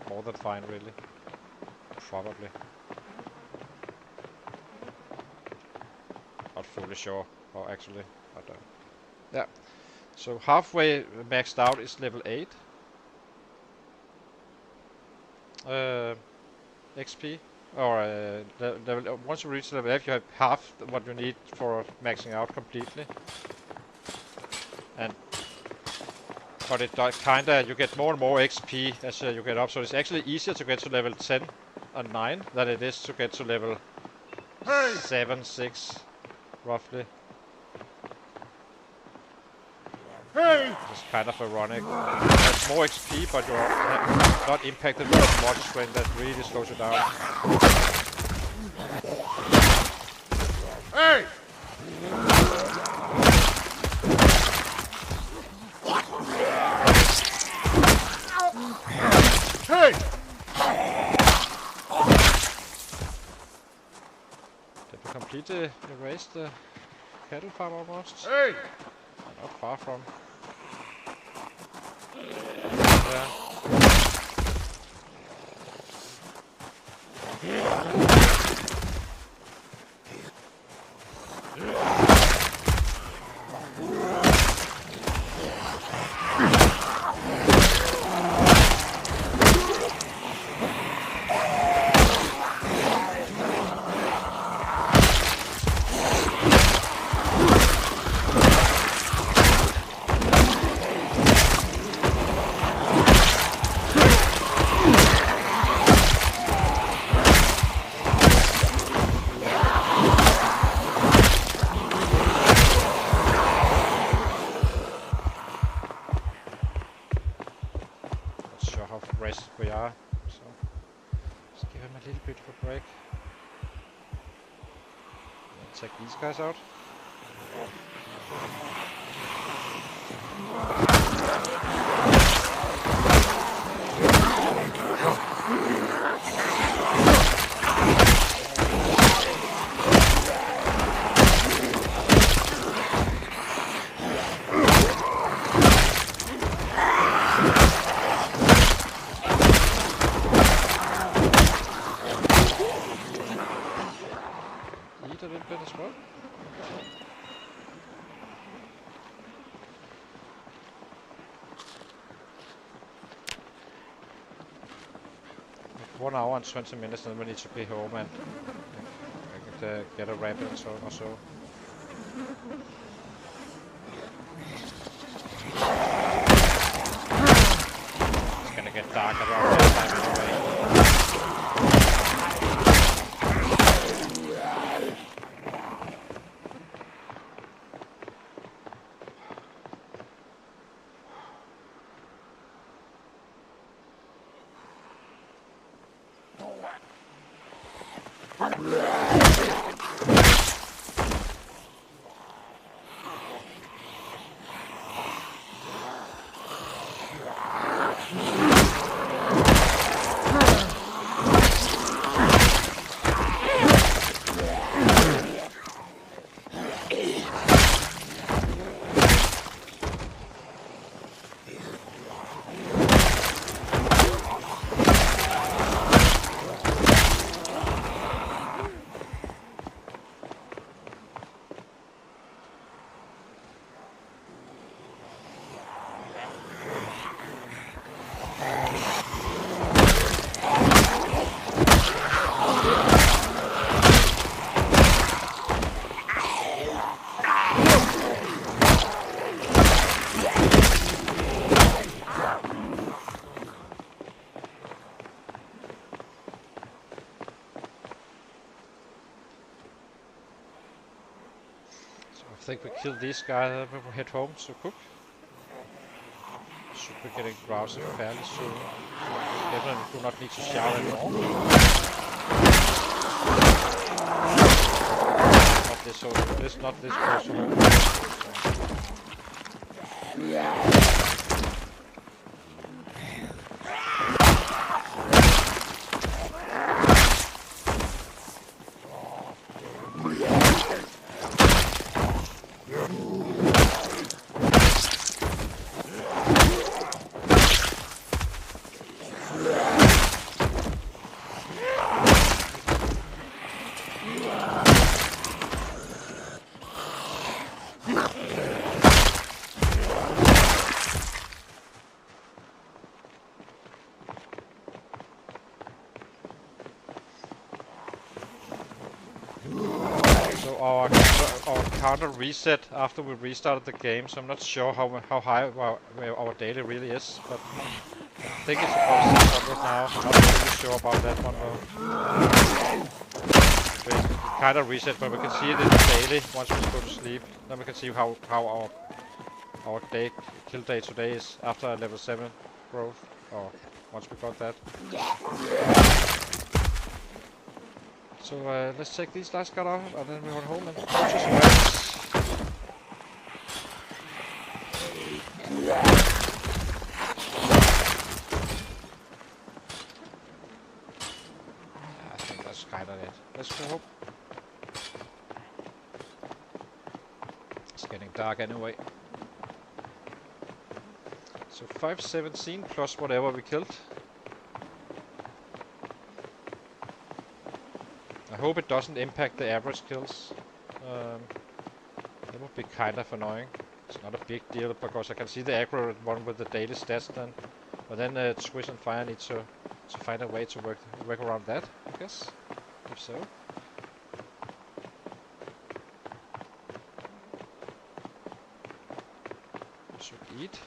More than fine, really. Probably. Not fully sure, or actually, but yeah. So halfway maxed out is level 8. XP. Or level, once you reach level 8, you have half what you need for maxing out completely. But it kinda, you get more and more XP as you get up, so it's actually easier to get to level 10 and 9 than it is to get to level 7, 6, roughly. It's kind of ironic. There's more XP, but you're not impacted by as much when that really slows you down. Hey! Hey! Did we completely erase the cattle farm almost? Hey! Not far from. Yeah. We are, so let's give him a little bit of a break. And check these guys out. A little bit as well. Like 1 hour and 20 minutes, then we need to be home and get a rabbit and so on or so. It's gonna get dark around that time anyway. think we kill these guys when we head home to cook. Should be getting drowsy fairly soon. So definitely do not need to shout anymore. Not this close to home. Our counter reset after we restarted the game, so I'm not sure how high our daily really is, but I think it's about 600 now. I'm not really sure about that one though. It kind of reset, but we can see it in the daily once we go to sleep. Then we can see how our kill day today is after a level 7 growth, or once we got that. So let's take these last guard off, and then we run home and go to some rest. I think that's kind of it. Let's go home. It's getting dark anyway. So 517 plus whatever we killed. I hope it doesn't impact the average kills. That would be kind of annoying. It's not a big deal because I can see the accurate one with the daily stats then. But then Swiss and Fire need to find a way to work around that, I guess. If so. I should eat.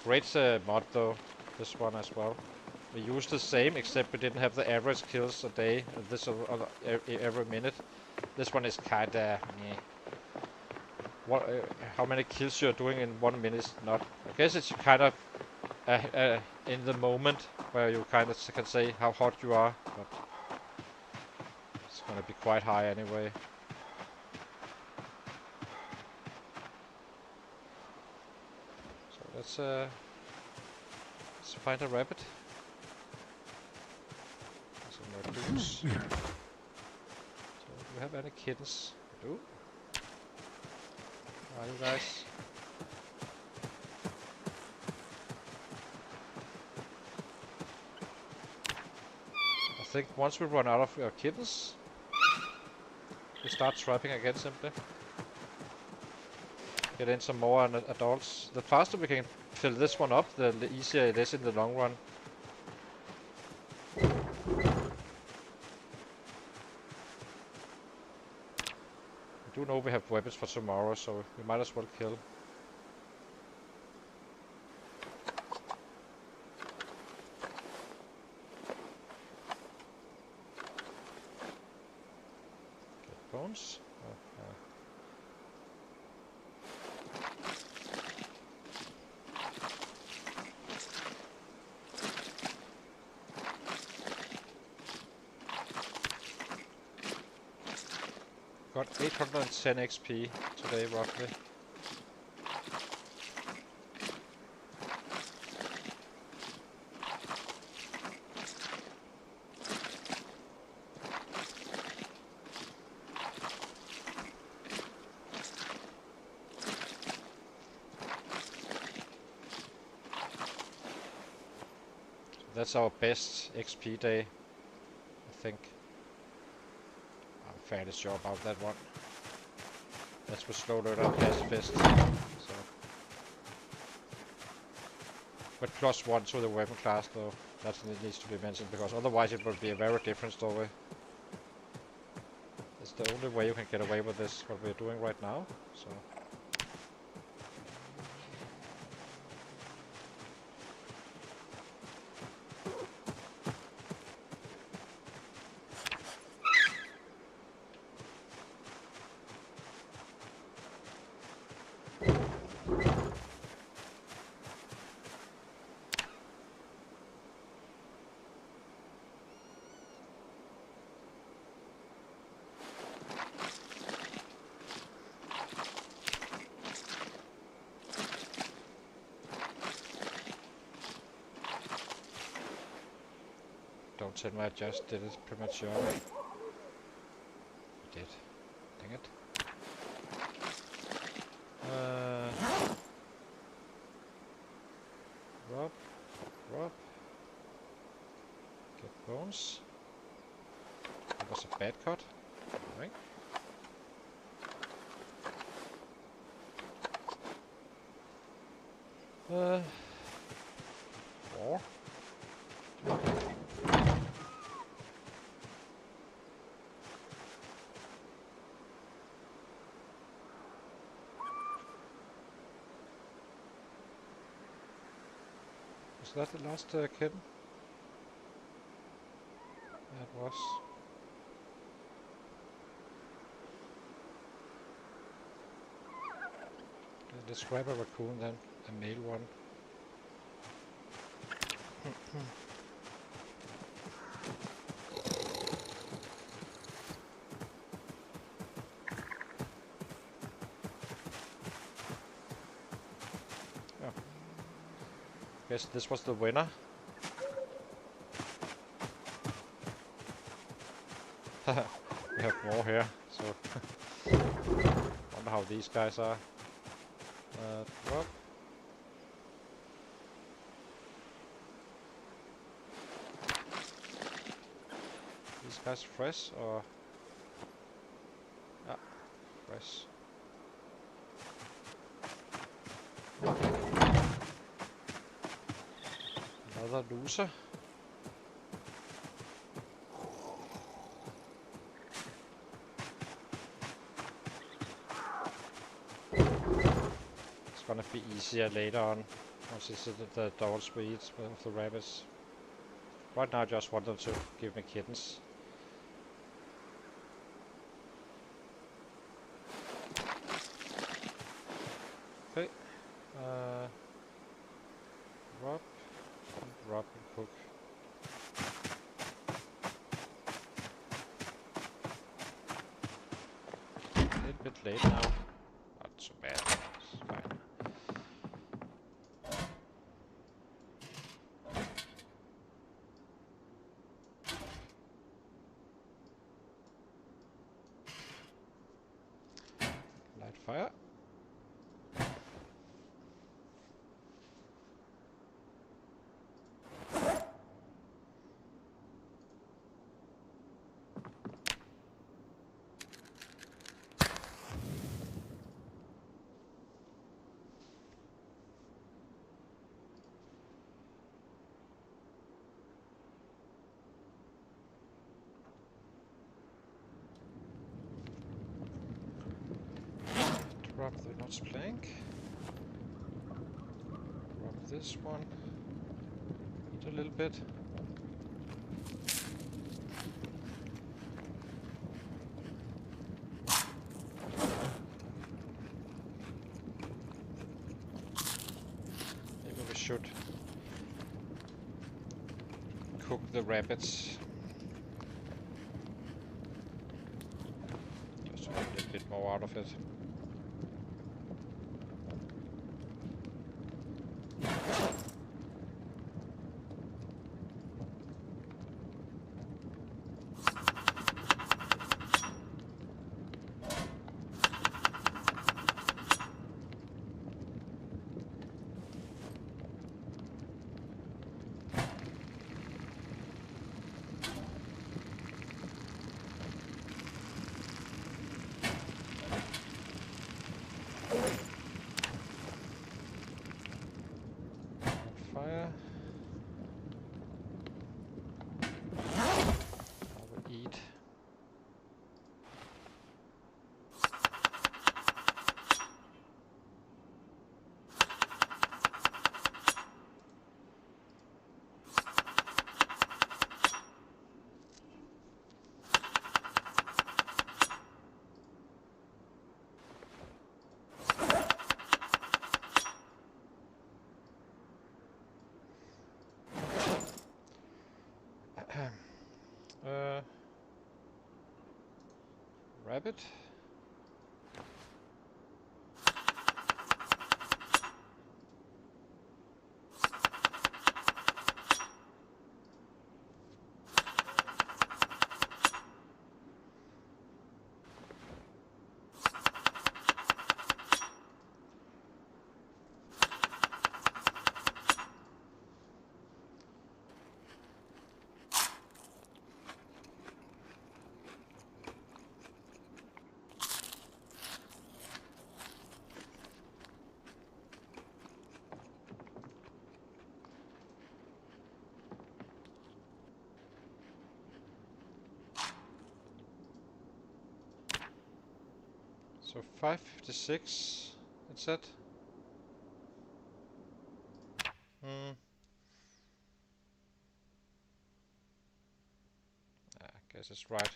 Great mod though, this one as well. We used the same, except we didn't have the average kills a day, this every minute. This one is kinda meh. What, how many kills you're doing in 1 minute is not. I guess it's kind of in the moment where you kind of can say how hot you are, but it's gonna be quite high anyway. So let's find a rabbit. Some more tools. So do we have any kittens? We do. How are you guys? I think once we run out of kittens, we start trapping again simply. Get in some more adults. The faster we can fill this one up, the easier it is in the long run. I do know we have weapons for tomorrow, so we might as well kill. Get bones. Got 810 XP today, roughly. That's our best XP day, I think. I'm fairly sure about that one. That's with slow loader and pacifist. So. But +1 to the weapon class though, that needs to be mentioned because otherwise it will be a very different story. It's the only way you can get away with this, what we're doing right now. So. Don't tell me I just did it prematurely. I did. Dang it. Rob. Get bones. That was a bad cut. Right. War. Was that the last kitten? That was. Let's grab a raccoon then, a male one. Oh. Guess this was the winner. We have more here, so wonder how these guys are. Drop. These guys fresh or? Ah, fresh. Another loser. It's gonna be easier later on once it's the double speed of the rabbits. Right now I just want them to give me kittens. Okay. Rob and cook. A little bit late now. Not so bad. It's fine. Light fire. Drop the Knox plank. Drop this one. Eat a little bit. Maybe we should cook the rabbits. Just to get a little bit more out of it. Fire. I will eat. Rabbit. So 556, it said. I guess it's right.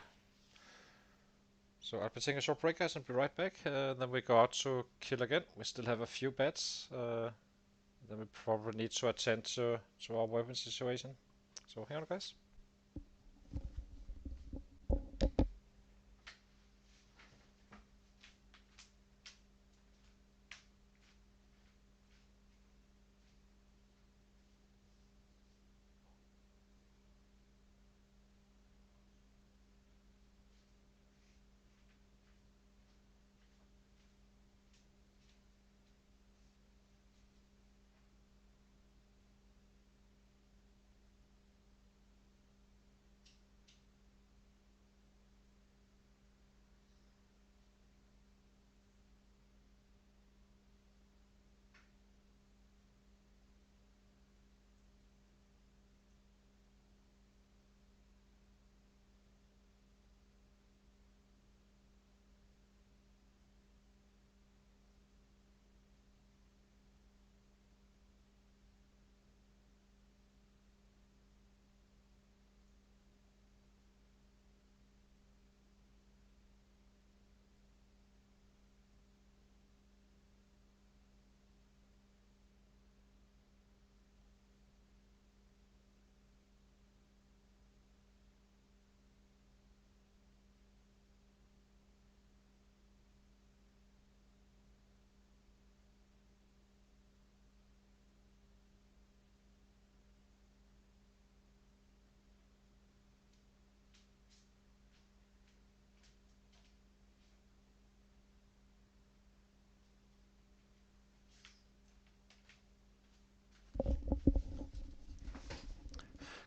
So I'll be taking a short break, guys, and be right back. Then we go out to kill again. We still have a few bats. Then we probably need to attend to our weapon situation. So hang on, guys.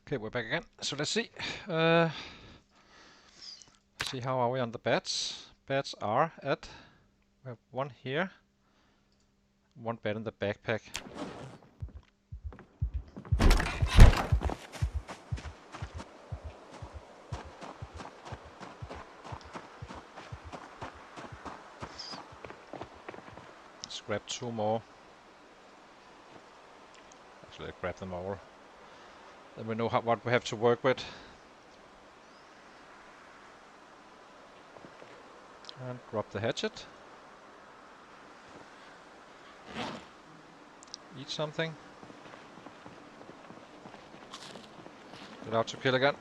Okay, we're back again. So let's see. See how are we on the bats. Bats are at... We have one here. One bat in the backpack. Let's grab two more. Actually, grab them all. Then we know what we have to work with. And drop the hatchet. Eat something. Get out to kill again.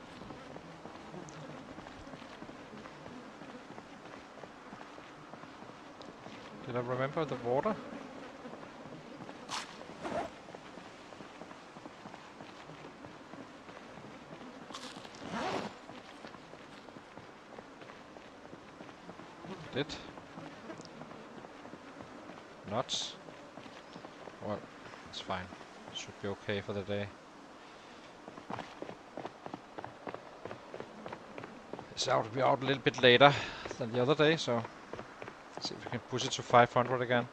Did I remember the water? Did. Nuts. Well, it's fine. Should be okay for the day. We're out a little bit later than the other day, so let's see if we can push it to 500 again.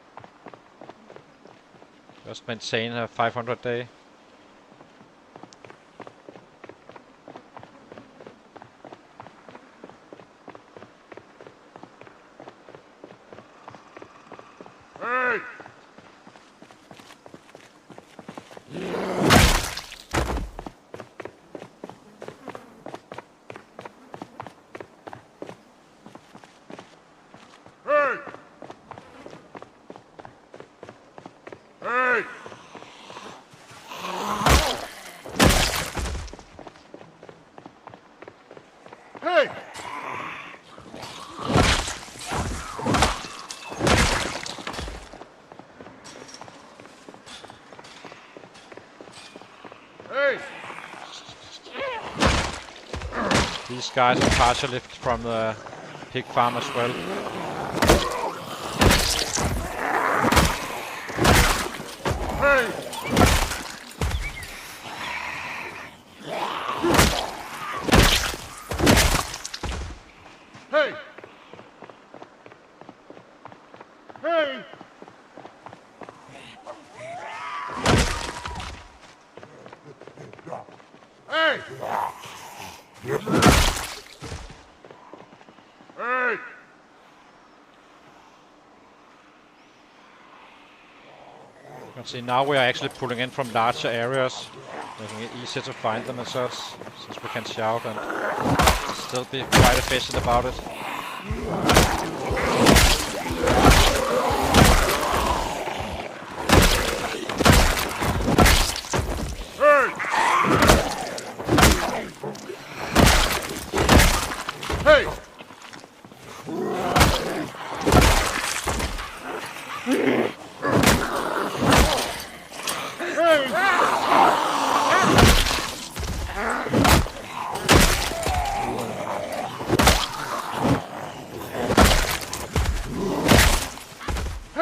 Just maintain a 500 day. Hey! Hey! Hey! Hey! Hey! These guys are partially from the pig farm as well. Hey! Hey! Hey! Hey! Hey! can see now we are actually pulling in from larger areas, making it easy to find them and such, since we can shout and still be quite efficient about it. Hey! Hey!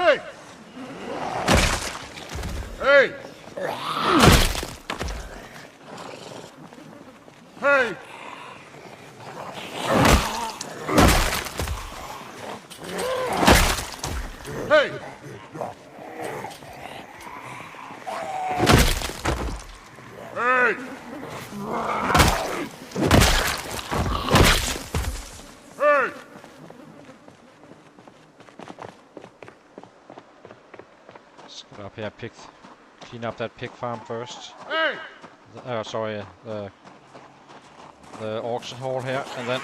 Hey! Hey! Hey! Hey! Hey! Let's get up here, clean up that pig farm first. Hey! Sorry, the auction hall here, and then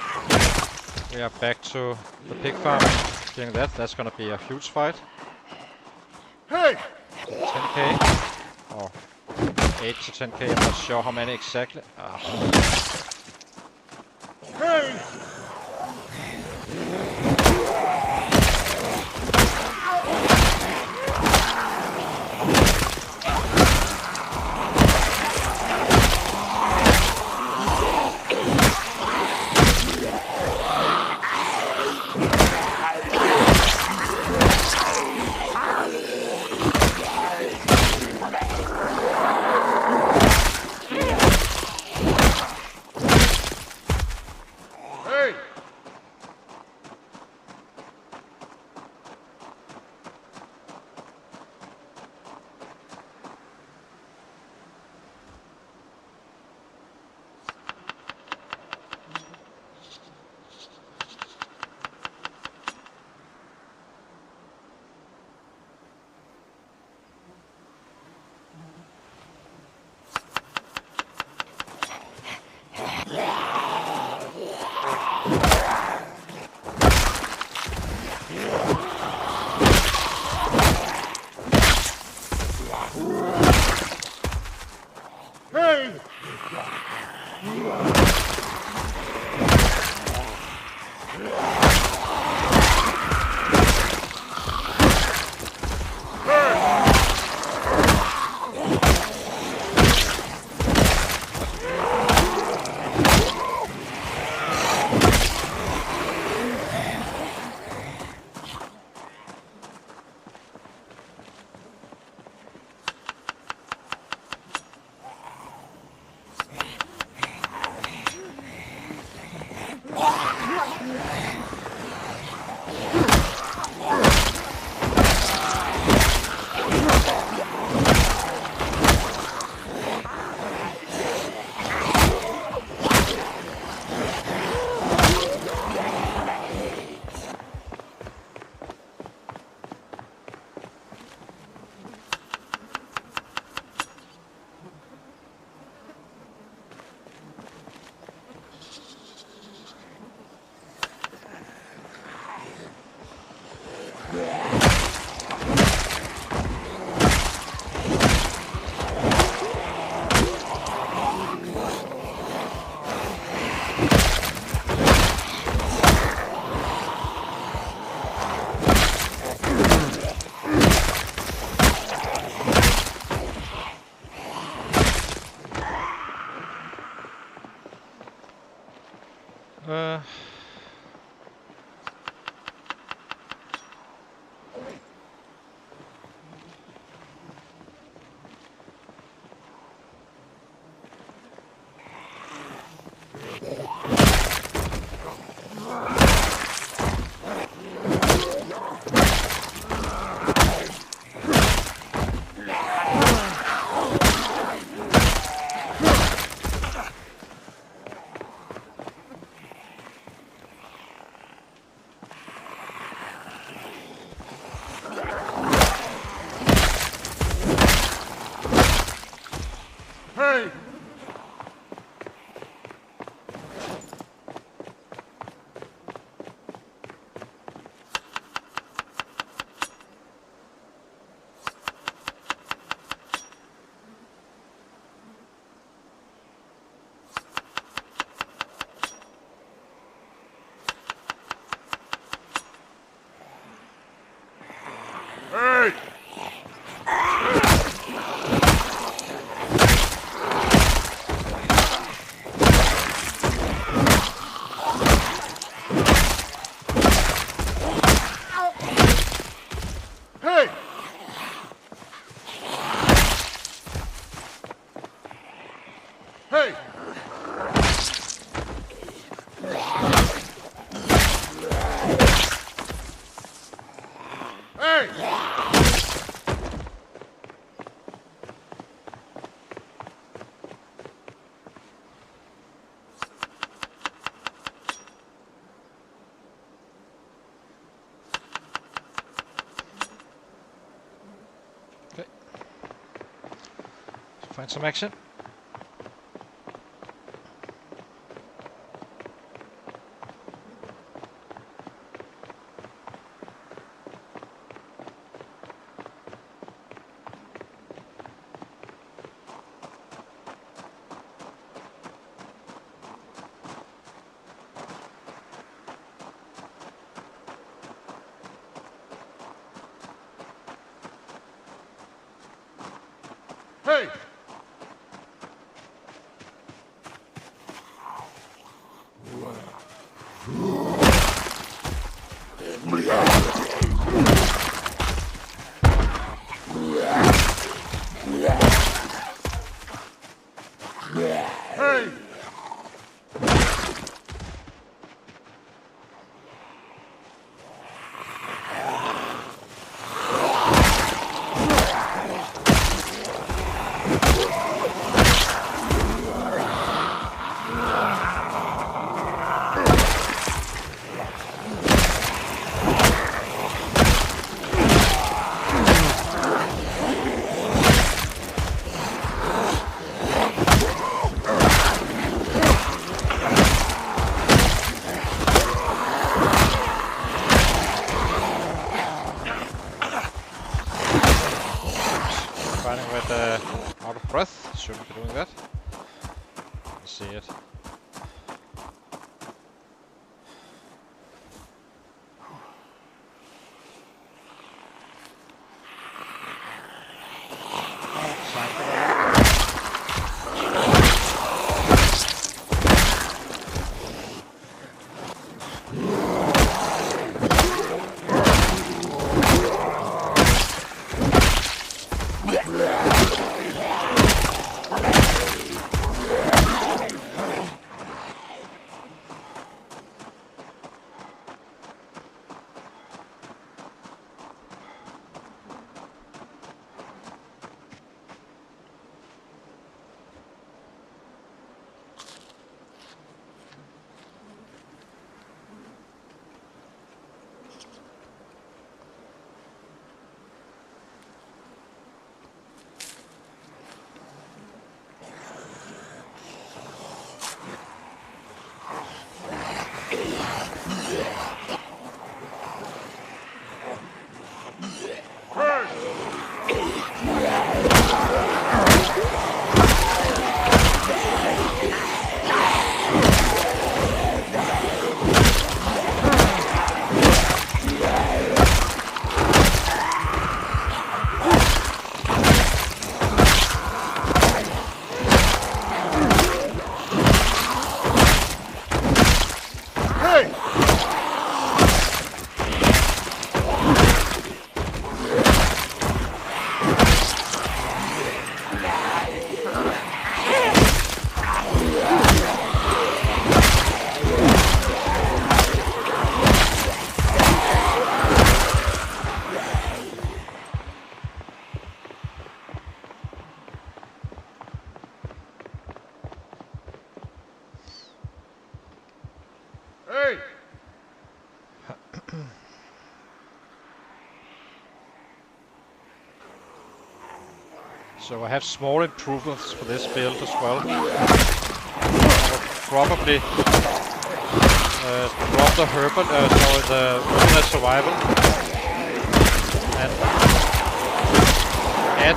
we are back to the pig farm. Doing that's gonna be a huge fight. Hey! 10k or 8 to 10k. I'm not sure how many exactly. Hey! Hey! Hey! Find some action. Hey! Hey! Fighting with out of breath. Shouldn't be doing that. Let's see it. Hey! So I have small improvements for this build as well. I will probably drop the Herbert, the Wilderness Survival, and add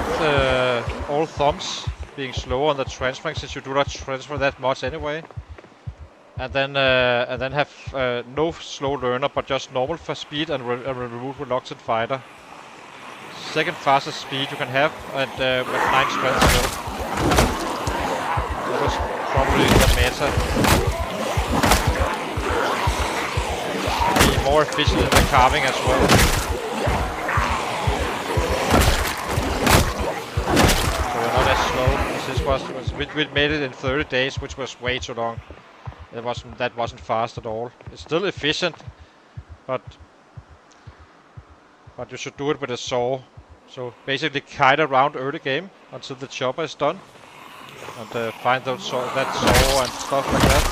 all thumbs being slow on the transferring, since you do not transfer that much anyway. And then have no slow learner, but just normal for speed and remove reluctant fighter. Second fastest speed you can have, and with 9 strength still. That was probably the meta. Be more efficient in the carving as well. So we're not as slow as this was. We made it in 30 days, which was way too long. That wasn't fast at all. It's still efficient, but you should do it with a saw. So basically kite around early game until the chopper is done, and find that saw and stuff like that.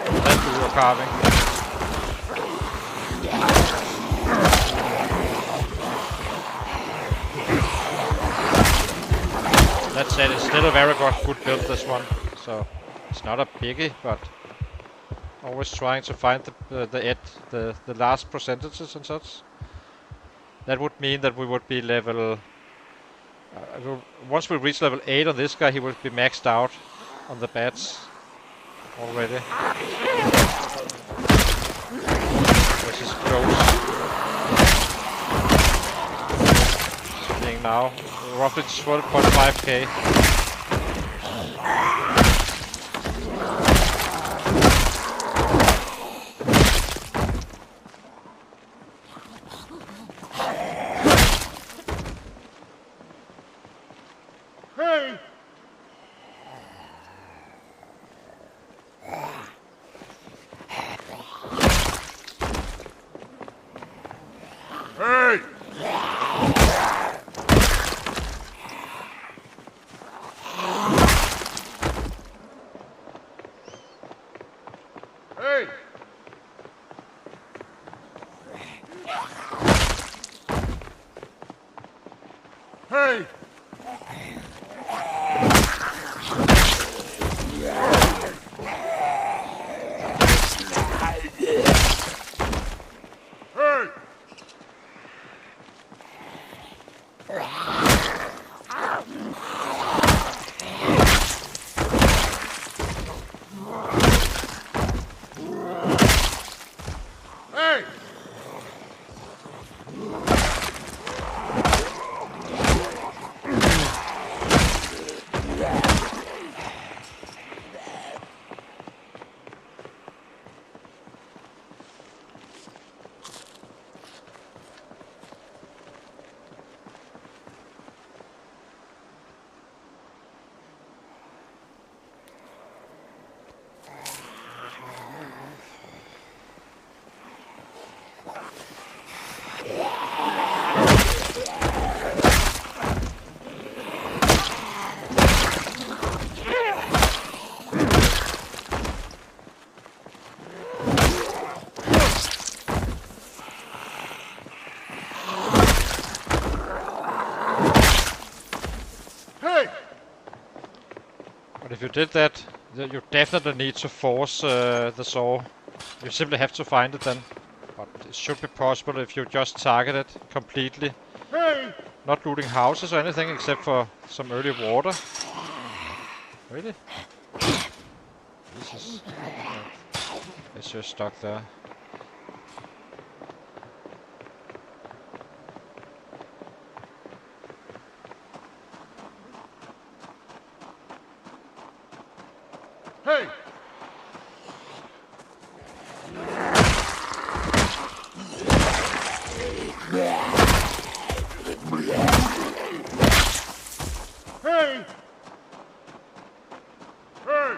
And then do your carving. That said, it's still a very good build, this one. So it's not a biggie, but always trying to find the last percentages and such. That would mean that we would be level. Once we reach level 8 on this guy, he would be maxed out on the bats already, which is close. Being now roughly 12.5k. Hey! Hey! Hey! Hey! Hey! Hey! But if you did that, you definitely need to force the saw. You simply have to find it then. But it should be possible if you just target it completely. Hey! Not looting houses or anything except for some early water. Really? Jesus. It's just stuck there. Hey! Hey! Hey!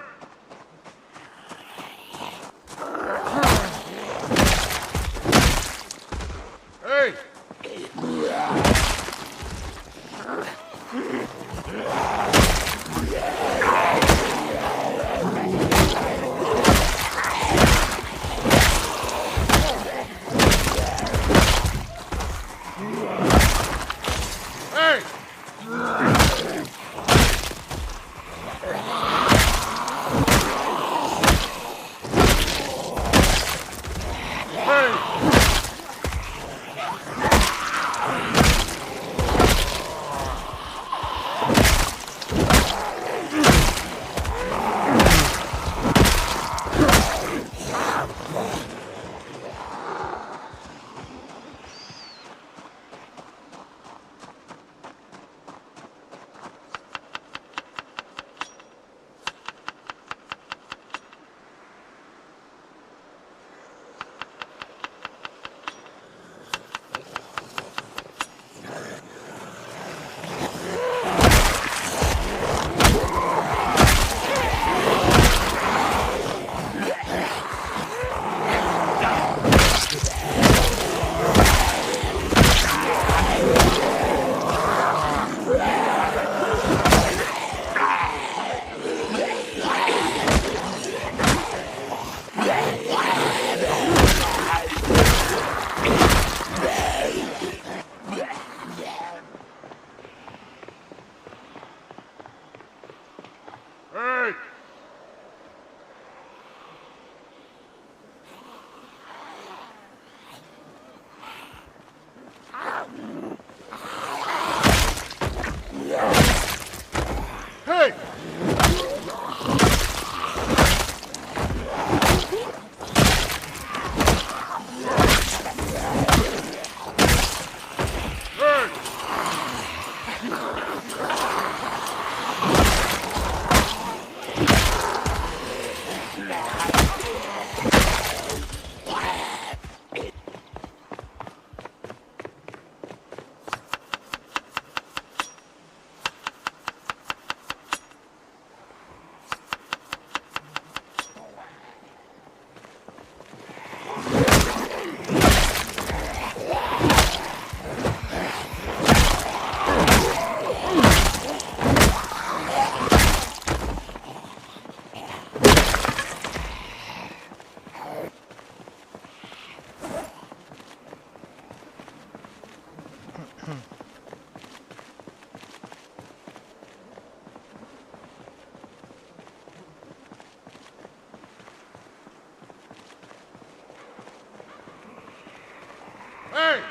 Hey!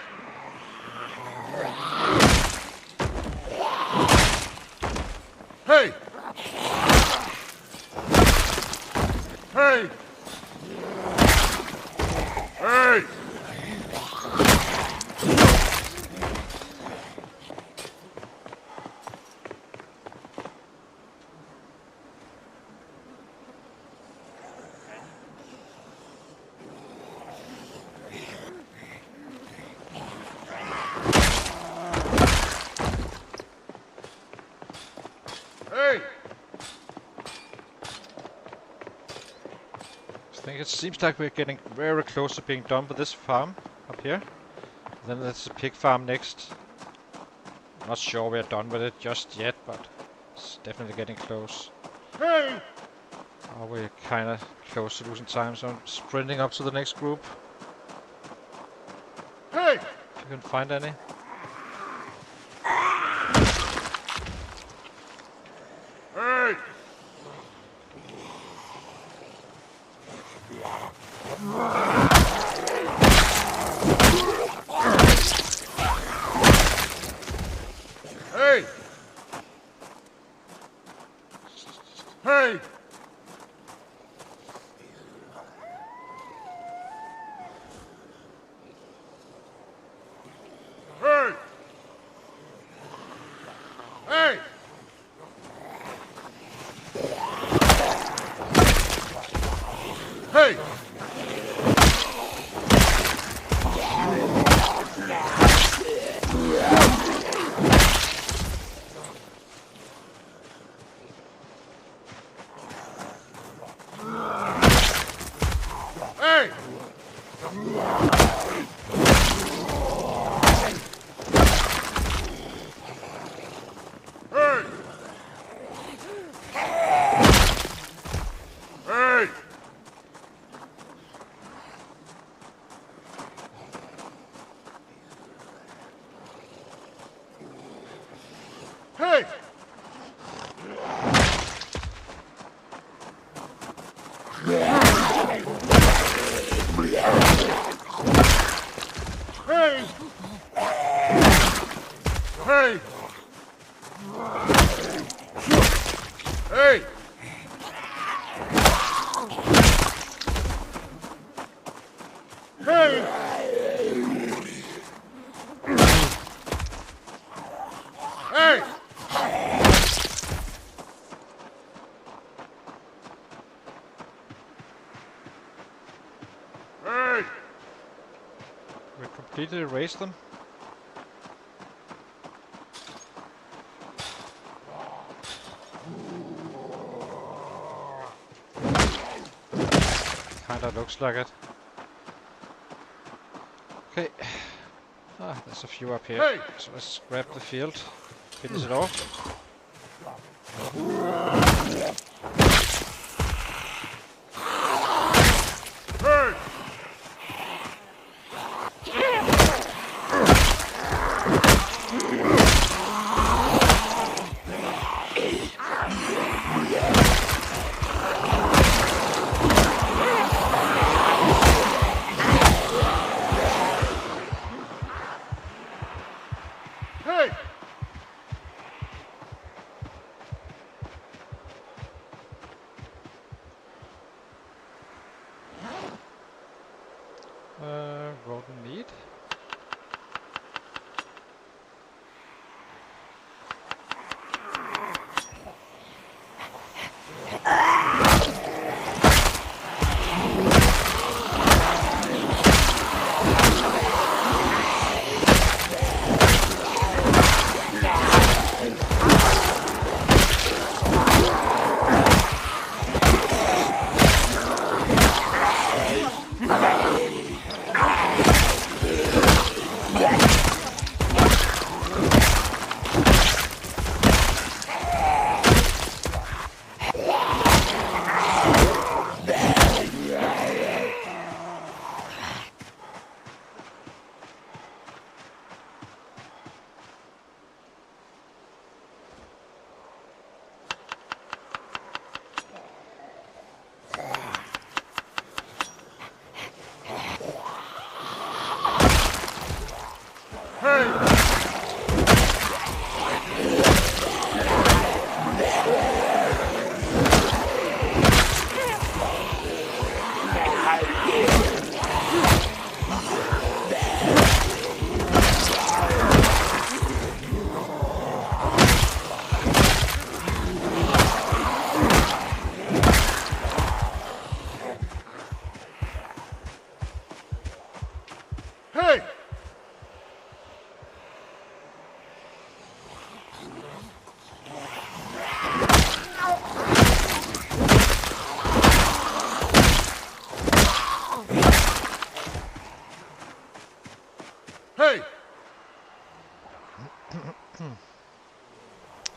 Hey! Hey! Hey! Hey! I think it seems like we're getting very close to being done with this farm up here. Then there's the pig farm next. Not sure we're done with it just yet, but it's definitely getting close. Hey! Oh, we're kind of close to losing time, so I'm sprinting up to the next group. Hey! If you can find any. Hey! Hey! Hey! Hey! Hey! Hey! Hey! Hey! Hey! Hey! Hey! Hey! Hey! Hey! Hey! Hey! We completely erased them. Kinda looks like it. Okay. Ah, there's a few up here. Hey! So let's grab the field. Finish it off. Hey! Hey! Rotten meat. Hey! Hey!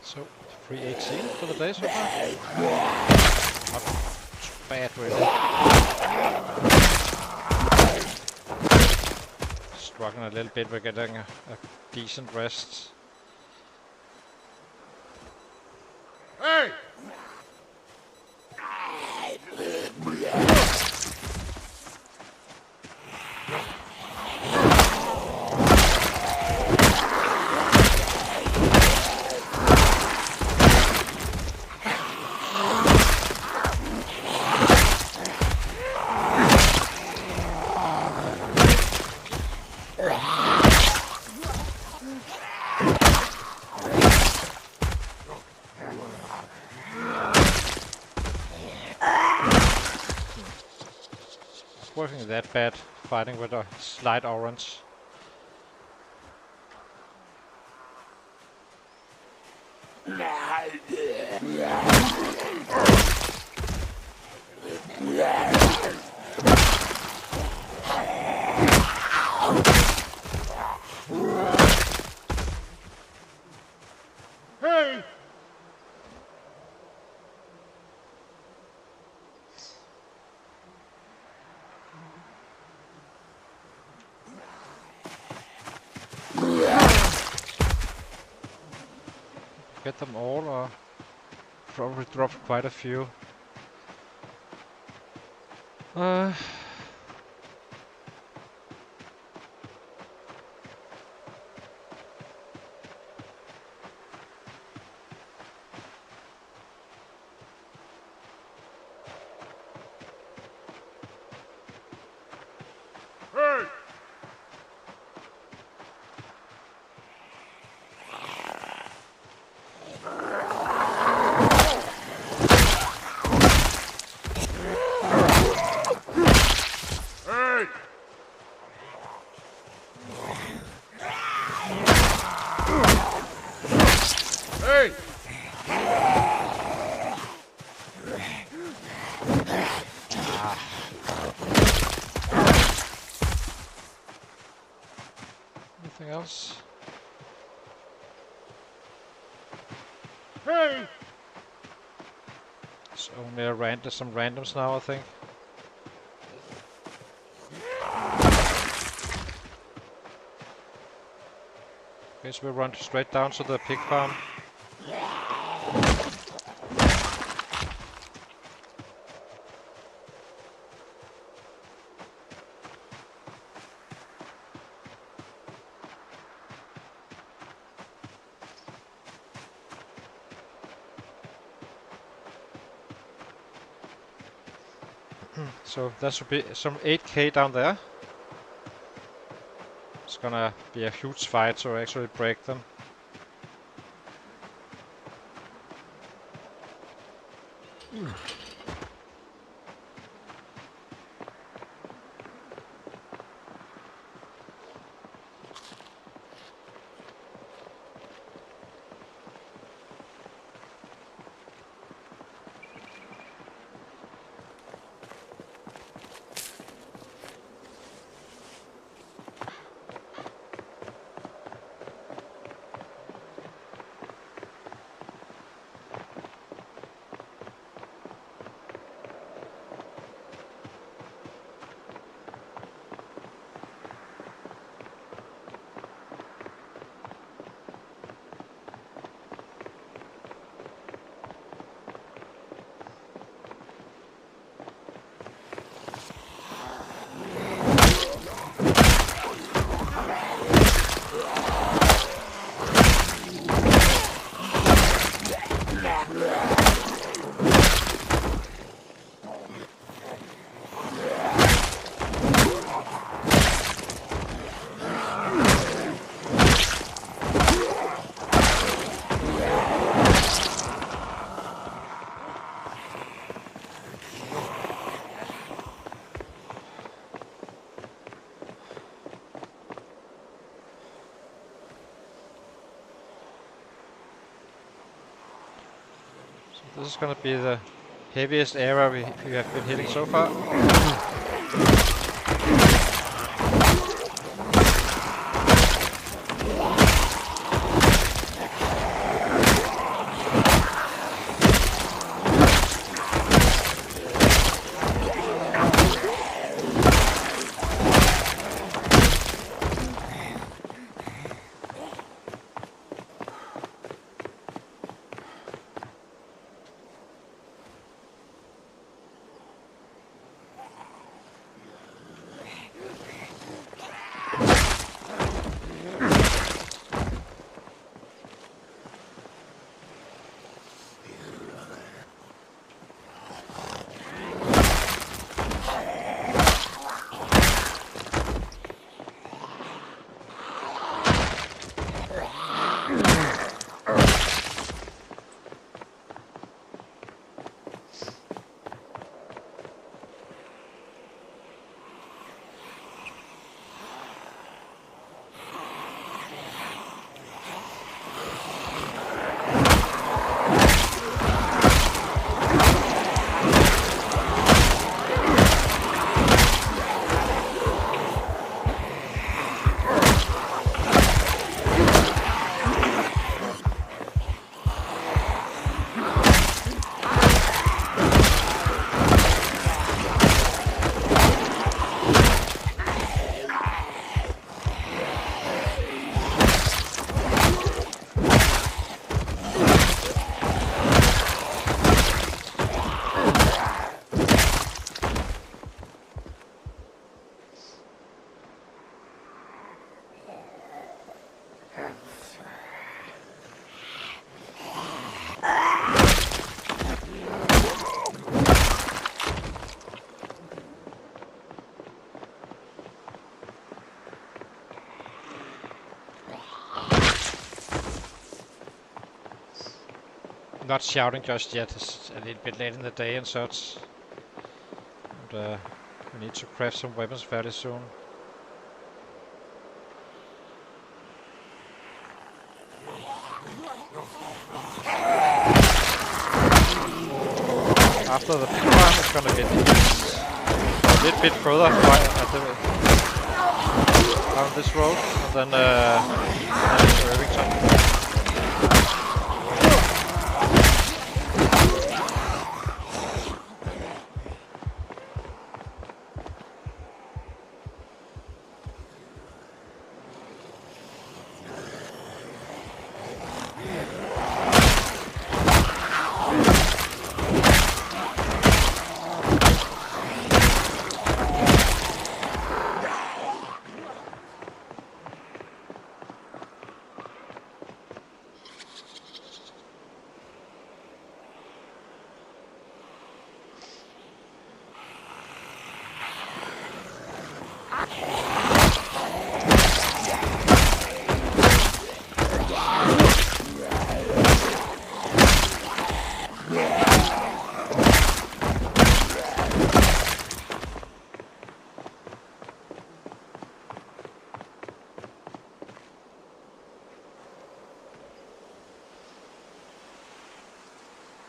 So, free 18 for the day so far. Not too bad, really. Struggling a little bit with getting a decent rest. Hey! Working that bad, fighting with a slight orange. Hey! Get them all, or probably drop quite a few. Hey! Hey! Hey! Anything else? Hey! It's only some randoms now, I think. Okay, so we run straight down to the pig farm. So that should be some 8k down there. It's gonna be a huge fight to actually break them. This is gonna be the heaviest area we have been hitting so far. Not shouting just yet, it's a little bit late in the day and such. And we need to craft some weapons fairly soon. After the big one, it's gonna get a little bit further down this road, and then it's Irvington.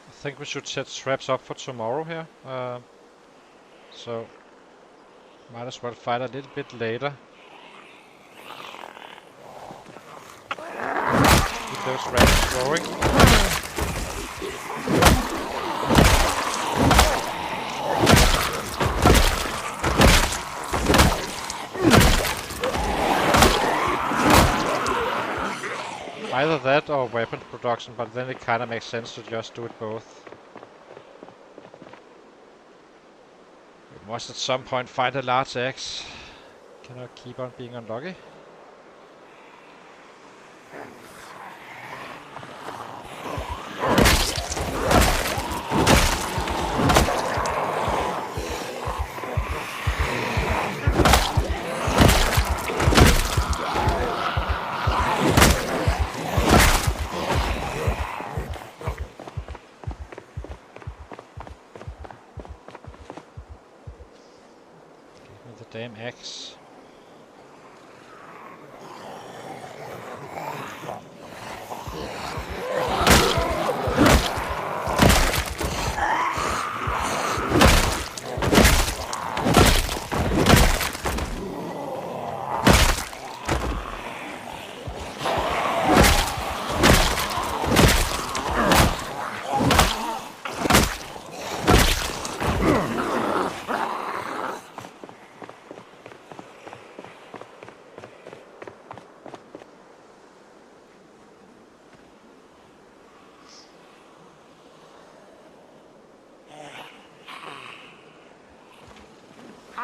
I think we should set traps up for tomorrow here, so might as well fight a little bit later. Keep those rabbits growing. Either that or weapon production, but then it kinda makes sense to just do it both. We must at some point find a large axe. Cannot keep on being unlucky. Damn axe. So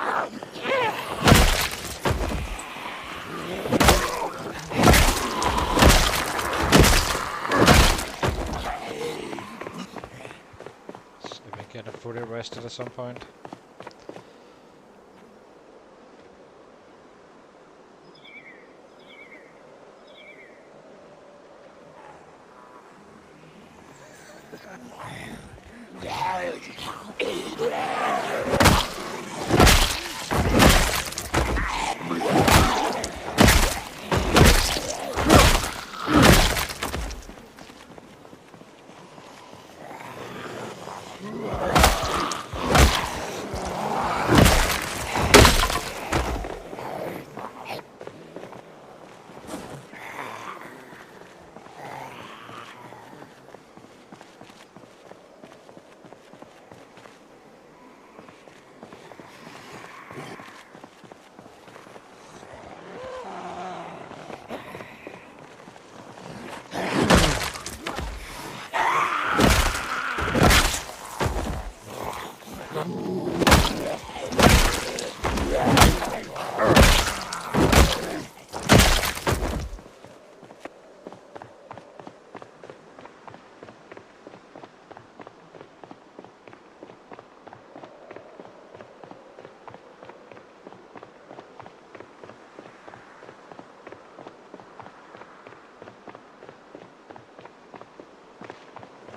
we get a fully rested at some point.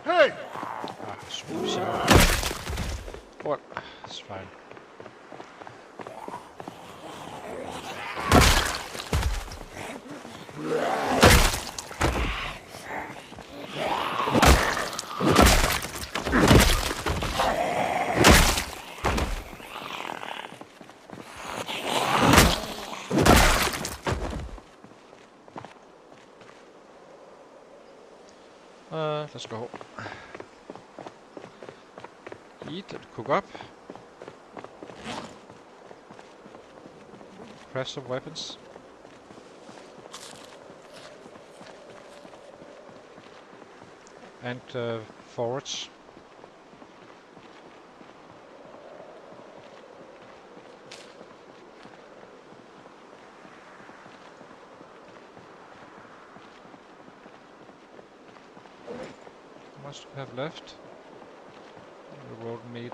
Hey! Ah, so. What? It's fine. Let's go. Eat and cook up. Craft some weapons. And forage. How much do we have left? The road meat.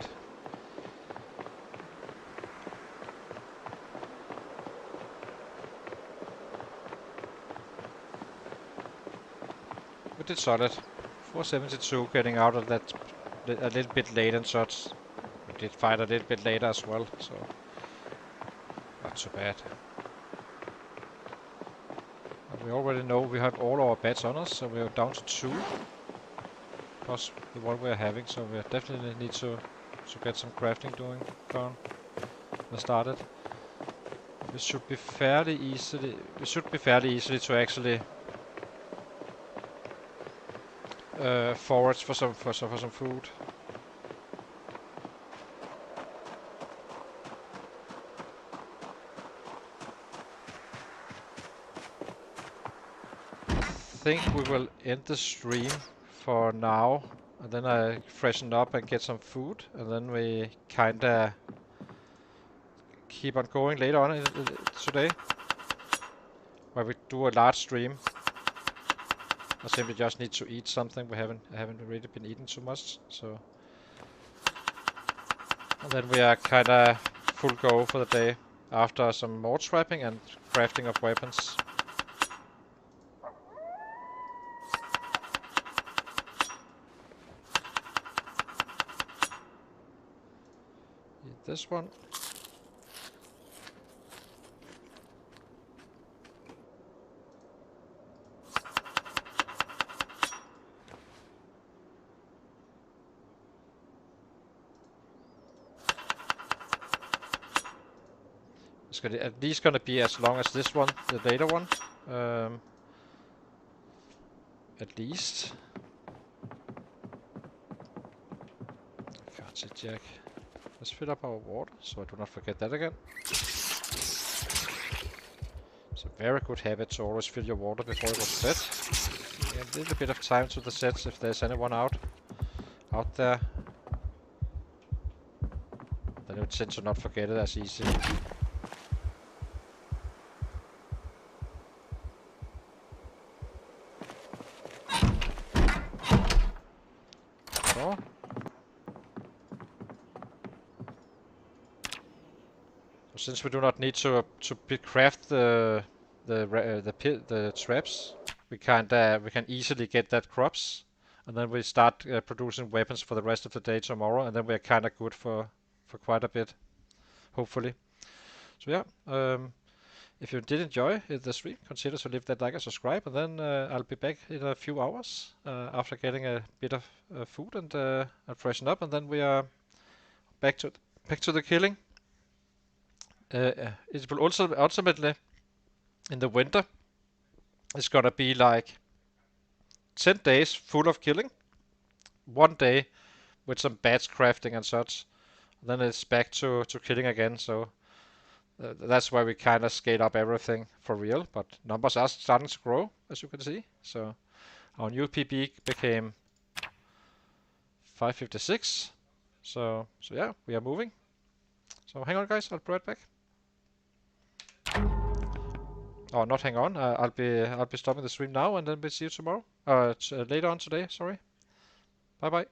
We did solid. 472, getting out of that a little bit late and such. We did fight a little bit later as well, so not so bad. But we already know we have all our beds on us, so we are down to 2. Plus the one we are having, so we definitely need to get some crafting doing down. We started. We should be fairly easily. We should be fairly easily to actually forage for some food. I think we will end the stream for now, and then I freshen up and get some food, and then we kinda keep on going later on today, where we do a large stream. I simply just need to eat something. I haven't really been eating too much, so. And then we are kinda full go for the day after some more trapping and crafting of weapons. Eat this one. It's at least gonna be as long as this one, the later one. At least. Can't see Jack. Let's fill up our water, so I do not forget that again. It's a very good habit to always fill your water before you go to bed. Yeah, a little bit of time to the sets if there's anyone out there. Then you tend to not forget it as easy. So. Since we do not need to craft the traps, we can easily get that crops, and then we start producing weapons for the rest of the day tomorrow, and then we are kind of good for quite a bit, hopefully. So yeah, if you did enjoy the stream, consider to leave that like and subscribe, and then I'll be back in a few hours after getting a bit of food and freshen up, and then we are back to the killing. It will also ultimately in the winter it's gonna be like 10 days full of killing, 1 day with some batch crafting and such, then it's back to killing again. So that's why we kind of scale up everything for real, but numbers are starting to grow, as you can see. So our new PB became 556. So yeah, we are moving. So hang on guys, I'll be right back. Oh, not hang on. I'll be stopping the stream now, and then we'll see you tomorrow. Later on today. Sorry. Bye bye.